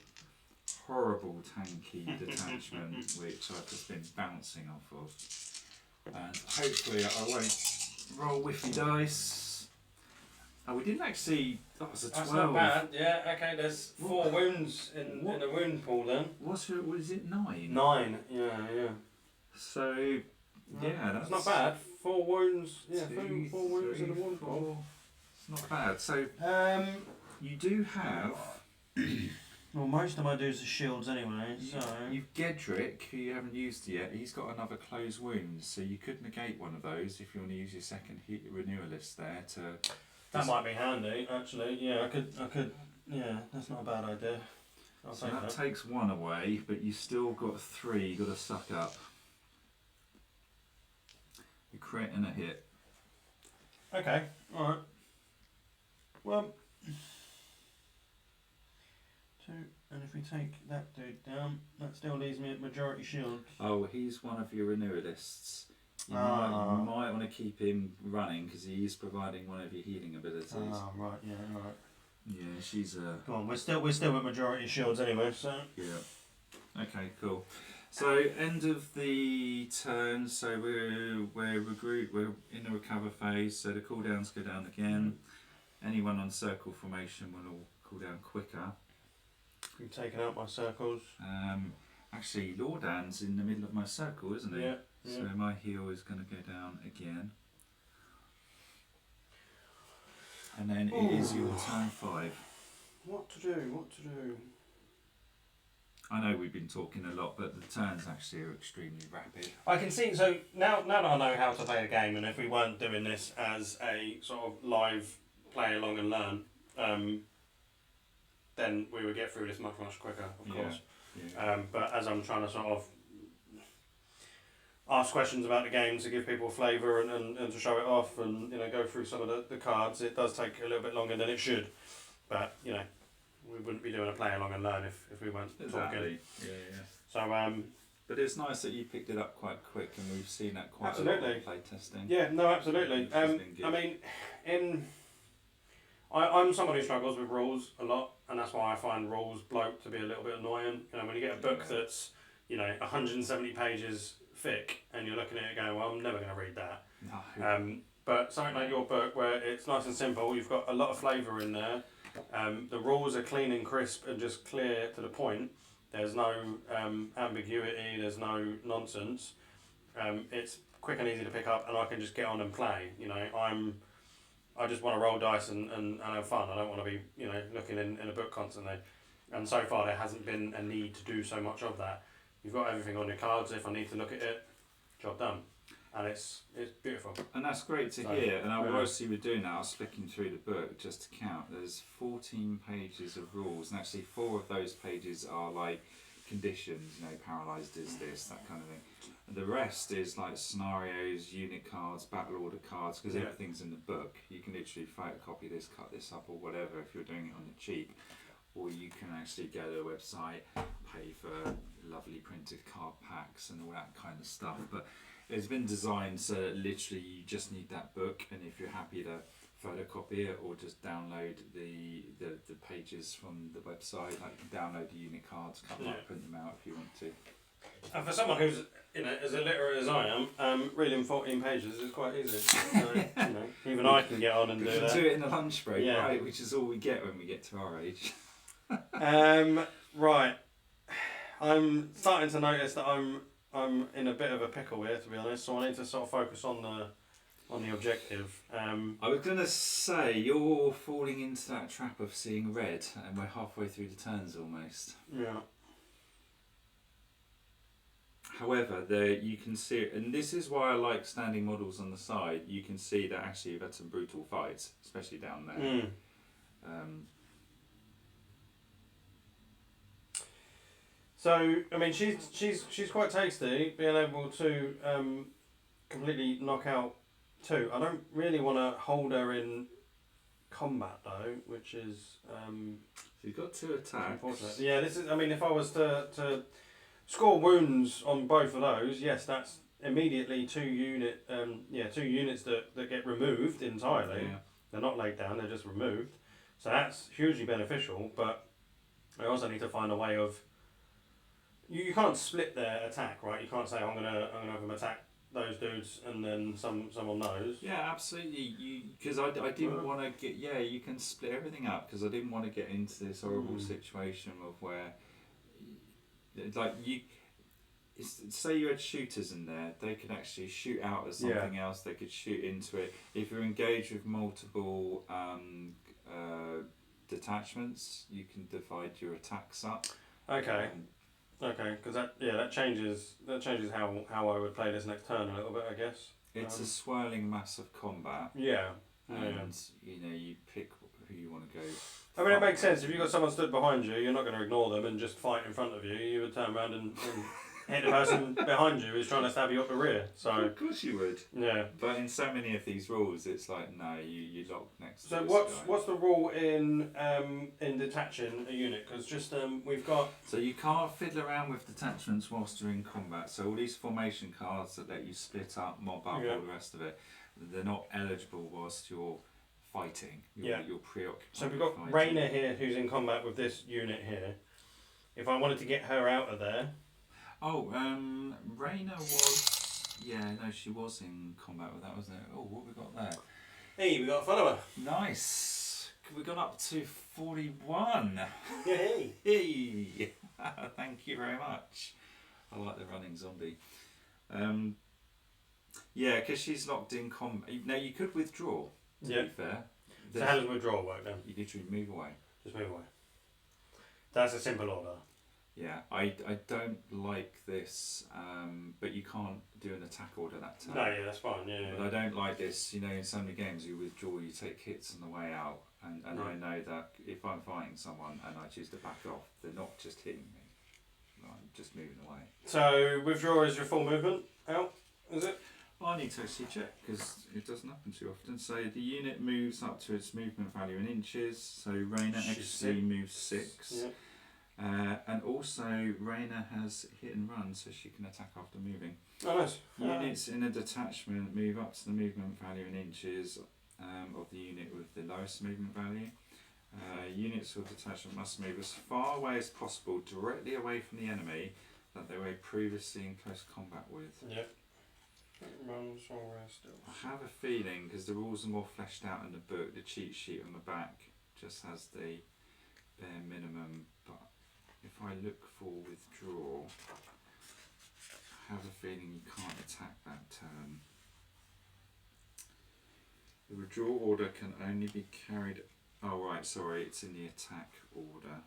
horrible tanky detachment, which I've just been bouncing off of. And hopefully I won't roll whiffy dice. Oh, we didn't actually... That was a 12. That's not bad. Yeah, okay, there's 4 wounds in the wound pool then. Was it 9? 9, yeah. So... Yeah, that's not bad. 4 wounds. Yeah, 2, 4 wounds 3, in the wound pool. It's not bad. So you do have. Well, most of my dudes are shields anyway. So You've Gedrick, who you haven't used yet. He's got another Closed Wounds, so you could negate one of those if you want to use your second renewal list there to. That might be handy, actually. Yeah, I could. Yeah, that's not a bad idea. So that takes 1 away, but you still got 3. You got to suck up. A crit and a hit. Okay, alright. Well, 2, and if we take that dude down, that still leaves me at majority shield. Oh, he's one of your renewalists. You might want to keep him running because he is providing one of your healing abilities. Oh, right, yeah, right. Yeah, she's a. Go on, we're still at majority shields anyway, so. Yeah. Okay, cool. So end of the turn. So we're in the recover phase. So the cooldowns go down again. Anyone on circle formation will all cool down quicker. you've taken out my circles. Actually, Lordan's in the middle of my circle, isn't he? Yeah. So my heal is going to go down again. And then it is your turn 5. What to do? I know we've been talking a lot, but the turns actually are extremely rapid. I can see, so now that I know how to play the game, and if we weren't doing this as a sort of live play along and learn, then we would get through this much quicker, of course. Yeah. But as I'm trying to sort of ask questions about the game to give people a flavour and to show it off and go through some of the cards, it does take a little bit longer than it should. But, we wouldn't be doing a play along and learn if we weren't talking. Yeah. So, but it's nice that you picked it up quite quick, and we've seen that quite a lot in play testing. Yeah, no, absolutely. I mean, I'm someone who struggles with rules a lot, and that's why I find rules bloat to be a little bit annoying. When you get a book that's 170 pages thick, and you're looking at it going, well, I'm never going to read that. No. But something like your book, where it's nice and simple, you've got a lot of flavour in there. The rules are clean and crisp and just clear to the point. There's no ambiguity, there's no nonsense. It's quick and easy to pick up, and I can just get on and play. I just want to roll dice and have fun. I don't want to be looking in a book constantly. And so far there hasn't been a need to do so much of that. You've got everything on your cards. If I need to look at it, job done. and it's beautiful. And that's great to hear. And whilst you were doing that, I was flicking through the book just to count. There's 14 pages of rules, and actually 4 of those pages are like conditions, you know, paralysed is this, that kind of thing. And the rest is like scenarios, unit cards, battle order cards, because everything's in the book. You can literally photocopy this, cut this up, or whatever if you're doing it on the cheap. Or you can actually go to a website, pay for lovely printed card packs and all that kind of stuff. But it's been designed so that literally you just need that book, and if you're happy to photocopy it or just download the pages from the website, like you can download the unit cards, cut them up, print them out if you want to. And for someone who's, you know, as illiterate as I am, reading 14 pages is quite easy. So, you know, even I can get on and do that. Do it in the lunch break, right? Which is all we get when we get to our age. Right. I'm starting to notice that I'm in a bit of a pickle here, to be honest. So I need to sort of focus on the objective. I was gonna say you're falling into that trap of seeing red, and we're halfway through the turns almost. Yeah. However, you can see, and this is why I like standing models on the side. You can see that actually you've had some brutal fights, especially down there. So I mean, she's quite tasty, being able to completely knock out 2. I don't really want to hold her in combat though, which is she's got 2 attacks. Yeah, this is. I mean, if I was to score wounds on both of those, yes, that's immediately 2 units that get removed entirely. Yeah. They're not laid down; they're just removed. So that's hugely beneficial. But I also need to find a way of. You can't split their attack, right? You can't say I'm gonna have them attack those dudes and then some on those. Yeah, absolutely. Because I didn't want to get. Yeah, you can split everything up because I didn't want to get into this horrible situation of where, like say you had shooters in there, they could actually shoot out at something else. They could shoot into it. If you're engaged with multiple detachments, you can divide your attacks up. Okay. Okay, because that changes how I would play this next turn a little bit, I guess. It's a swirling mass of combat. Yeah. And you know, you pick who you want to go. I mean, it makes sense. If you've got someone stood behind you, you're not going to ignore them and just fight in front of you. You would turn around and hit the person behind you who's trying to stab you up the rear. So of course you would. Yeah. But in so many of these rules, it's like no, you lock next. So to what's the rule in detaching a unit? Because just we've got. So you can't fiddle around with detachments whilst you're in combat. So all these formation cards that let you split up, mob up, all the rest of it, they're not eligible whilst you're fighting. You're preoccupied. So we've got Raina here, who's in combat with this unit here. If I wanted to get her out of there. Oh, Raina was. Yeah, no, she was in combat with that, wasn't it? Oh, what have we got there? Hey, we got a follower. Nice. We got up to 41. Yeah, hey. Hey. Thank you very much. I like the running zombie. Yeah, because she's locked in combat. Now you could withdraw. To be fair. So how does withdrawal work then? You literally move away. Just move away. That's a simple order. Yeah, I don't like this, but you can't do an attack order that turn. No, yeah, that's fine. Yeah. But I don't like this. You know, in so many games you withdraw, you take hits on the way out, and I know that if I'm fighting someone and I choose to back off, they're not just hitting me. I'm just moving away. So withdraw is your full movement out, is it? Well, I need to actually check because it doesn't happen too often. So the unit moves up to its movement value in inches. So Raina XC moves 6. Yeah. And also Raina has hit and run, so she can attack after moving. Oh, nice. Units in a detachment move up to the movement value in inches of the unit with the lowest movement value. Units or detachment must move as far away as possible, directly away from the enemy that they were previously in close combat with. Yep. Run somewhere still. I have a feeling, because the rules are more fleshed out in the book, the cheat sheet on the back just has the bare minimum, but if I look for withdraw, I have a feeling you can't attack that turn. The withdraw order can only be carried. Oh right, sorry, it's in the attack order.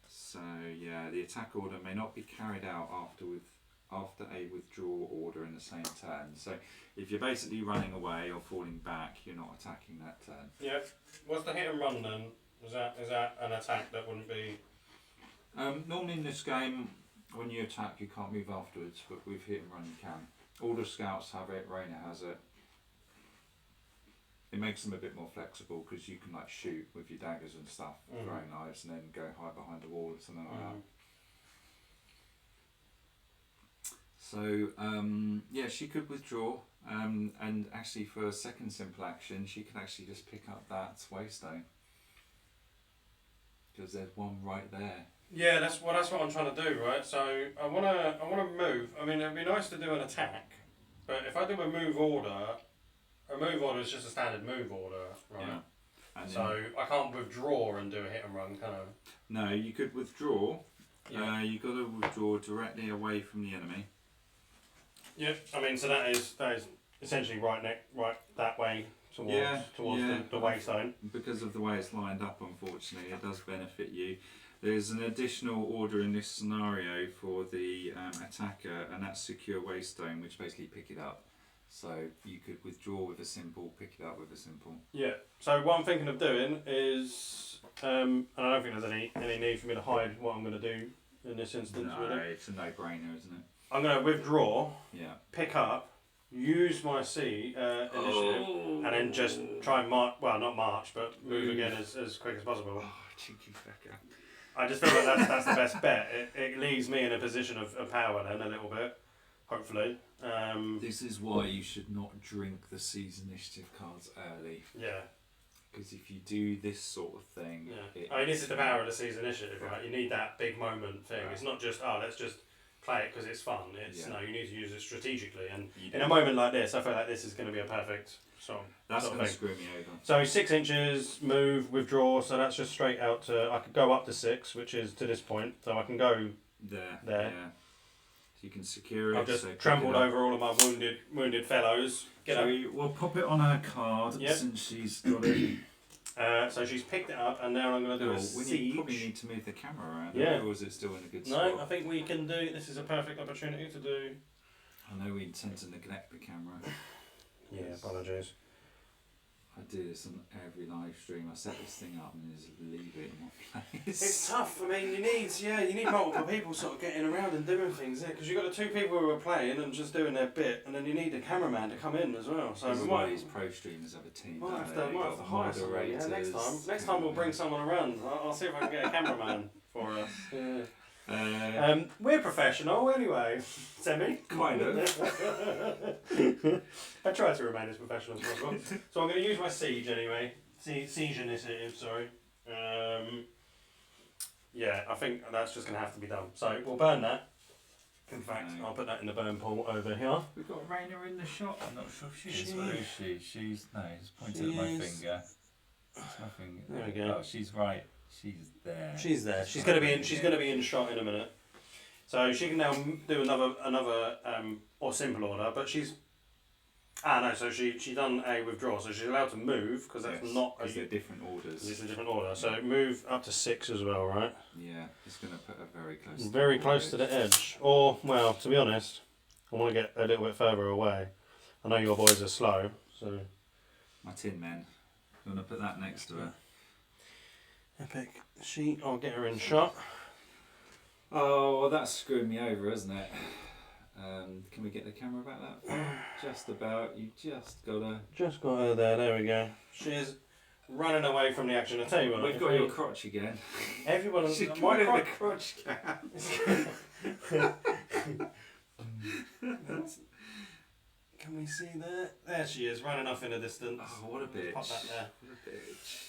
So yeah, the attack order may not be carried out after after a withdraw order in the same turn. So if you're basically running away or falling back, you're not attacking that turn. Yeah. What's the hit and run then? Is that an attack that wouldn't be? Normally in this game, when you attack, you can't move afterwards, but with hit and run, you can. All the scouts have it. Raina has it. It makes them a bit more flexible because you can like shoot with your daggers and stuff, throwing knives, and then go hide behind the wall or something like that. So yeah, she could withdraw, and actually for a second simple action, she can actually just pick up that waystone because there's one right there. Yeah, that's what I'm trying to do, right? So I wanna move. I mean, it'd be nice to do an attack, but if I do a move order is just a standard move order, right? Yeah. And So I can't withdraw and do a hit and run, can I? no, you could withdraw. Yeah. You got to withdraw directly away from the enemy. Yeah. I mean, so that is essentially right that way towards the waystone. Because of the way it's lined up, unfortunately, it does benefit you. There's an additional order in this scenario for the attacker, and that's secure waystone, which basically pick it up. So you could withdraw with a simple, pick it up with a simple. Yeah. So what I'm thinking of doing is, and I don't think there's any need for me to hide what I'm going to do in this instance. No, really. it's a no-brainer, isn't it? I'm going to withdraw, Yeah. pick up, use my C initiative, and then just try and march. Well, not march, but move again as quick as possible. Oh, cheeky fecker. I just feel like that's the best bet. It leaves me in a position of power then a little bit, hopefully. This is why you should not drink the C's initiative cards early. Yeah. Because if you do this sort of thing... Yeah. I mean, this is the power of the C's initiative, right? You need that big moment thing. Right. It's not just, let's just play it because it's fun. It's no, you need to use it strategically. And in a moment like this, I feel like this is going to be a perfect song. That's going to screw me over. So 6 inches, move, withdraw. So that's just straight out to... I could go up to 6, which is to this point. So I can go there. Yeah. So you can secure it. I've just trampled over all of my wounded fellows. We'll pop it on her card since she's got it. So she's picked it up, and now I'm going to do a siege. We probably need to move the camera around. Yeah. Or is it still in a good spot? No, I think we can do. This is a perfect opportunity to do. I know we intend to neglect the camera. Yeah, apologies. I do this on every live stream. I set this thing up and just leave it in one place. It's tough. I mean, you need multiple people sort of getting around and doing things, because you've got the 2 people who are playing and just doing their bit, and then you need the cameraman to come in as well. So this is why these pro streamers have a team. Might have to hire someone. Yeah, next time we'll bring someone around. I'll see if I can get a cameraman for us. Yeah. We're professional anyway, Semi. Kind of. I try to remain as professional as possible. So I'm going to use my siege anyway. Siege initiative, sorry. Yeah, I think that's just going to have to be done. So we'll burn that. In fact, I'll put that in the burn pool over here. We've got Raina in the shot. I'm not sure if she is. Where is she? She's pointing at my finger. It's my finger. There we go. Oh, she's right. She's there. She's there. She's going to be in. She's going to be in shot in a minute. So she can now do another or simple order, but she's. No. So she done a withdraw, so she's allowed to move because that's not. Because they're different orders. It's a different order. So move up to 6 as well, right? Yeah, it's going to put her very close. Very close to the edge, or well, to be honest, I want to get a little bit further away. I know your boys are slow, so. My tin men. You want to put that next to her? Epic. I'll get her in shot. Oh, well, that's screwed me over, isn't it? Can we get the camera back that far? Just about. You just gotta. Just got her there. There we go. She's running away from the action. I tell you what. We've got your crotch again. Everyone. She's My the crotch cap. Can we see that? There she is, running off in the distance. Oh, what a bitch! Pop that there. What a bitch.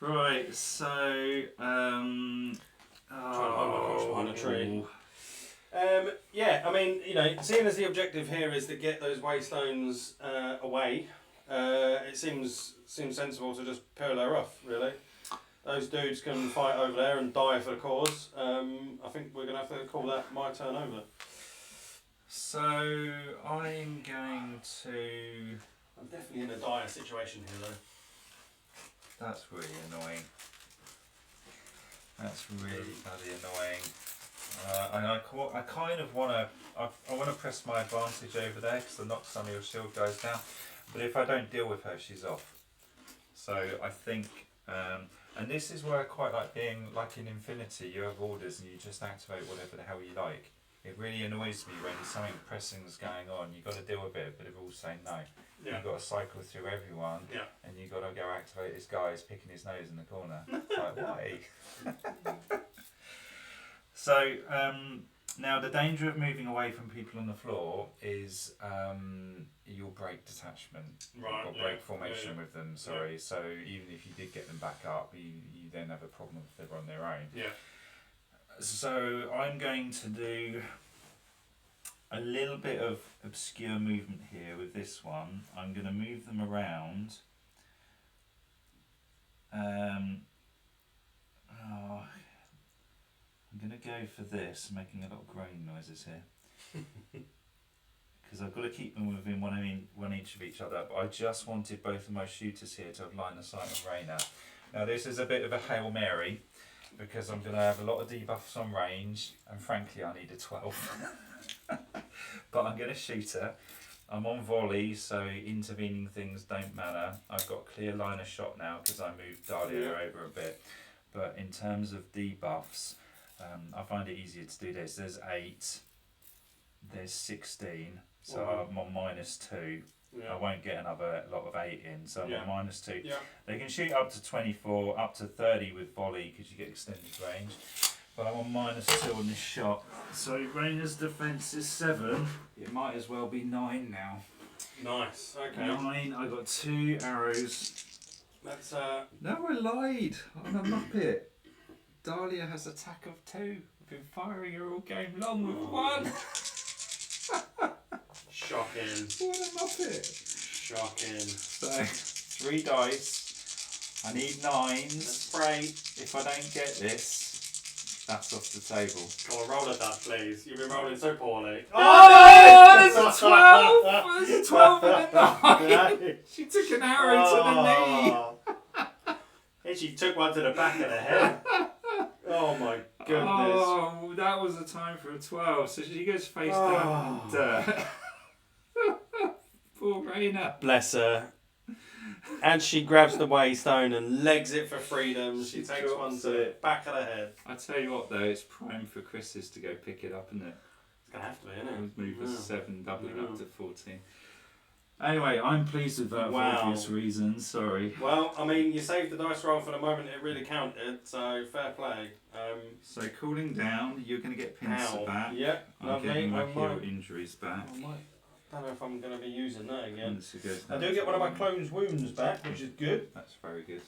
Right, so trying to hold my crotch behind a tree. Ooh. Yeah, I mean, seeing as the objective here is to get those waystones away, it seems sensible to just peel her off, really. Those dudes can fight over there and die for the cause. I think we're going to have to call that my turn over. So, I'm going to... I'm definitely in a dire situation here, though. That's really annoying. That's really bloody annoying. I kind of want to. I want to press my advantage over there because the Nox on your shield goes down. But if I don't deal with her, she's off. So I think, and this is where I quite like being like in Infinity. You have orders and you just activate whatever the hell you like. It really annoys me when something pressing is going on. You've got to deal with it, but they're all saying no. Yeah. You've got to cycle through everyone, and you've got to go activate this guy who's picking his nose in the corner. It's like, why? So, now the danger of moving away from people on the floor is you'll break detachment, or break formation with them, sorry. So even if you did get them back up, you then have a problem if they're on their own. Yeah. So I'm going to do a little bit of obscure movement here with this one. I'm going to move them around. I'm going to go for this, making a lot of groaning noises here. Because I've got to keep them within one inch of each other, but I just wanted both of my shooters here to have line of sight on Reyna. Now this is a bit of a Hail Mary, because I'm going to have a lot of debuffs on range, and frankly I need a 12. But I'm going to shoot her. I'm on volley, so intervening things don't matter. I've got clear line of shot now because I moved Dahlia over a bit. But in terms of debuffs, I find it easier to do this. There's 8, there's 16, so I'm on -2. I won't get another lot of 8 in, so I'm on -2. Yeah. They can shoot up to 24, up to 30 with volley because you get extended range. But I'm on -2 on this shot. So Reyna's defense is 7. It might as well be 9 now. Nice. Okay. 9. I got 2 arrows. That's No, I lied. I'm a muppet. Dahlia has attack of 2. I've been firing her all game long with 1. shocking. What a muppet. Shocking. So 3 dice. I need 9s. Let's pray. If I don't get this, that's off the table. Come on, roll at that, please. You've been rolling so poorly. Oh, there's a 12! There's a 12 and a 9! She took an arrow to the knee! And she took one to the back of the head. Oh my goodness. Oh, that was a time for a 12. So she goes face down in the dirt. Poor Reyna. Bless her. And she grabs the waystone and legs it for freedom. She takes one to the back of the head. I tell you what though, it's prime for Chris's to go pick it up, isn't it? It's going to have to be, isn't it? It was moved to 7, doubling up to 14. Anyway, I'm pleased with that for obvious reasons, sorry. Well, I mean, you saved the dice roll for the moment it really counted, so fair play. So cooling down, you're going to get pincer back. Yeah, I'm getting my heel injuries back. I don't know if I'm going to be using that again. I I do get one of my closed wounds back, which is good. That's very good.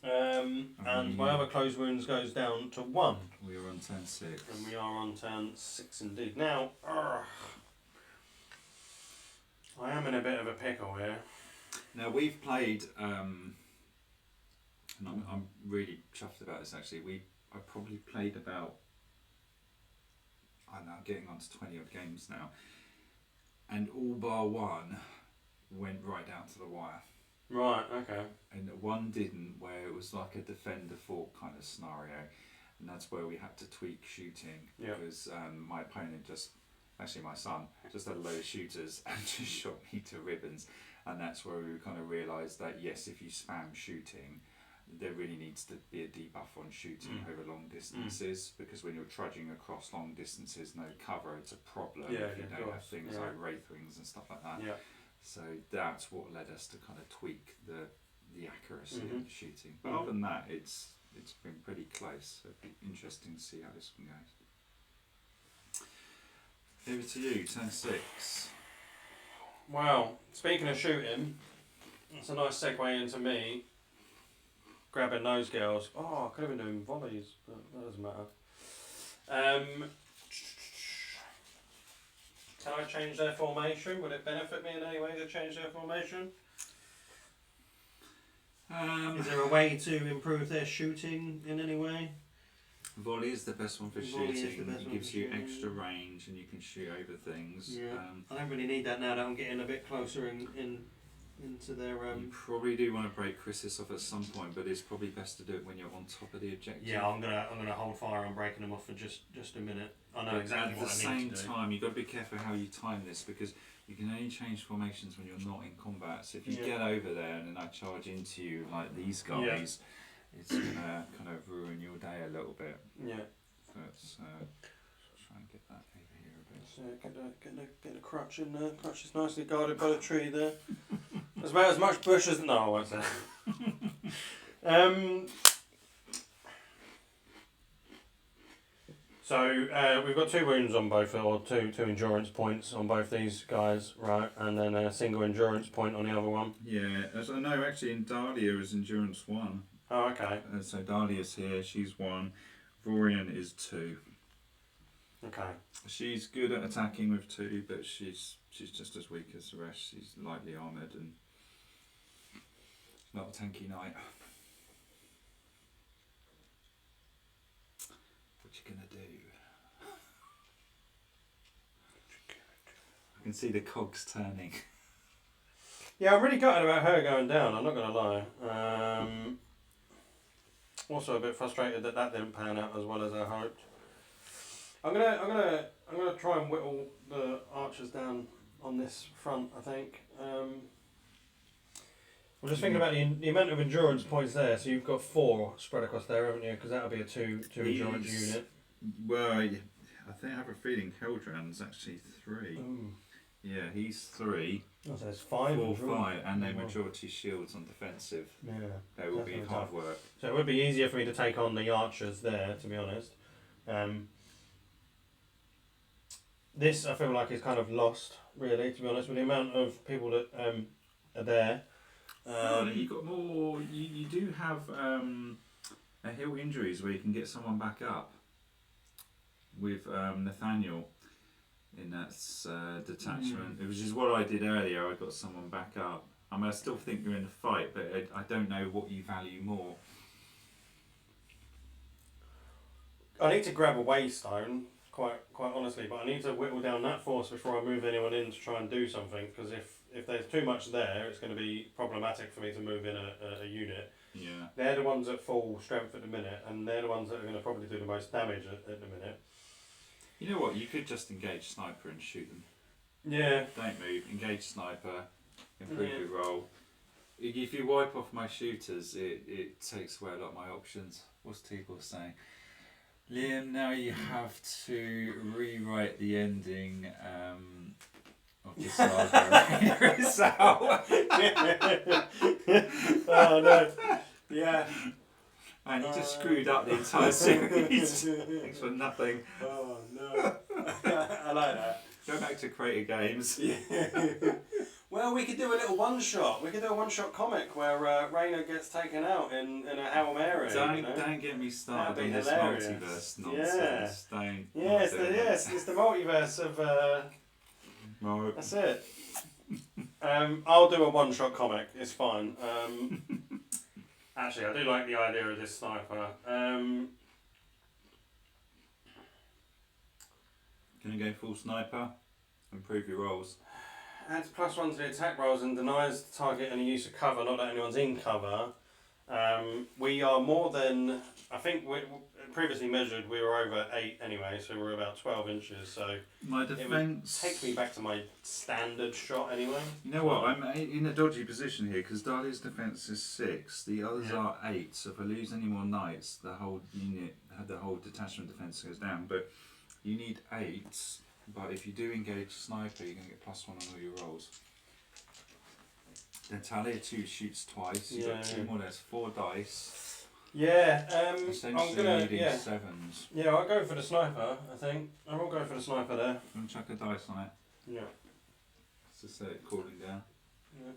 And my other closed wounds goes down to 1. We are on turn 6. And we are on turn 6 indeed. Now, I am in a bit of a pickle here. Now we've played, and I'm really chuffed about this actually. I probably played about, I don't know, getting on to 20 odd games now, and all bar 1 went right down to the wire. Right, okay. And 1 didn't, where it was like a defender fort kind of scenario, and that's where we had to tweak shooting because my opponent actually my son just had a load of shooters and just shot me to ribbons, and that's where we kind of realised that yes, if you spam shooting, there really needs to be a debuff on shooting over long distances, because when you're trudging across long distances, no cover, it's a problem if you don't have things like wraith wings and stuff like that. Yeah. So that's what led us to kind of tweak the accuracy of the shooting. But other than that, it's been pretty close. So it'd be interesting to see how this one goes. Over to you, turn 6. Well, speaking of shooting, it's a nice segue into me grabbing those girls. Oh, I could have been doing volleys, but that doesn't matter. Can I change their formation? Would it benefit me in any way to change their formation? Is there a way to improve their shooting in any way? Volley is the best one for shooting. It gives you extra range and you can shoot over things. Yeah. I don't really need that now that I'm getting a bit closer in into their. You probably do want to break Chrysis off at some point, but it's probably best to do it when you're on top of the objective. Yeah, I'm gonna hold fire on breaking them off for just a minute. I know exactly what I need to do. At the same time, you've got to be careful how you time this, because you can only change formations when you're not in combat. So if you get over there and then I charge into you like these guys, it's gonna kind of ruin your day a little bit. Yeah. Let's try and get that over here a bit. So get the crutch in there. Crutch is nicely guarded by the tree there. There's about as much bush as no, I won't say. So we've got 2 wounds on both, or two endurance points on both these guys, right? And then a single endurance point on the other one. Yeah, as I know, actually in Dahlia is endurance 1. Oh, okay. So Dahlia's here, she's 1. Vorian is 2. Okay. She's good at attacking with 2, but she's just as weak as the rest. She's lightly armoured and not a tanky knight. What you gonna do? I can see the cogs turning. Yeah, I'm really gutted about her going down. I'm not gonna lie. Also a bit frustrated that didn't pan out as well as I hoped. I'm gonna try and whittle the archers down on this front. I think. I'm just thinking about the amount of endurance points there. So you've got 4 spread across there, haven't you? Because that'll be a two endurance unit. Well, I think I have a feeling Heldran's actually 3. Ooh. Yeah, he's 3. Oh, so there's 5. 4, 5, and their majority shields on defensive. Yeah. They will be hard work. So it would be easier for me to take on the archers there, to be honest. This I feel like is kind of lost, really, to be honest, with the amount of people that are there. You got more. You do have a hill injuries where you can get someone back up with Nathaniel in that detachment, which is what I did earlier. I got someone back up. I mean, I still think you're in the fight, but I don't know what you value more. I need to grab a waystone, quite honestly, but I need to whittle down that force before I move anyone in to try and do something, because if there's too much there, it's going to be problematic for me to move in a unit. Yeah. They're the ones at full strength at the minute, and they're the ones that are going to probably do the most damage at the minute. You know what? You could just engage sniper and shoot them. Yeah. Don't move. Engage sniper. Improve your roll. If you wipe off my shooters, it takes away a lot of my options. What's T-Ball saying? Liam, now you have to rewrite the ending of the saga. Oh no. Yeah. And you just screwed up the entire series. Thanks for nothing. Oh no. I like that. Go back to Creator Games. Yeah. Well, we could do a little one-shot. We could do a one-shot comic where Raina gets taken out in a Hail Mary. Don't get me started on this multiverse nonsense. Don't. Yeah, it's the multiverse of. Right. That's it. I'll do a one-shot comic. It's fine. Actually, I do like the idea of this sniper. Can you go full sniper? Improve your rolls. Adds +1 to the attack rolls and denies the target any use of cover, not that anyone's in cover. We are more than, I think we previously measured, we were over 8 anyway, so we're about 12 inches, so My defence it would take me back to my standard shot anyway. You know what? I'm in a dodgy position here because Dahlia's defence is 6. The others are 8. So if I lose any more knights, the whole unit, the whole detachment defence goes down. But you need 8. But if you do engage sniper, you're going to get +1 on all your rolls. Then Talia 2 shoots twice. You've got 2 more. There's 4 dice. Yeah. Essentially I'm gonna needing yeah. 7s. Yeah, I'll go for the sniper. I think I will go for the sniper there. I'm going to chuck a dice on it. Yeah. To set it cooling down. Yeah.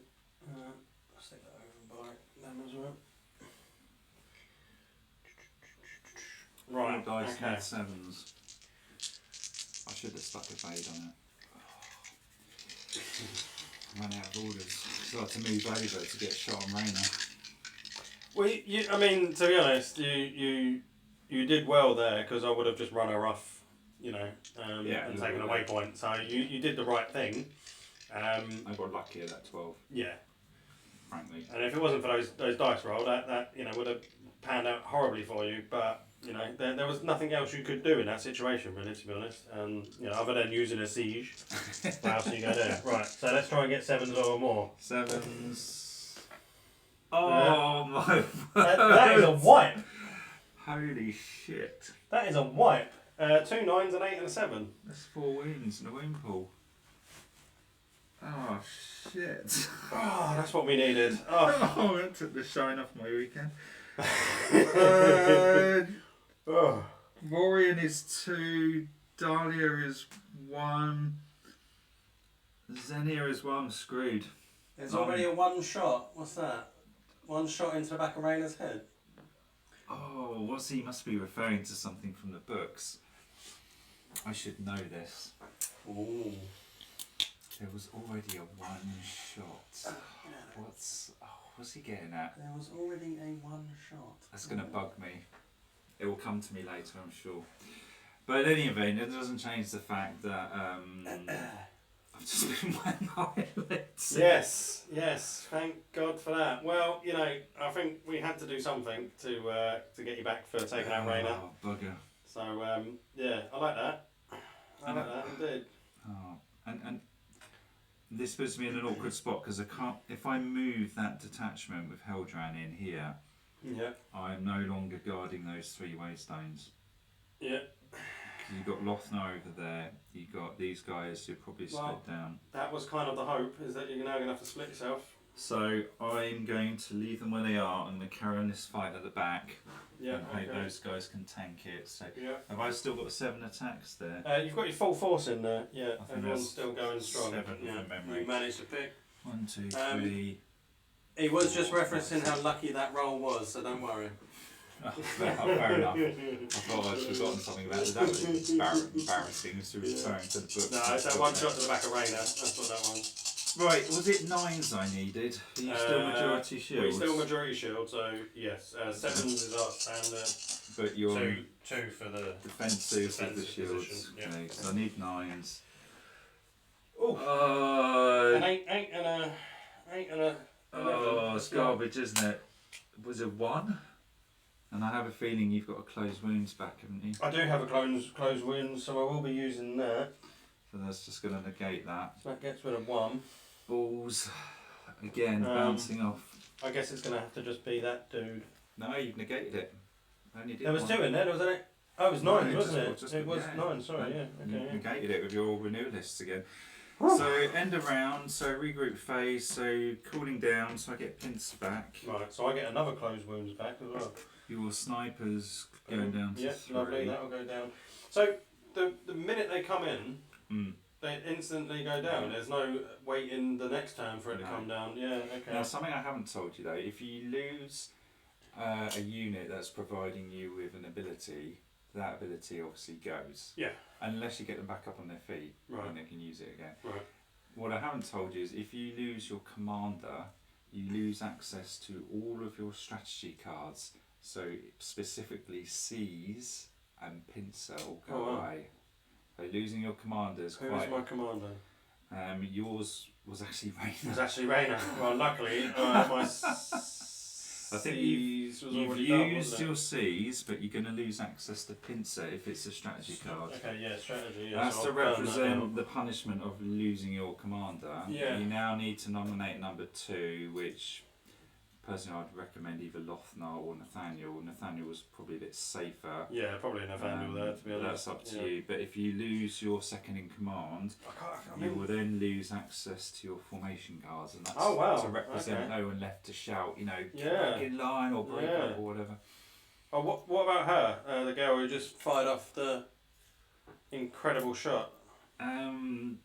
I'll stick that over by them as well. Right. 4 dice Okay. need 7s. I should have stuck a fade on it. Ran out of orders. So I had to move over to get shot on Raina. Well, I mean, to be honest, you did well there because I would have just run her off, and taken a waypoint. So you did the right thing. I got lucky at that 12. Yeah. frankly. And if it wasn't for those dice roll, that would have panned out horribly for you. But there was nothing else you could do in that situation, really, to be honest. And other than using a siege. What else do you go do? Right. So let's try and get 7s or more. 7s. Oh my word! That is a wipe. Holy shit! That is a wipe. 2 9s, an 8 and a 7. That's 4 wounds and a wound pool. Oh shit! Oh, that's what we needed. Oh, that took the shine off my weekend. oh. Morian is 2, Dahlia is 1, Xenia is 1. Screwed. There's already a one shot. What's that? One shot into the back of Raina's head. Oh, what's he must be referring to something from the books. I should know this. Ooh. There was already a 1 shot. What's he getting at? There was already a one shot. That's going to bug me. It will come to me later, I'm sure. But in any event, it doesn't change the fact that I've just been wearing eyelids. Yes. Thank God for that. Well, I think we had to do something to get you back for taking out Raina. Oh, bugger. So yeah, I like that. I like that indeed. Oh, and this puts me in an awkward spot because I can't. If I move that detachment with Heldran in here, Yeah. I am no longer guarding those 3 waystones. Yeah. You've got Lothnar over there. You've got these guys who probably split down. That was kind of the hope, is that you're now going to have to split yourself. So I'm going to leave them where they are and carry on this fight at the back. Yeah. And hope those guys can tank it. So Yeah. have I still got 7 attacks there? You've got your full force in there. Yeah. I think Everyone's that's still going strong. 7 yeah. from memory. You managed to pick. 1, 2, 3. He was just referencing how lucky that roll was, so don't worry. Oh, fair enough. I thought I'd forgotten something about it. That was embarrassing to return to the book. No, it's that one shot to the back of Raina. That's what that was. Right, was it 9s I needed? Are you still majority shield? We're still majority shield, so yes. 7s is our standard. But you're two for the defensive with the shields. position, yeah. Okay, so I need 9s. Oh. An 8 and a 11. Oh, it's garbage, isn't it? Was it 1? And I have a feeling you've got a closed wounds back, haven't you? I do have a closed wound, so I will be using that. So that's just going to negate that. So that gets rid of 1. Balls, again, bouncing off. I guess it's going to have to just be that dude. No, you've negated it. Only did There was 2 in there, wasn't it? Oh, it was 9, wasn't it? It was 9, sorry, yeah. You Okay, yeah. negated it with your renewal lists again. So end of round, so regroup phase, so cooling down, so I get pincer back. Right, so I get another closed wounds back as well. Your snipers going down to 3. Lovely, that'll go down. So the minute they come in, they instantly go down. There's no waiting the next turn for it to come down. Yeah, okay. Now something I haven't told you though, if you lose a unit that's providing you with an ability, that ability obviously goes. Yeah. Unless you get them back up on their feet, Right. and they can use it again. Right. What I haven't told you is if you lose your commander, you lose access to all of your strategy cards. So specifically Seize and Pincer will go away. So losing your commander is Who is my commander? Yours was actually Raina. It was actually Raina. Well, luckily, my I think Seize was you've already done, used wasn't it? your Seize, but you're going to lose access to Pincer if it's a strategy card. Okay, yeah, strategy. Yeah, That's so to I'll burn that represent down. the punishment of losing your commander. Yeah. You now need to nominate number 2, which personally I'd recommend either Lothnar or Nathaniel. Nathaniel was probably a bit safer. Yeah, probably Nathaniel there, to be honest. That's up to you. But if you lose your second in command, you will then lose access to your formation cards, and that's to represent no one left to shout, get back in line or break up or whatever. Oh, what about her? The girl who just fired off the incredible shot. Natalia?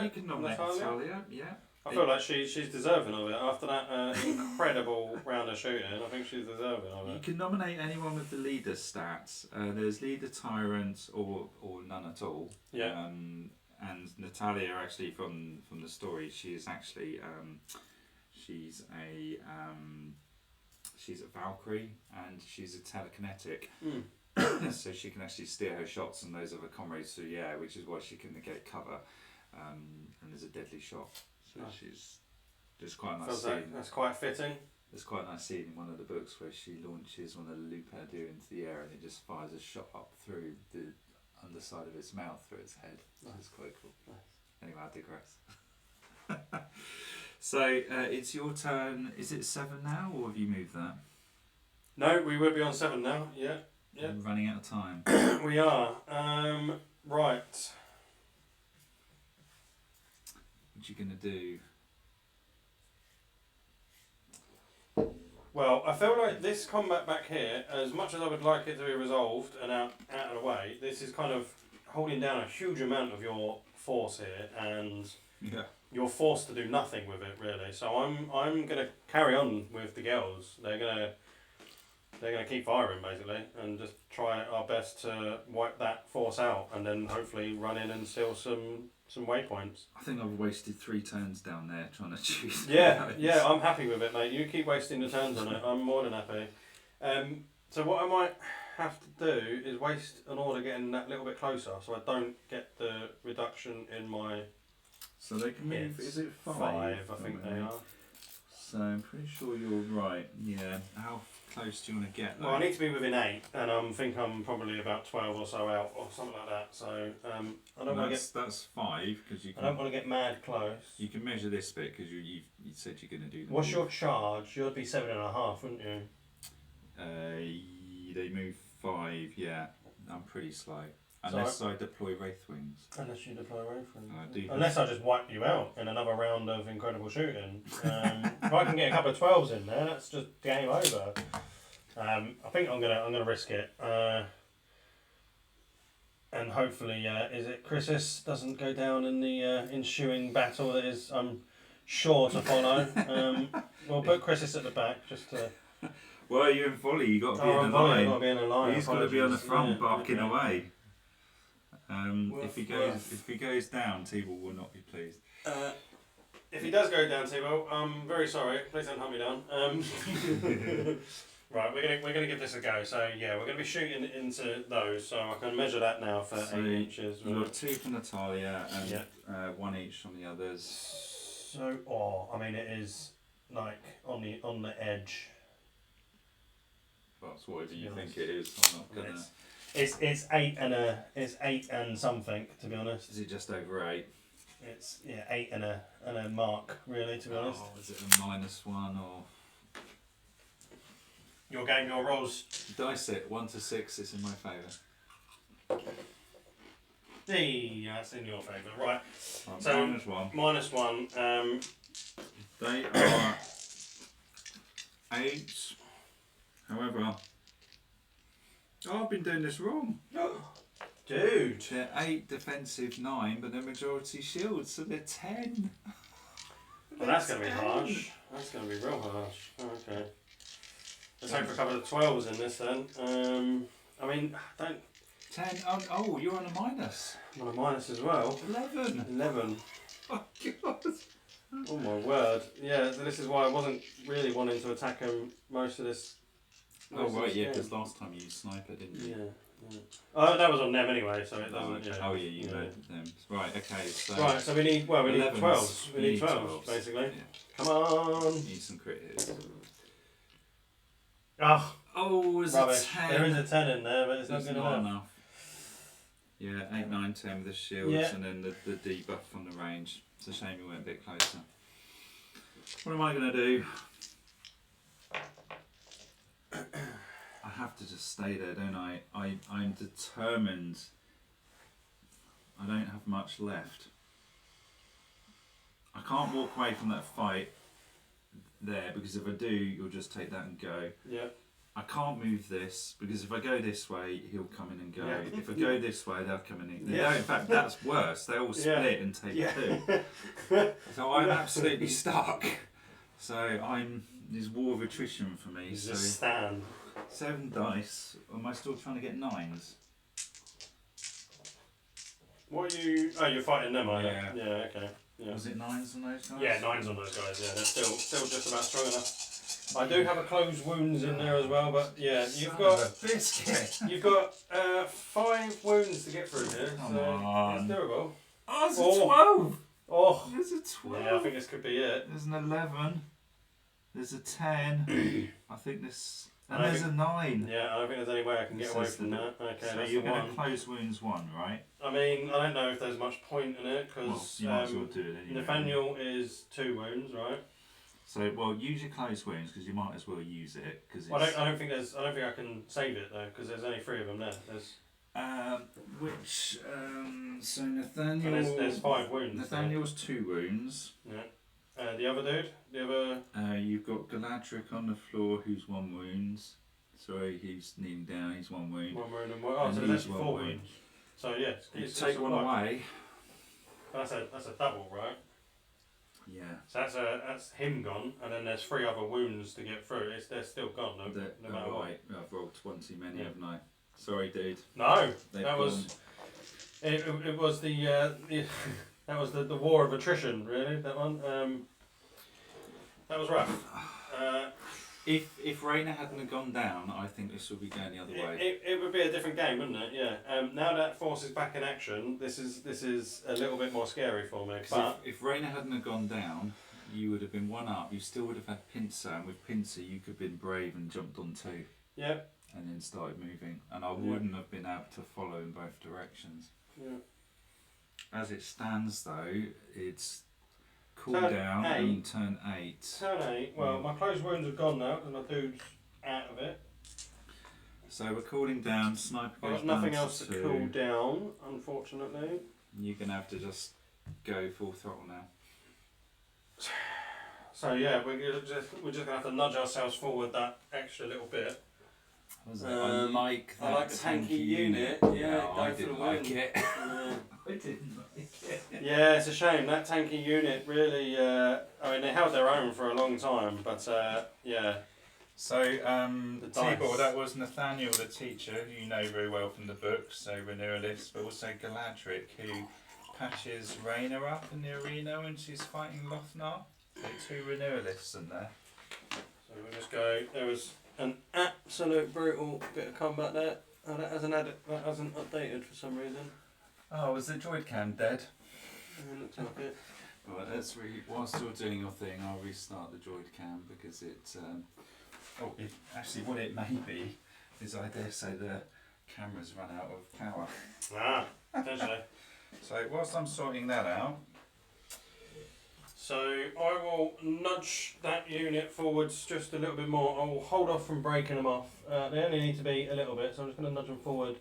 You can nominate Natalia. Yeah. I feel like she's deserving of it after that incredible round of shooting. I think she's deserving of it. You can nominate anyone with the leader stats. There's leader, tyrant, or none at all. Yeah. And Natalia, actually, from the story, she's actually she's a Valkyrie, and she's a telekinetic. So she can actually steer her shots and those of her comrades through the air, which is why she can negate cover. And there's a deadly shot. So There's quite a nice Feels scene. like that's quite fitting. There's quite a nice scene in one of the books where she launches one of the Luperdu into the air and it just fires a shot up through the underside of its mouth through its head. That's quite cool. Nice. Anyway, I digress. So it's your turn. Is it 7 now, or have you moved that? No, we would be on 7 now. Yeah. Yeah. We're running out of time. We are. Right. What you gonna do? Well, I feel like this combat back here, as much as I would like it to be resolved and out of the way, this is kind of holding down a huge amount of your force here, and Yeah. you're forced to do nothing with it really. So I'm gonna carry on with the girls. They're gonna keep firing basically, and just try our best to wipe that force out, and then hopefully run in and steal some waypoints. I think I've wasted 3 turns down there trying to choose. Yeah, yeah, I'm happy with it, mate. You keep wasting the turns on it. I'm more than happy. So what I might have to do is waste an order getting that little bit closer, so I don't get the reduction in my. So they can move. Hits. Is it 5? 5, I think they are. So I'm pretty sure you're right. Yeah. How close do you want to get? Well, I need to be within 8, and I think I'm probably about 12 or so out, or something like that. So I don't want to get. That's 5 because you I don't can. want to get mad close. You can measure this bit because you said you're going to do. What's your charge? You'd be 7.5, wouldn't you? They move 5. Yeah. I'm pretty slow. Unless I deploy Wraith Wings. Unless you deploy Wraithwing. I do. Unless I just wipe you out in another round of incredible shooting. If I can get a couple of 12s in there, that's just game over. I think I'm gonna risk it. And hopefully, is it Chrysis doesn't go down in the ensuing battle that is, I'm sure to follow. We'll put Chrysis at the back just to. Well, you're in volley. You got to be in a I've line. got to be in a line. He's got to be on the front, Yeah, barking okay. away. If Woof. he goes down, T-Ball will not be pleased. If he does go down, T-Ball, I'm very sorry. Please don't hunt me down. Right, we're gonna give this a go. So yeah, we're gonna be shooting into those. So I can measure that now for So 8 inches. You've got 2 for Natalia and Yeah. 1 each on the others. So, I mean, it is like on the edge. That's whatever you To be think honest. it is. I'm not gonna. It's 8 and something, to be honest. Is it just over 8? It's 8 and a mark, really, to be honest. Oh, is it a -1 or? Your game, your rolls. Dice it 1 to 6. It's in my favour. That's in your favour, right? Right, So- -1. -1. They are 8. However, I've been doing this wrong. Dude. They're 8 defensive, 9, but they're majority shields, so they're 10. Well, that's going to be harsh. That's going to be real harsh. Okay. Let's hope for a couple of 12s in this then. I mean, don't. 10. Oh, you're on a minus. I'm on a minus as well. 11. 11. Oh, God. Oh my word. Yeah, so this is why I wasn't really wanting to attack him most of this. Oh, most of right, this yeah, game. because last time you used sniper, didn't you? Yeah. Oh, that was on them anyway, so it Oh, doesn't. Yeah. oh, yeah, you murdered them. Right, okay, so. Right, so we need 11s. 12s. We You need 12s, 12s. basically. Yeah. Come on. You need some crit hits. Oh, Oh, there's rubbish. a 10. There is a 10 in there, but it's That's not good not enough. enough. Yeah, 8, 9, 10 with the shields, Yeah. and then the debuff on the range. It's a shame you went a bit closer. What am I going to do? I have to just stay there, don't I? I'm determined. I don't have much left. I can't walk away from that fight there, because if I do, you'll just take that and go. Yeah. I can't move this, because if I go this way, he'll come in and go. Yeah. If I go this way, they'll come in and go. Yeah. In fact, that's worse. They all split and take Yeah. 2. So I'm absolutely stuck. So there's war of attrition for me. You So just stand. 7 dice. Am I still trying to get 9s? What are you? Oh, you're fighting them, are you? Yeah. Yeah. Okay. Yeah. Was it 9s on those guys? Yeah, 9s on those guys. Yeah, they're still just about strong enough. I do have a closed wounds in there as well, but yeah, you've Son got of a biscuit. you've got 5 wounds to get through here, Come so on. it's doable. Oh, it's a Oh. 12. Oh, There's a 12. yeah, I think this could be it. There's an 11. There's a 10. I think this. And there's a 9. Yeah, I don't think there's any way I can get away from that. Okay, so that's you're the going one. to close wounds 1, right? I mean, I don't know if there's much point in it Well, because you might as well do it anyway. Nathaniel is 2 wounds, right? So, well, use your close wounds because you might as well use it because it's. Well, I don't think I can save it though because there's only 3 of them there. So Nathaniel. And there's 5 wounds. Nathaniel's 2 wounds. Yeah. The other dude, the other. You've got Galadric on the floor, who's 1 wound. Sorry, he's kneeling down. He's 1 wound. 1 wound and 1. Oh, And so he's there's 1 4 wound. wounds. So yeah, You it's take one away. That's a double, right? Yeah. So that's him gone, and then there's 3 other wounds to get through. They're still gone, no matter what. Right. I've rolled 20 many, haven't I? Sorry, dude. No, They've that was gone. it was the that was the war of attrition, really. That one. That was rough. If Raina hadn't have gone down, I think this would be going the other way. It would be a different game, wouldn't it? Yeah. Now that Force is back in action, this is a little bit more scary for me. But if Raina hadn't have gone down, you would have been 1 up. You still would have had Pincer, and with Pincer you could have been brave and jumped on 2. yeah. And then started moving, and I wouldn't have been able to follow in both directions. Yeah. As it stands, though, it's cool Turn down 8. and turn 8. Turn 8. Well, my closed wounds are gone now because my dude's out of it. So we're cooling down. Sniper I've goes got nothing down else to 2. cool down, unfortunately. You're gonna have to just go full throttle now. So yeah, we're just gonna have to nudge ourselves forward that extra little bit. I like that. I like the tanky unit. Yeah, I go for didn't the like win. it. Yeah. I didn't like it. Yeah, it's a shame that tanky unit really. I mean, they held their own for a long time, but yeah. So, dice. Tibor, that was Nathaniel, the teacher, who you know very well from the book, so Renewalist, but also Galadric, who patches Raina up in the arena when she's fighting Lothnar. So 2 Renewalists in there. So we'll just go. There was an absolute brutal bit of combat there. Oh, that hasn't updated for some reason. Oh, was the droid cam dead? Looks like it. Right, whilst you're doing your thing, I'll restart the droid cam because it. Actually, what it may be is I dare say the camera's run out of power. Potentially. So whilst I'm sorting that out. So I will nudge that unit forwards just a little bit more. I will hold off from breaking them off. They only need to be a little bit, so I'm just going to nudge them forward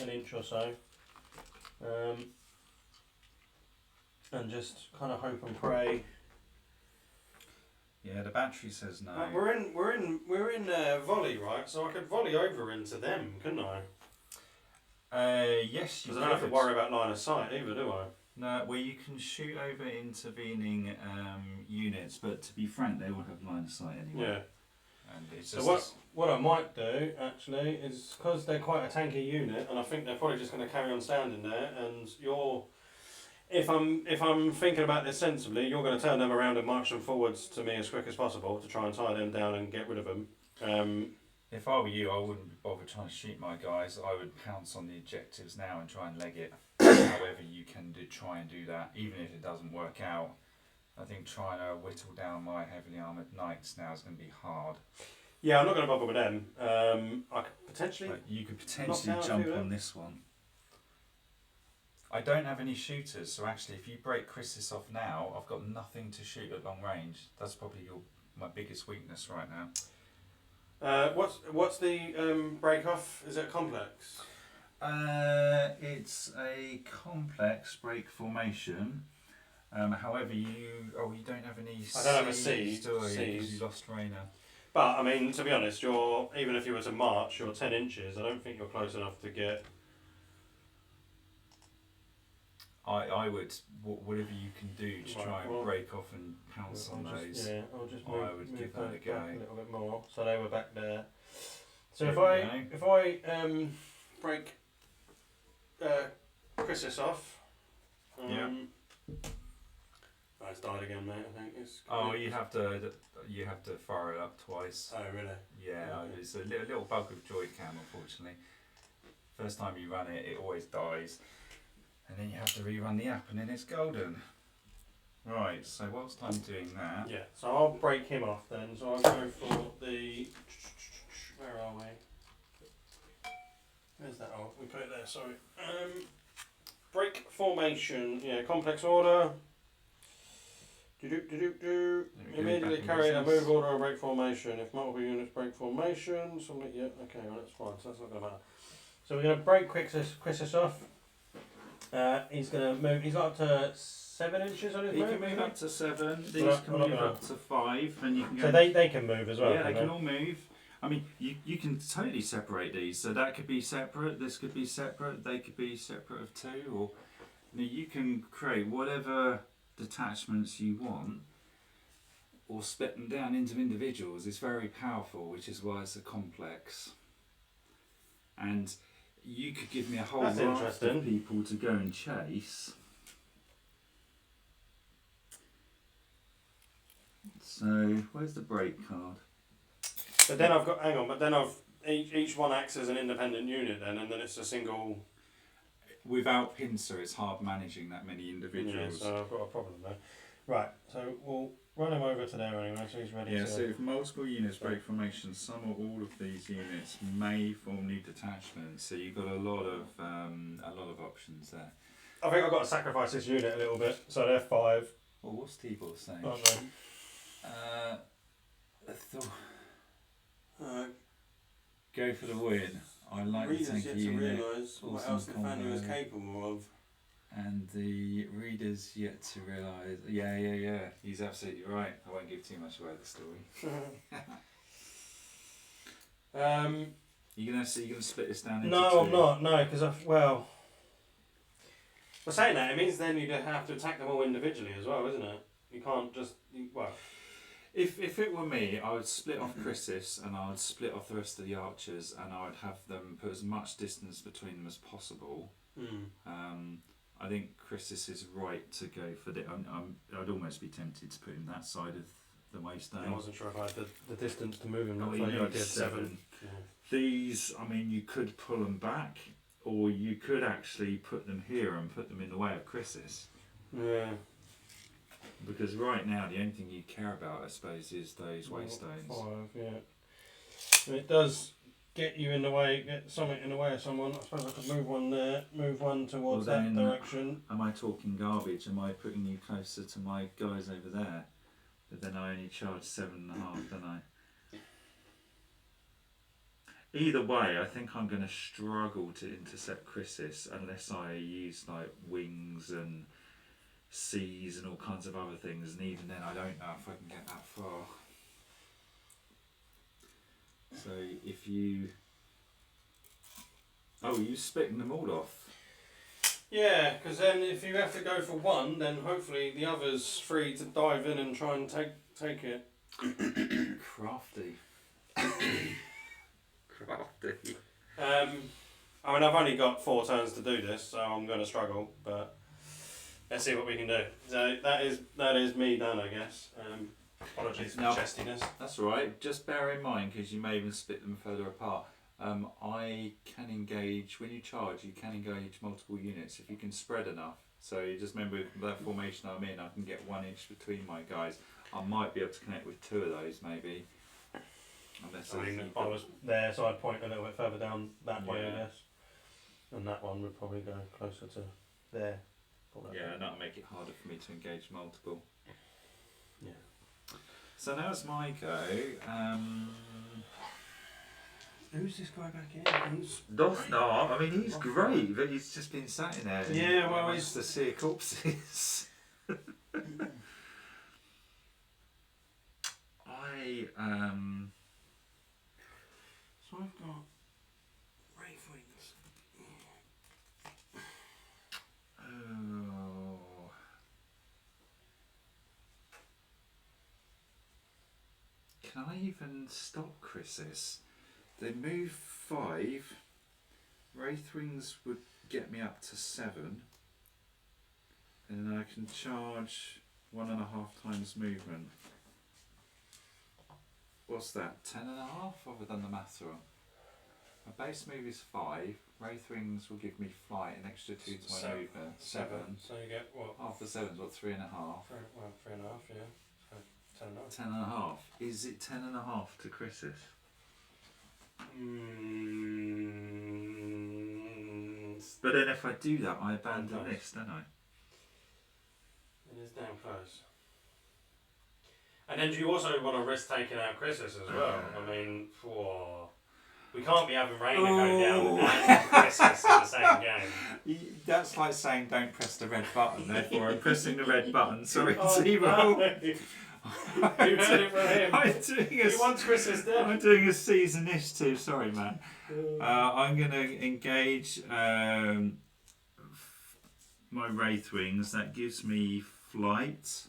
an inch or so. And just kind of hope and pray. Yeah, the battery says no. We're in volley, right? So I could volley over into them, couldn't I? Yes, you Because I don't have to worry about line of sight either, do I? No, well you can shoot over intervening units, but to be frank, they will have line of sight anyway. Yeah. And it's So just what I might do actually is because they're quite a tanky unit, and I think they're probably just going to carry on standing there. And if I'm thinking about this sensibly, you're going to turn them around and march them forwards to me as quick as possible to try and tie them down and get rid of them. if I were you, I wouldn't bother trying to shoot my guys. I would pounce on the objectives now and try and leg it. However you can try and do that, even if it doesn't work out. I think trying to whittle down my heavily armoured knights now is going to be hard. Yeah, I'm not going to bother with them. I could potentially. But you could potentially jump on this one. I don't have any shooters, so actually, if you break Chrysis off now, I've got nothing to shoot at long range. That's probably my biggest weakness right now. What's the break off? Is it complex? It's a complex break formation. However, you don't have any. I don't have a siege, because you lost Raina. But I mean, to be honest, even if you were to march, you're 10 inches. I don't think you're close enough to get. I would whatever you can do to try and break off and pounce on those. Yeah, I'll just I would give that a go. Back a little bit more. So they were back there. So There if I break Chrysis off. Yeah. Oh, it's died again, mate. I think it's. You have to fire it up twice. Oh really? Yeah, Okay. it's a little bug with Droid Cam, unfortunately. First time you run it, it always dies, and then you have to rerun the app, and then it's golden. Right, so whilst I'm doing that, Yeah, so I'll break him off then. So I'll go for the. Where are we? Where's that? Oh, we put it there. Sorry. Break formation. Yeah, complex order. Immediately carry a move order or break formation. If multiple units break formation, something. Yeah, okay, well, that's fine. So that's not going to matter. So we're going to break Quistis off. He's going to move. He's got up to 7 inches on his He move. can move up to 7. These Well, can I'm not move gonna- up to 5, and you can go. So they can move as well. Yeah, they can can all move. I mean, you can totally separate these. So that could be separate. This could be separate. They could be separate of 2, or you can create whatever detachments you want, or split them down into individuals. It's very powerful, which is why it's a complex. And you could give me a whole That's raft interesting. of people to go and chase. So where's the break card? But then I've got. Hang on. But then each one acts as an independent unit then, and then it's a single. Without pincer, it's hard managing that many Yeah, individuals. so I've got a problem there. Right. So we'll run him over to there anyway. So he's ready. yeah, to... so if multiple units break formation, some or all of these units may form new detachments. So you've got a lot of options there. I think I've got to sacrifice this unit a little bit. So they're 5. Well, what's T-Ball saying? Aren't they? Go for the win. I like to Readers take yet a to unit, realise what awesome else Nathaniel is combo. capable of. and the reader's yet to realise. Yeah. He's absolutely right. I won't give too much away of the story. You're gonna split this down into No, 2? I'm not. No, because well, saying that it means then you'd have to attack them all individually as well, isn't it? You can't just well. If it were me, I would split off Chrysis and I would split off the rest of the archers and I would have them put as much distance between them as possible. I think Chrysis is right to go for the. I'd almost be tempted to put him that side of the waystone. I wasn't sure if I had the distance to move him. Oh, Not you like I need did 7. Yeah. These, I mean, you could pull them back, or you could actually put them here and put them in the way of Chrysis. Yeah. Because right now, the only thing you care about, I suppose, is those waystones. 5, yeah. And it does get you in the way, get something in the way of someone. I suppose I could move one there, move one towards Well, that then, direction. Am I talking garbage? Am I putting you closer to my guys over there? But then I only charge 7.5, don't I? Either way, I think I'm going to struggle to intercept Chrysis unless I use like wings and seas and all kinds of other things, and even then I don't know if I can get that far. So if you... Oh, you're splitting them all off? Yeah, because then if you have to go for one, then hopefully the other's free to dive in and try and take it. Crafty. Crafty. I mean, I've only got 4 turns to do this, so I'm going to struggle, but let's see what we can do. So that is me done, I guess. Apologies for the chestiness. That's all right. Just bear in mind, because you may even split them further apart. I can engage, when you charge, you can engage multiple units if you can spread enough. So you just remember with that formation I'm in, I can get 1 inch between my guys. I might be able to connect with 2 of those maybe. Unless I mean, if I was there, so I'd point a little bit further down that way, I Yeah. guess. And that one would probably go closer to there. yeah, and that'll make it harder for me to engage multiple. Yeah. So now it's my go. Who's this guy back in? Dothnar, I mean, he's great, but he's just been sat in there. Yeah, well, he's the sea of corpses. So I've got Wraith Wings. Oh. Can I even stop Chrysis? They move 5. Wraithwings would get me up to 7. And then I can charge 1.5 times movement. What's that? 10.5? Have I done the maths wrong? My base move is 5. Wraith Wings will give me flight, an extra 2 to my movement. 7. So you get what? After 7's what, 3.5? Well, 3.5, yeah. So 10.5. 10.5. Is it 10.5 to Chris's? But then if I do that, I abandon this, don't I? It is damn close. And then do you also want to risk taking out Chris's as well? I mean, we can't be having Rainer go down and Chris's in the same game. That's like saying don't press the red button, therefore I'm pressing the red button. Sorry, Oh, T-roll. no. You heard it from him. He wants Chris's death. I'm doing a seize initiative, sorry man. I'm going to engage my Wraith Wings. That gives me flight.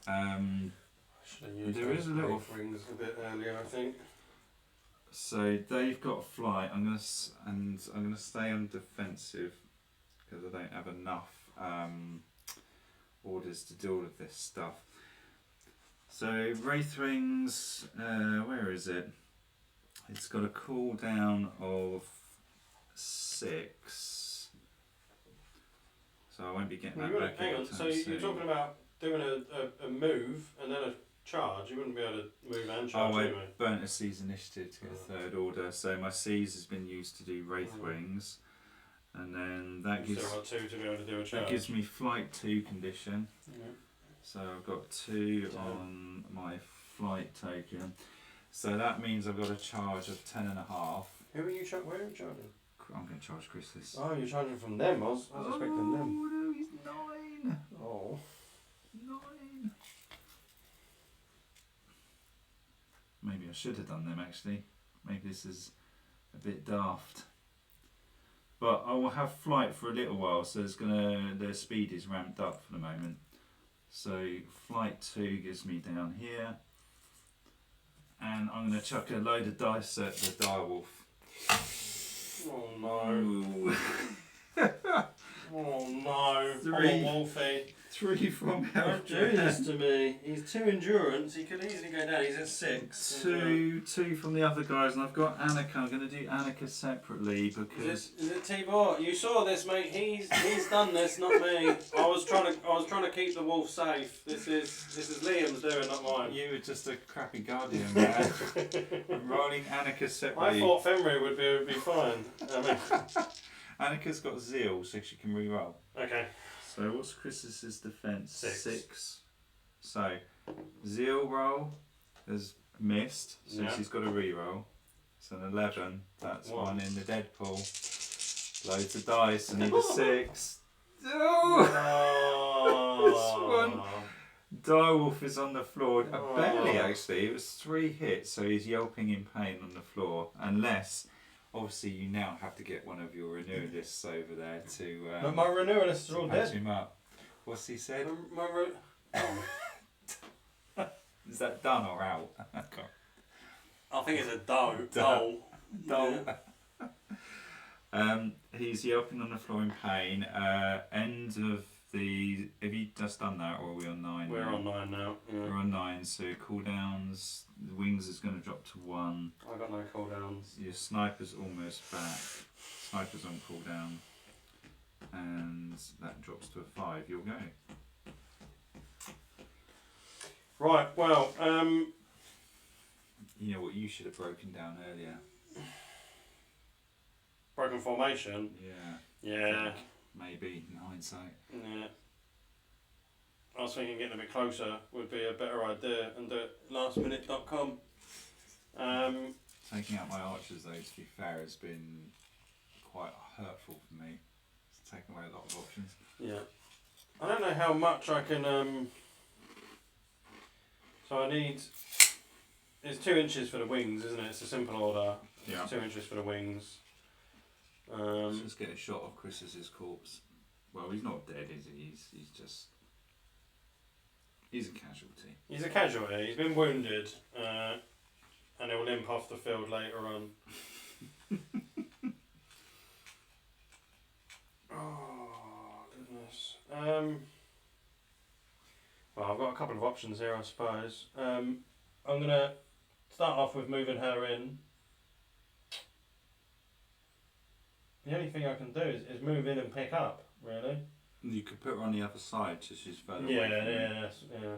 Should have used There is a little rings a bit earlier, I think. So they've got flight. I'm gonna stay on defensive because I don't have enough orders to deal with this stuff. So Wraith Wings, where is it? It's got a cooldown of 6. So I won't be getting that back. Hang on. So you're talking about doing a move and then a charge. You wouldn't be able to move and charge. Oh, I burnt a seize initiative to get a 3rd order. So my seize has been used to do Wraith Wings, and then that gives. Still got 2 to be able to do a charge. That gives me flight 2 condition. Yeah. So I've got 2 on my flight token. So that means I've got a charge of 10.5. Who are you charging? Where are you charging? I'm going to charge Chris this. Oh, you're charging from them. I was expecting them. Oh no, he's 9. Oh. 9. Maybe I should have done them actually. Maybe this is a bit daft. But I will have flight for a little while, so their speed is ramped up for the moment. So flight 2 gives me down here. And I'm going to chuck a load of dice at the direwolf. Oh no. Oh no. 3. Poor Wolfie. 3 from Don't health. do this to me. He's 2 endurance. He could easily go down. He's at 6. 2 from the other guys, and I've got Annika. I'm going to do Annika separately because Is it T-Bar? You saw this, mate. He's done this, not me. I was trying to keep the wolf safe. This is Liam's doing, not mine. you were just a crappy guardian, man. I'm rolling Annika separately. I thought Fenrir would be fine. I mean, Annika's got zeal, so she can re-roll. okay. So what's Chris's defense? 6. So zeal roll has missed, so Yeah. she's got a re-roll. It's an 11. That's 1 in the dead pool. Loads of dice. I need a 6. Oh! This one. Direwolf is on the floor. Barely actually. It was 3 hits, so he's yelping in pain on the floor. Unless, obviously, you now have to get one of your renewalists over there to. But my renewalists are all patch dead. him up. What's he said? Is that done or out? I think it's a doe. Dull. He's yelping on the floor in pain. End of the. Have you just done that, or are we on 9? We're on 9 now. Yeah. We're on 9. So cooldowns. The wings is going to drop to 1. I got no cooldowns. Your sniper's almost back. Sniper's on cooldown, and that drops to a 5. You'll go. Right. Well. You know what you should have broken down earlier. Broken formation. Yeah. Yeah. Maybe in hindsight. Yeah. I was thinking getting a bit closer would be a better idea, and do it lastminute.com. Taking out my archers, though, to be fair, has been quite hurtful for me. It's taken away a lot of options. Yeah. I don't know how much I can. So I need. It's 2 inches for the wings, isn't it? It's a simple order. Yeah. 2 inches for the wings. Let's just get a shot of Chris's corpse. Well, he's not dead, is he? He's just. He's a casualty. He's a casualty. He's been wounded, and he'll limp off the field later on. Oh goodness. Well, I've got a couple of options here, I suppose. I'm gonna start off with moving her in. The only thing I can do is move in and pick up, really. You could put her on the other side so she's further away Yeah, from you. yeah.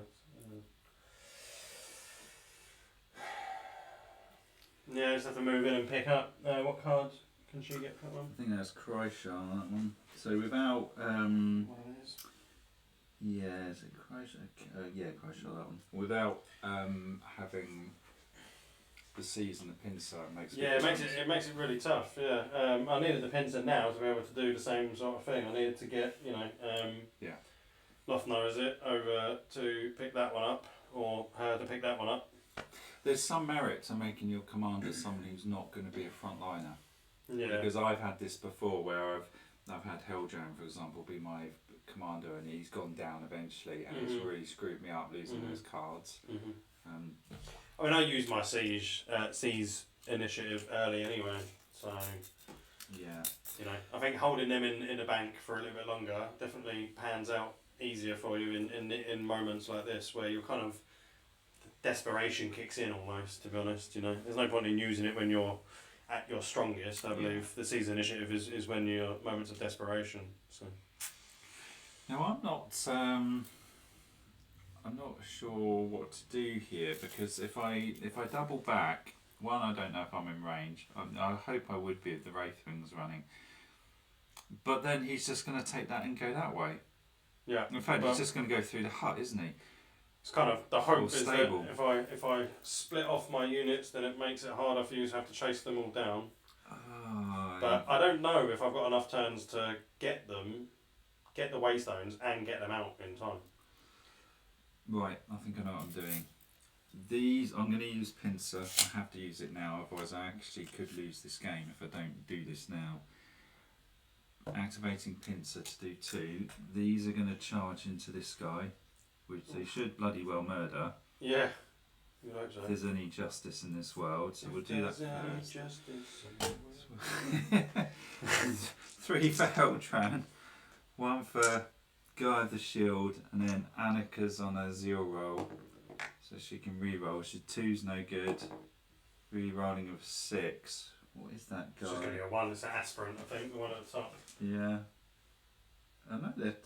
Yeah, just have to move in and pick up. What card can she get put on? I think that's Croatia, that one. So without, What it is? yeah, is it Croatia? Yeah, Croatia, that one. Without having the C's and the pincer, it makes it makes it really tough. Yeah, I needed the pincer now to be able to do the same sort of thing. I needed to get Lothnar, is it, over to pick that one up, or her to pick that one up. There's some merit to making your commander someone who's not going to be a frontliner. Yeah. Because I've had this before where I've had Heljan, for example, be my commander, and he's gone down eventually, and it's really screwed me up losing those cards. I mean, I used my siege initiative early anyway, so yeah, I think holding them in the bank for a little bit longer definitely pans out easier for you in moments like this where you're kind of desperation kicks in almost. To be honest, there's no point in using it when you're at your strongest. I believe the siege initiative is when you're moments of desperation. So now I'm not sure what to do here, because if I double back, one, I don't know if I'm in range. I hope I would be if the Wraithwing's running. But then he's just going to take that and go that way. Yeah. In fact, he's just going to go through the hut, isn't he? It's kind of the hope is stable. that if I split off my units, then it makes it harder for you to have to chase them all down. But I don't know if I've got enough turns to get the Waystones, and get them out in time. Right, I think I know what I'm doing. These, I'm going to use pincer. I have to use it now, otherwise I actually could lose this game if I don't do this now. Activating pincer to do 2. These are going to charge into this guy, which they should bloody well murder. Yeah, you hope so. If there's any justice in this world, so we'll do that first. Justice. 3 for Heltran, 1 for Guy of the Shield, and then Annika's on a 0 roll, so she can re-roll. 2's no good. Re-rolling of 6. What is that guy? It's just going to be a 1. It's an aspirant, I think, the one at the top. Yeah. I know that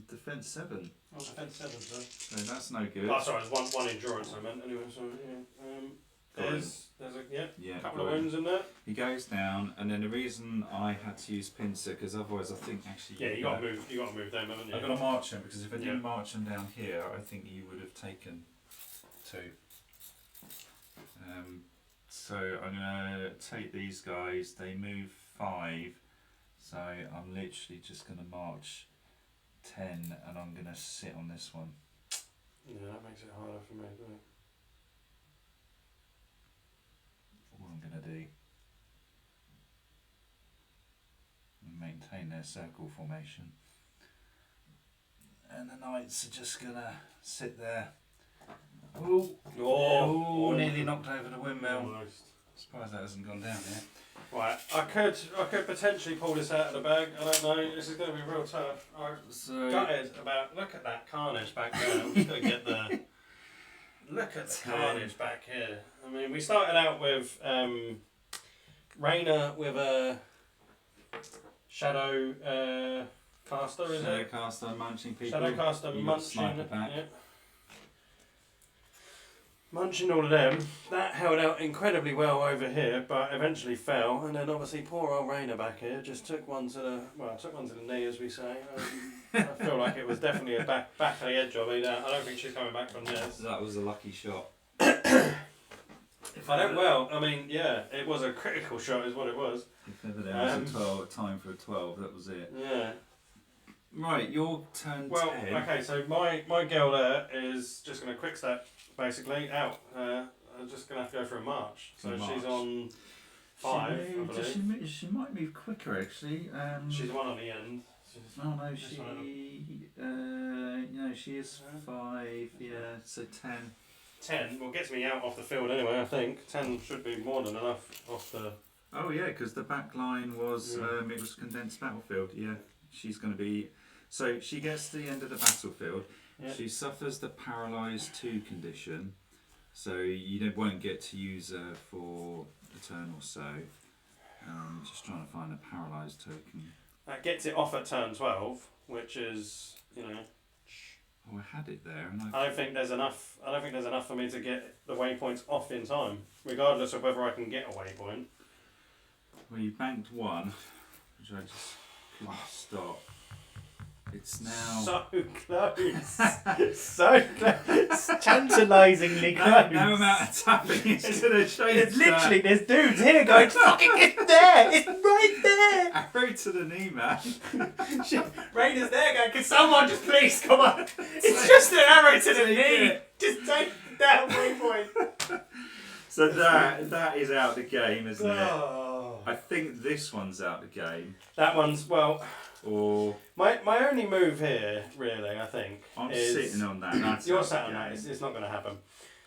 defense 7. Oh, defense 7, so. So that's no good. Oh, sorry, there's one endurance I meant. Anyway, so yeah. There's a couple of wounds in there. He goes down, and then the reason I had to use pincer, because otherwise I think actually you got to move. You got to move them, haven't you? I've got to march him, because if I didn't march him down here, I think he would have taken 2. So I'm gonna take these guys. They move 5, so I'm literally just gonna march 10, and I'm gonna sit on this one. Yeah, that makes it harder for me, doesn't it? All I'm going to do, maintain their circle formation, and the knights are just going to sit there. Oh, nearly knocked over the windmill. Almost. Surprised that hasn't gone down yet. Right, I could potentially pull this out of the bag. I don't know. This is going to be real tough. I'm gutted about. Look at that carnage back there. I'm just going to get the. Look at the carnage back here. I mean, we started out with Raina with a shadow caster, is Shadow it? caster munching people. Shadow caster you munching. Sniper back. Yeah. Munching all of them. That held out incredibly well over here, but eventually fell. And then obviously poor old Raina back here just took one to the knee, as we say. I feel like it was definitely a back of the edge of it. I don't think she's coming back from this. That was a lucky shot. If I don't well, I mean, yeah, it was a critical shot, is what it was. If ever there was a time for a 12, that was it. Yeah. Right, your turn. Well, 10. okay, so my girl there is just going to quick step basically out. I'm just going to have to go for a march. So she's on 5. She might move quicker actually. She's 1 on the end. She is 5. Yeah, so 10. 10. Well, gets me out off the field anyway. I think 10 should be more than enough off the. Oh yeah, because the back line was it was condensed battlefield. Yeah, she's going to be. So she gets to the end of the battlefield. Yeah. She suffers the paralysed 2 condition, so you won't get to use her for a turn or so. Just trying to find a paralysed token. That gets it off at turn 12, which is, you know. Oh, I had it there, and I don't think there's enough. I don't think there's enough for me to get the waypoints off in time, regardless of whether I can get a waypoint. Well, you banked one, which I just couldn't stop. It's now So close. So close. It's tantalisingly close. no amount of tapping is going to change. It's literally, there's dudes here going, fucking, it's there! It's right there! Arrow to the knee, man. Rainer's there going, can someone just please come on? It's just an arrow to the knee! Just take that waypoint. So that is out the game, isn't it? Oh. I think this one's out the game. That one's, well... Or My only move here, really, I think, I'm is... sitting on that. That's You're out sat the on that, game. it's not going to happen.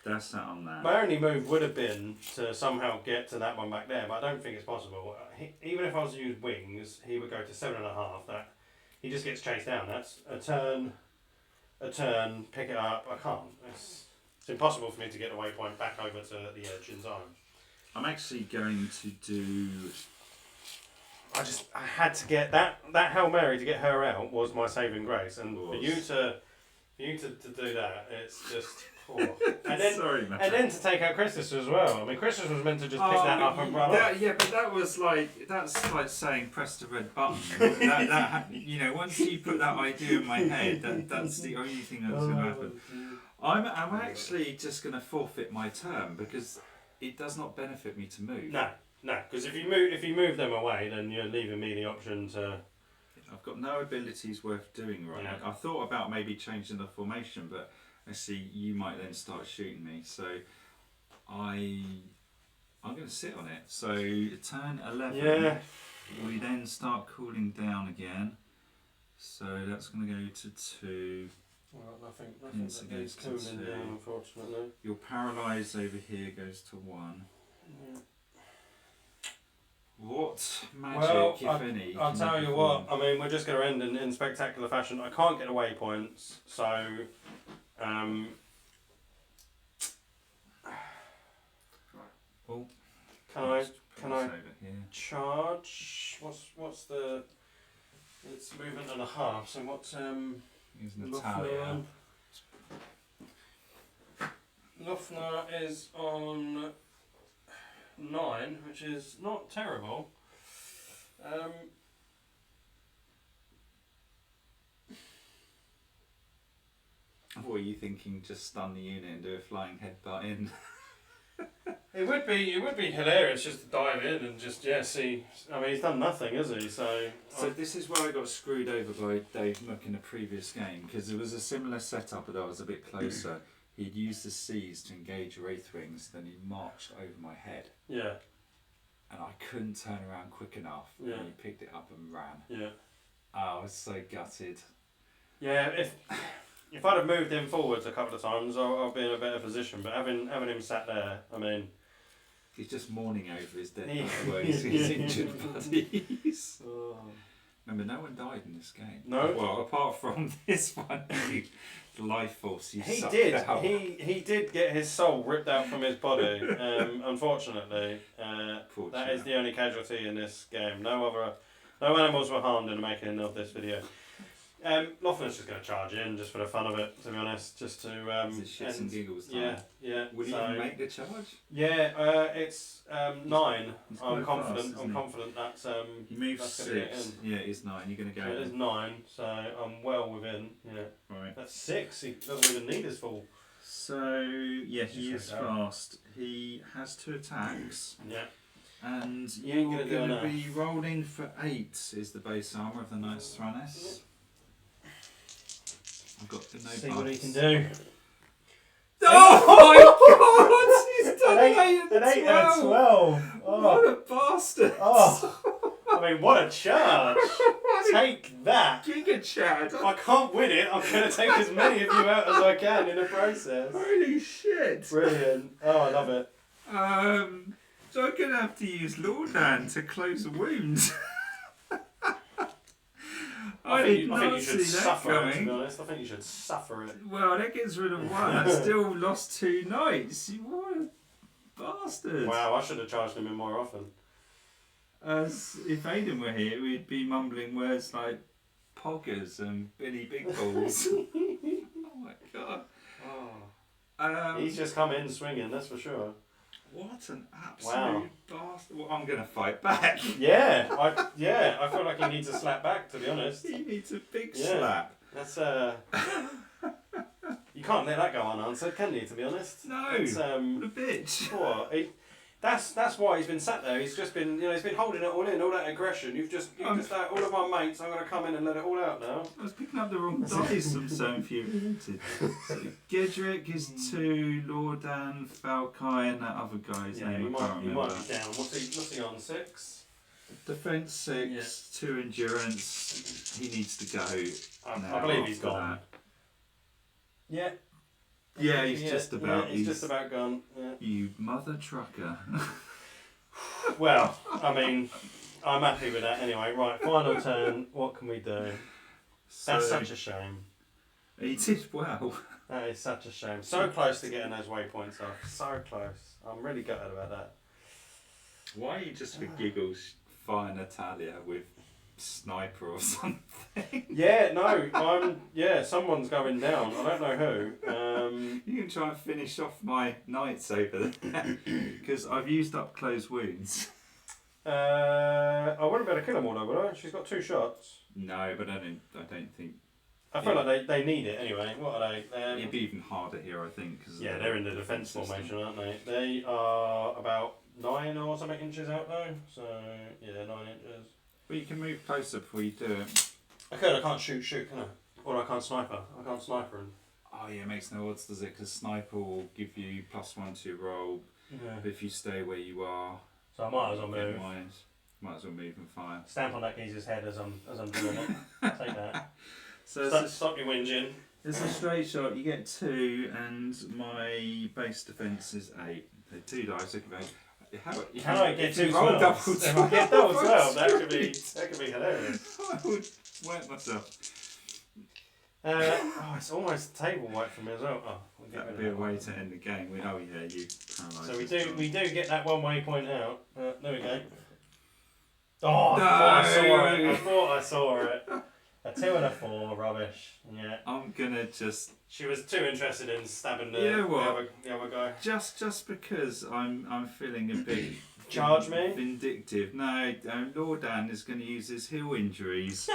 That's sat on that. My only move would have been to somehow get to that one back there, but I don't think it's possible. Even if I was to use wings, he would go to 7.5. That he just gets chased down. That's a turn, pick it up. I can't. It's impossible for me to get the waypoint back over to the edge in time. I'm actually going to do... I had to get that Hail Mary to get her out was my saving grace, and for you to do that, it's just poor. And then Sorry, man. and then to take out Christus as well. I mean, Christus was meant to just pick that up and run off. Yeah, but that's like saying press the red button. You know, once you put that idea in my head, that's the only thing that's going to happen. I'm actually just going to forfeit my turn because it does not benefit me to move. No, because if you move them away, then you're leaving me the option to. I've got no abilities worth doing right now. I thought about maybe changing the formation, but I see you might then start shooting me. So I'm going to sit on it. So turn 11. Yeah. We then start cooling down again. So that's going to go to 2. Well, nothing Yes, it goes to cooling 2. down, unfortunately. Your paralysed over here goes to 1. Yeah. What magic, Well, if any? I'll can tell you you what. perform? I mean, we're just going to end in spectacular fashion. I can't get the waypoints, so Oh, can I over here. charge? What's the? It's movement and a half. So what's Here's Natalia. Lufner is on 9, which is not terrible. What are you thinking? Just stun the unit and do a flying headbutt in? It would be hilarious just to dive in and just see. I mean, he's done nothing, has he? So this is where I got screwed over by Dave Mook in a previous game because there was a similar setup, but I was a bit closer. He'd used the C's to engage Wraithwings, then he marched over my head. Yeah. And I couldn't turn around quick enough. Yeah. And he picked it up and ran. Yeah. Oh, I was so gutted. Yeah. If I'd have moved him forwards a couple of times, I'll be in a better position. But having him sat there, I mean. He's just mourning over his dead Yeah. buddies, his injured buddies. Oh. Remember, no one died in this game. No. Well, apart from this one, the life force you He sucked did. out. He did get his soul ripped out from his body. Unfortunately, that is the only casualty in this game. No animals were harmed in the making of this video. Lofner's just going to charge in just for the fun of it, to be honest, just to Is it shits and giggles time? Yeah. Will you even make the charge? Yeah, it's 9. It's I'm quite confident. fast, I'm isn't it? confident that's He moves that's gonna get 6. Yeah, it's 9. You're going to go. So it is in. 9. So I'm well within. Yeah, Right. that's 6. He doesn't even need his full. So yeah, he Just is goes down. fast. He has 2 attacks, Yeah. and You ain't you're gonna do going to enough. be rolling for 8. Is the base armor of the Knight's Thranis. I've got the no See what he buffs. can do. Oh my god! He's done An 8 and a 12. Oh. What a bastard! Oh. I mean, what a charge! Take that! Giga Chad! If I can't win it, I'm going to take as many of you out as I can in the process. Holy shit! Brilliant. Oh, I love it. So I'm gonna have to use Lordland to close the wounds. I think you not should see that suffer it, to coming. be honest. I think you should suffer it. Well, that gets rid of 1. I still lost 2 knights. What a bastard! Wow, I should have charged him in more often. As if Aidan were here, we'd be mumbling words like poggers and Billy Big Balls. Oh my god. He's just come in swinging, that's for sure. What an absolute bastard. Well, I'm going to fight back. Yeah, I feel like he needs a slap back, to be honest. He needs a big slap. That's you can't let that go unanswered, can you? To be honest. No. It's, what a bitch. What? That's why he's been sat there. He's just been, he's been holding it all in, all that aggression. You've just all of our mates. I'm going to come in and let it all out now. I was picking up the wrong dice. I'm so infuriated. So Gedrick is 2, Lordan, Falkai, and that other guy's name. He I can't remember. might be down. What's he on? 6. Defense 6, 2 endurance. He needs to go. I believe he's gone. Yeah. Yeah, he's just about. He's just about gone. Yeah. You mother trucker. Well, I mean, I'm happy with that anyway. Right, final turn. What can we do? That's such a shame. He did well. That is such a shame. So close to getting those waypoints off. So close. I'm really gutted about that. Why are you just for giggles fire Natalia with sniper or something? Yeah, no, someone's going down. I don't know who. You can try and finish off my knights over there because I've used up closed wounds. I wouldn't be able to kill them all though, would I? She's got 2 shots. No, but I don't think. I feel like they need it anyway. What are they? It'd be even harder here, I think. Cause they're in the defence formation, aren't they? They are about 9 or something inches out though. So, 9 inches. Well, you can move closer before you do it. I can't shoot, can I? Or I can't sniper. I can't sniper him. Oh yeah, it makes no odds, does it? Because sniper will give you +1 to your roll. Yeah. But if you stay where you are, so I might as well move. Might as well move and fire. Stamp on that geezer's head as I'm doing it. Take that. So stop your whinging. It's a straight shot. You get 2, and my base defence is 8. So 2 dice. Can I get 2 roll swells? double If I get double 12, that could be hilarious. I would wet myself. It's almost table white for me as well. We'll get That'd rid be of a way that. to end the game. You paralysed. So we do get that 1 waypoint out. There we go. Oh, No. I thought I saw it. A 2 and a 4, rubbish. Yeah. I'm gonna just. She was too interested in stabbing the other guy. Just because I'm feeling a bit. Charge me? Vindictive. No, Lordan is going to use his heel injuries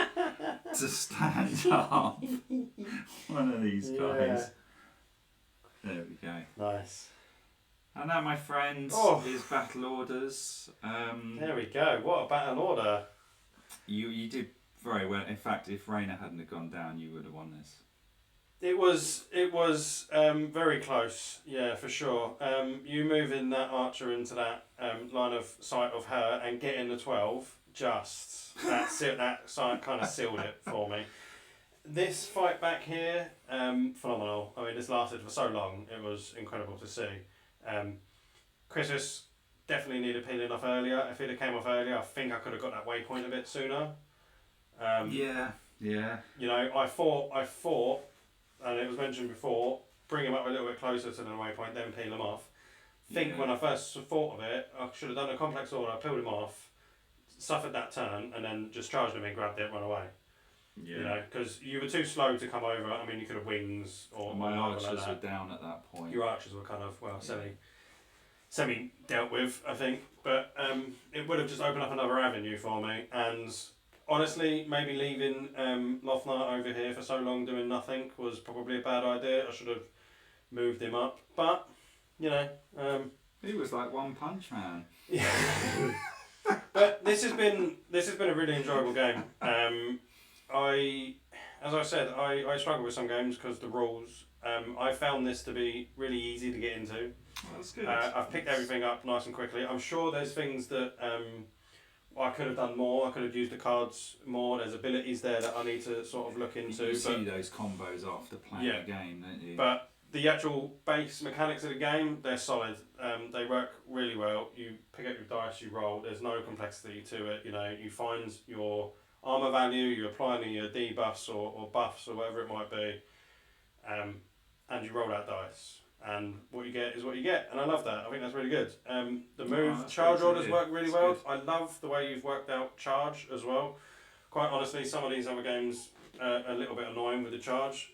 to stand up. One of these guys. There we go. Nice. And that, my friend, is battle orders. There we go. What a battle order. You did very well. In fact, if Raina hadn't have gone down, you would have won this. It was very close, yeah, for sure. You moving that archer into that line of sight of her and getting the 12, that sight kind of sealed it for me. This fight back here, phenomenal. I mean, this lasted for so long. It was incredible to see. Chrysis definitely needed peeling off earlier. If it had came off earlier, I think I could have got that waypoint a bit sooner. Yeah. I fought. And it was mentioned before, bring him up a little bit closer to the waypoint, then peel him off. When I first thought of it, I should have done a complex order, peeled him off, suffered that turn, and then just charged him and grabbed it and run away. Yeah. Because you were too slow to come over. I mean, you could have wings or my archers like were down at that point. Your archers were kind of semi dealt with, I think. But it would have just opened up another avenue for me. And honestly, maybe leaving Lothnar over here for so long doing nothing was probably a bad idea. I should have moved him up. But he was like One Punch Man. Yeah. But this has been a really enjoyable game. As I said, I struggle with some games because the rules. I found this to be really easy to get into. Well, that's good. I've picked everything up nice and quickly. I'm sure there's things that I could have done more. I could have used the cards more. There's abilities there that I need to sort of look into. You see those combos after playing the game, don't you? But the actual base mechanics of the game, they're solid. They work really well. You pick up your dice, you roll. There's no complexity to it. You find your armor value, you apply any your debuffs or buffs or whatever it might be, and you roll that dice. and what you get is what you get, and I love that. I think that's really good. The move that's charge very orders good. work really That's well. good. I love the way you've worked out charge as well. Quite honestly, some of these other games are a little bit annoying with the charge.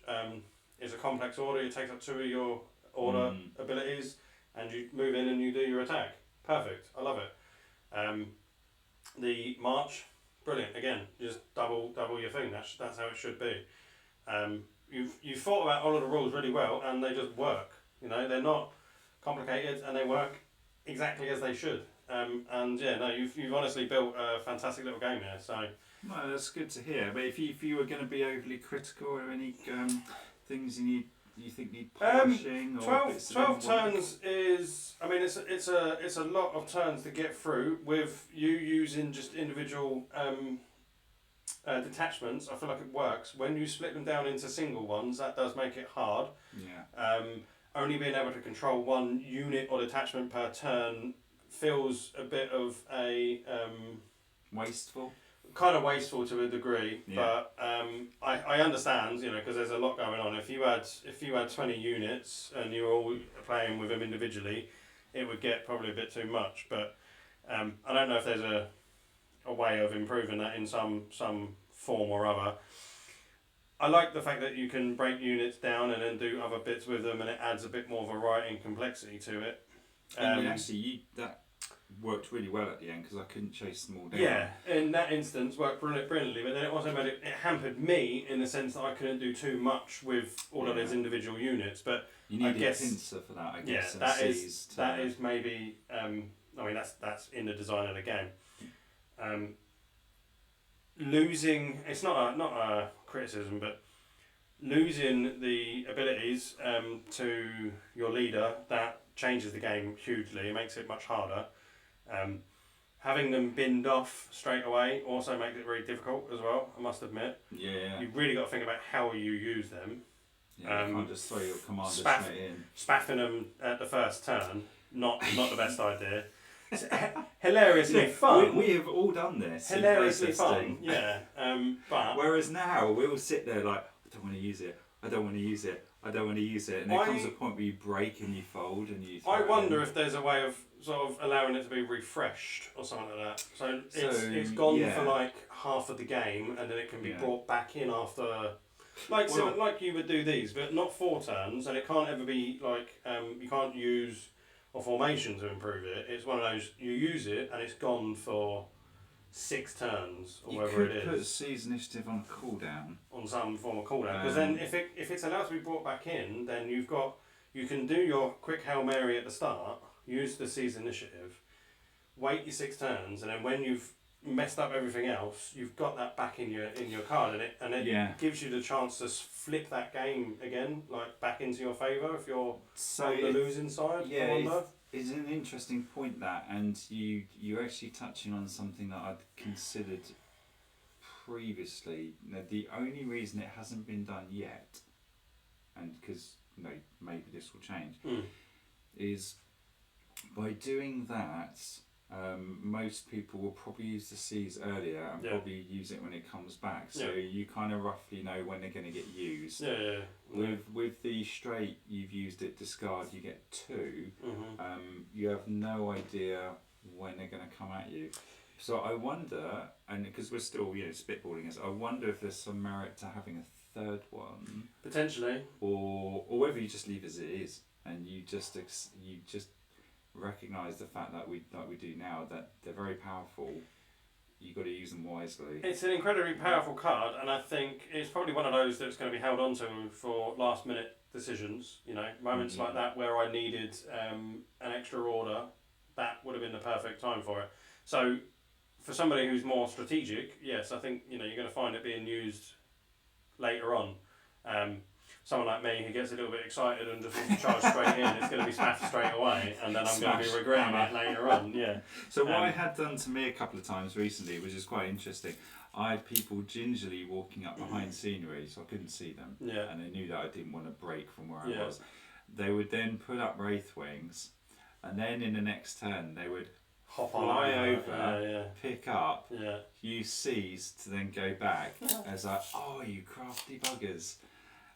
It's a complex order. It takes up 2 of your order abilities, and you move in and you do your attack. Perfect. I love it. The march, brilliant. Again, just double your thing. That's how it should be. You've thought about all of the rules really well, and they just work. You know, they're not complicated, and they work exactly as they should. And yeah, no, you've honestly built a fantastic little game here. So. No, that's good to hear. But if you were going to be overly critical, or any things you think need polishing, or 12 turns is. I mean, it's a lot of turns to get through with you using just individual detachments. I feel like it works when you split them down into single ones. That does make it hard. Yeah. Only being able to control one unit or detachment per turn feels a bit of a Wasteful. kind of wasteful to a degree, Yeah. but I understand, you know, because there's a lot going on. If you had 20 units and you were all playing with them individually, it would get probably a bit too much. But I don't know if there's a way of improving that in some form or other. I like the fact that you can break units down and then do other bits with them, and it adds a bit more variety and complexity to it. And actually, that worked really well at the end because I couldn't chase them all down. Yeah, in that instance worked brilliantly, but then it also made it hampered me in the sense that I couldn't do too much with all of those individual units. But You need I guess, a pincer for that, I guess. yeah, and C's that is maybe. I mean, that's in the design of the game. Losing, it's not a criticism, but losing the abilities to your leader, that changes the game hugely. It makes it much harder. Having them binned off straight away also makes it very difficult as well, I must admit. Yeah. You've really got to think about how you use them. Yeah, you can't just throw your commander Spaff- straight in. Spaffing them at the first turn, not the best idea. It's hilariously fun. We have all done this. Hilariously fun, yeah. But whereas now we all sit there like, I don't want to use it. I don't want to use it. I don't want to use it. And there comes a point where you break and you fold and you. I wonder if there's a way of sort of allowing it to be refreshed or something like that. So it's gone for like half of the game, and then it can be brought back in after. Like you would do these, but not 4 turns, and it can't ever be like you can't use a formation to improve it. It's one of those you use it and it's gone for 6 turns or whatever it is. You could put Seize Initiative on cooldown. On some form of cooldown, because then if it's allowed to be brought back in, then you can do your quick Hail Mary at the start, use the Seize Initiative, wait your 6 turns, and then when you've messed up everything else, you've got that back in your card, and it gives you the chance to flip that game again, like back into your favour if you're on the losing side. Yeah, I wonder. it's an interesting point that, and you're actually touching on something that I'd considered previously. Now, the only reason it hasn't been done yet, and because maybe this will change, is by doing that. Most people will probably use the C's earlier and probably use it when it comes back. So you kind of roughly know when they're going to get used. With the straight, you've used it, discard, you get 2. You have no idea when they're going to come at you. So I wonder, and because we're still spitballing this, I wonder if there's some merit to having a 3rd one. Potentially. Or whether you just leave as it is and you just recognise the fact that we do now, that they're very powerful. You've got to use them wisely. It's an incredibly powerful card, and I think it's probably one of those that's going to be held on to for last minute decisions. Moments like that where I needed an extra order, that would have been the perfect time for it. So for somebody who's more strategic, yes, I think you're going to find it being used later on. Someone like me who gets a little bit excited and just wants to charge straight in, it's going to be smashed straight away, and then I'm going to be regretting it later on. Yeah. So what I had done to me a couple of times recently, which is quite interesting, I had people gingerly walking up behind scenery, so I couldn't see them, and they knew that I didn't want to break from where I was. They would then put up Wraith Wings, and then in the next turn they would hop on fly over, pick up, use C's to then go back. As like, oh, you crafty buggers.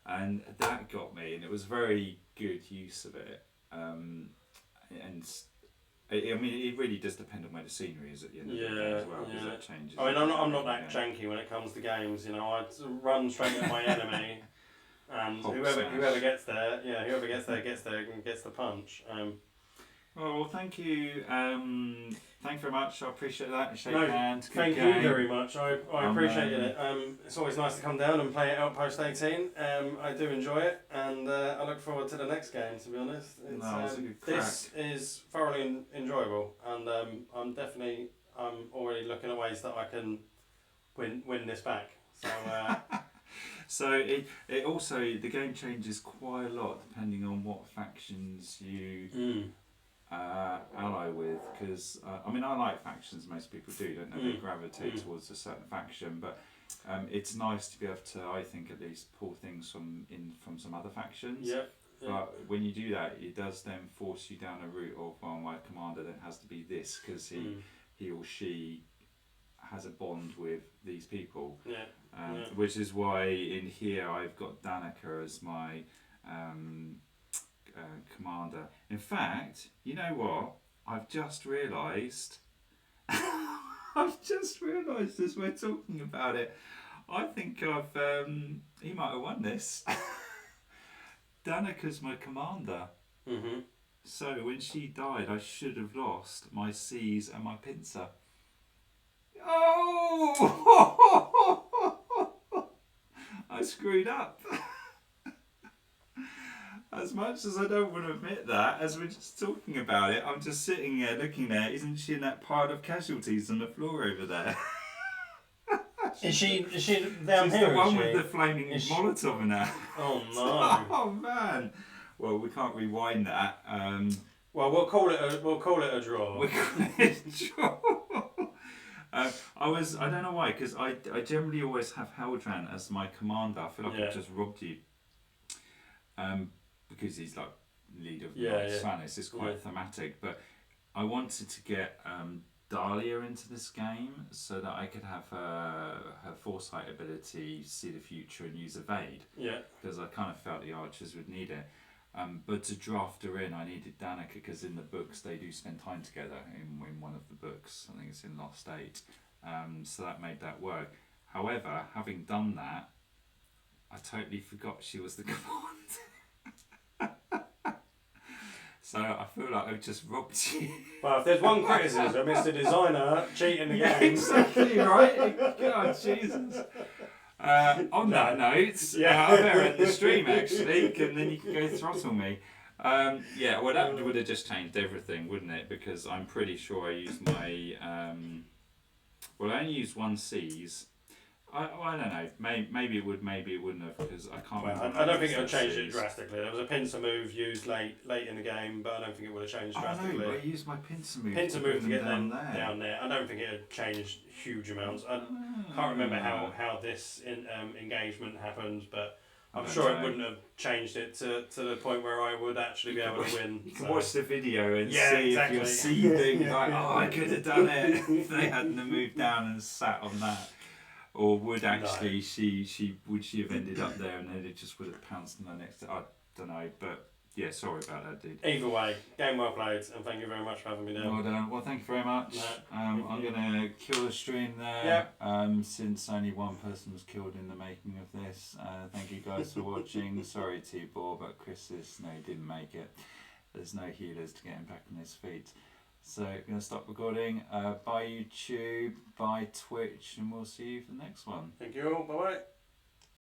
and that got me, and it was very good use of it. And I mean, it really does depend on where the scenery is at the end of the day as well, because that changes. I mean, I'm not that janky when it comes to games. You know, I run straight at my enemy, and whoever gets there, whoever gets there and gets the punch. Well, thank you. Thank you very much. I appreciate that. Shake hands. Thank you very much. I appreciate it. It's always nice to come down and play Outpost 18. I do enjoy it, and I look forward to the next game. To be honest, it's a good crack. This is thoroughly enjoyable, and I'm already looking at ways that I can win this back. So. So it also, the game changes quite a lot depending on what factions you ally with, because I mean, I like factions, most people do, don't they? They gravitate towards a certain faction, but it's nice to be able to, I think at least, pull things from some other factions. But when you do that, it does then force you down a route of, well, my commander then has to be this, because he or she has a bond with these people. Which is why in here I've got Danica as my commander. In fact, you know what? I've just realised. I've just realised as we're talking about it. I think he might have won this. Danica's my commander. So when she died, I should have lost my C's and my pincer. Oh! I screwed up. As much as I don't want to admit that, as we're just talking about it, I'm just sitting there looking there. Isn't she in that pile of casualties on the floor over there? Is she down She's here? The one with the flaming Molotov in her. Oh no! Oh man! Well, we can't rewind that. Well, we'll call it a draw. We'll call it a draw. I don't know why, because I generally always have Heldran as my commander. I feel like I've just robbed you. Because he's like leader of Thranis, it's quite thematic. But I wanted to get Dahlia into this game so that I could have her foresight ability, see the future, and use evade. Because I kind of felt the archers would need it. But to draft her in, I needed Danica, because in the books they do spend time together in one of the books. I think it's in Lost 8. So that made that work. However, having done that, I totally forgot she was the commander. So I feel like I've just robbed you. Well, if there's one criticism, it's the designer cheating the game. Exactly right. God, Jesus. On that note, I better end the stream actually, and then you can go throttle me. Well, that would have just changed everything, wouldn't it? Because I'm pretty sure I used my. I only used one C's. I don't know. Maybe it would. Maybe it wouldn't have, because I can't. I don't think it would change it drastically. There was a pincer move used late in the game, but I don't think it would have changed drastically. I used my pincer move. Pincer move to get them down there. I don't think it had changed huge amounts. I can't remember how this engagement happened, but I'm sure it wouldn't have changed it to the point where I would actually be able to win. You can watch the video and see if you're seething like, I could have done it if they hadn't moved down and sat on that. Or would actually she have ended up there and then it just would have pounced on the next? I don't know, but yeah, sorry about that, dude. Either way, game well played, and thank you very much for having me down. Well done. Well, thank you very much. I'm gonna kill the stream there. Since only one person was killed in the making of this. Thank you guys for watching. Sorry, T-Bor, but Chris didn't make it. There's no healers to get him back on his feet. So I'm going to stop recording. Bye YouTube, bye Twitch, and we'll see you for the next one. Thank you all. Bye bye.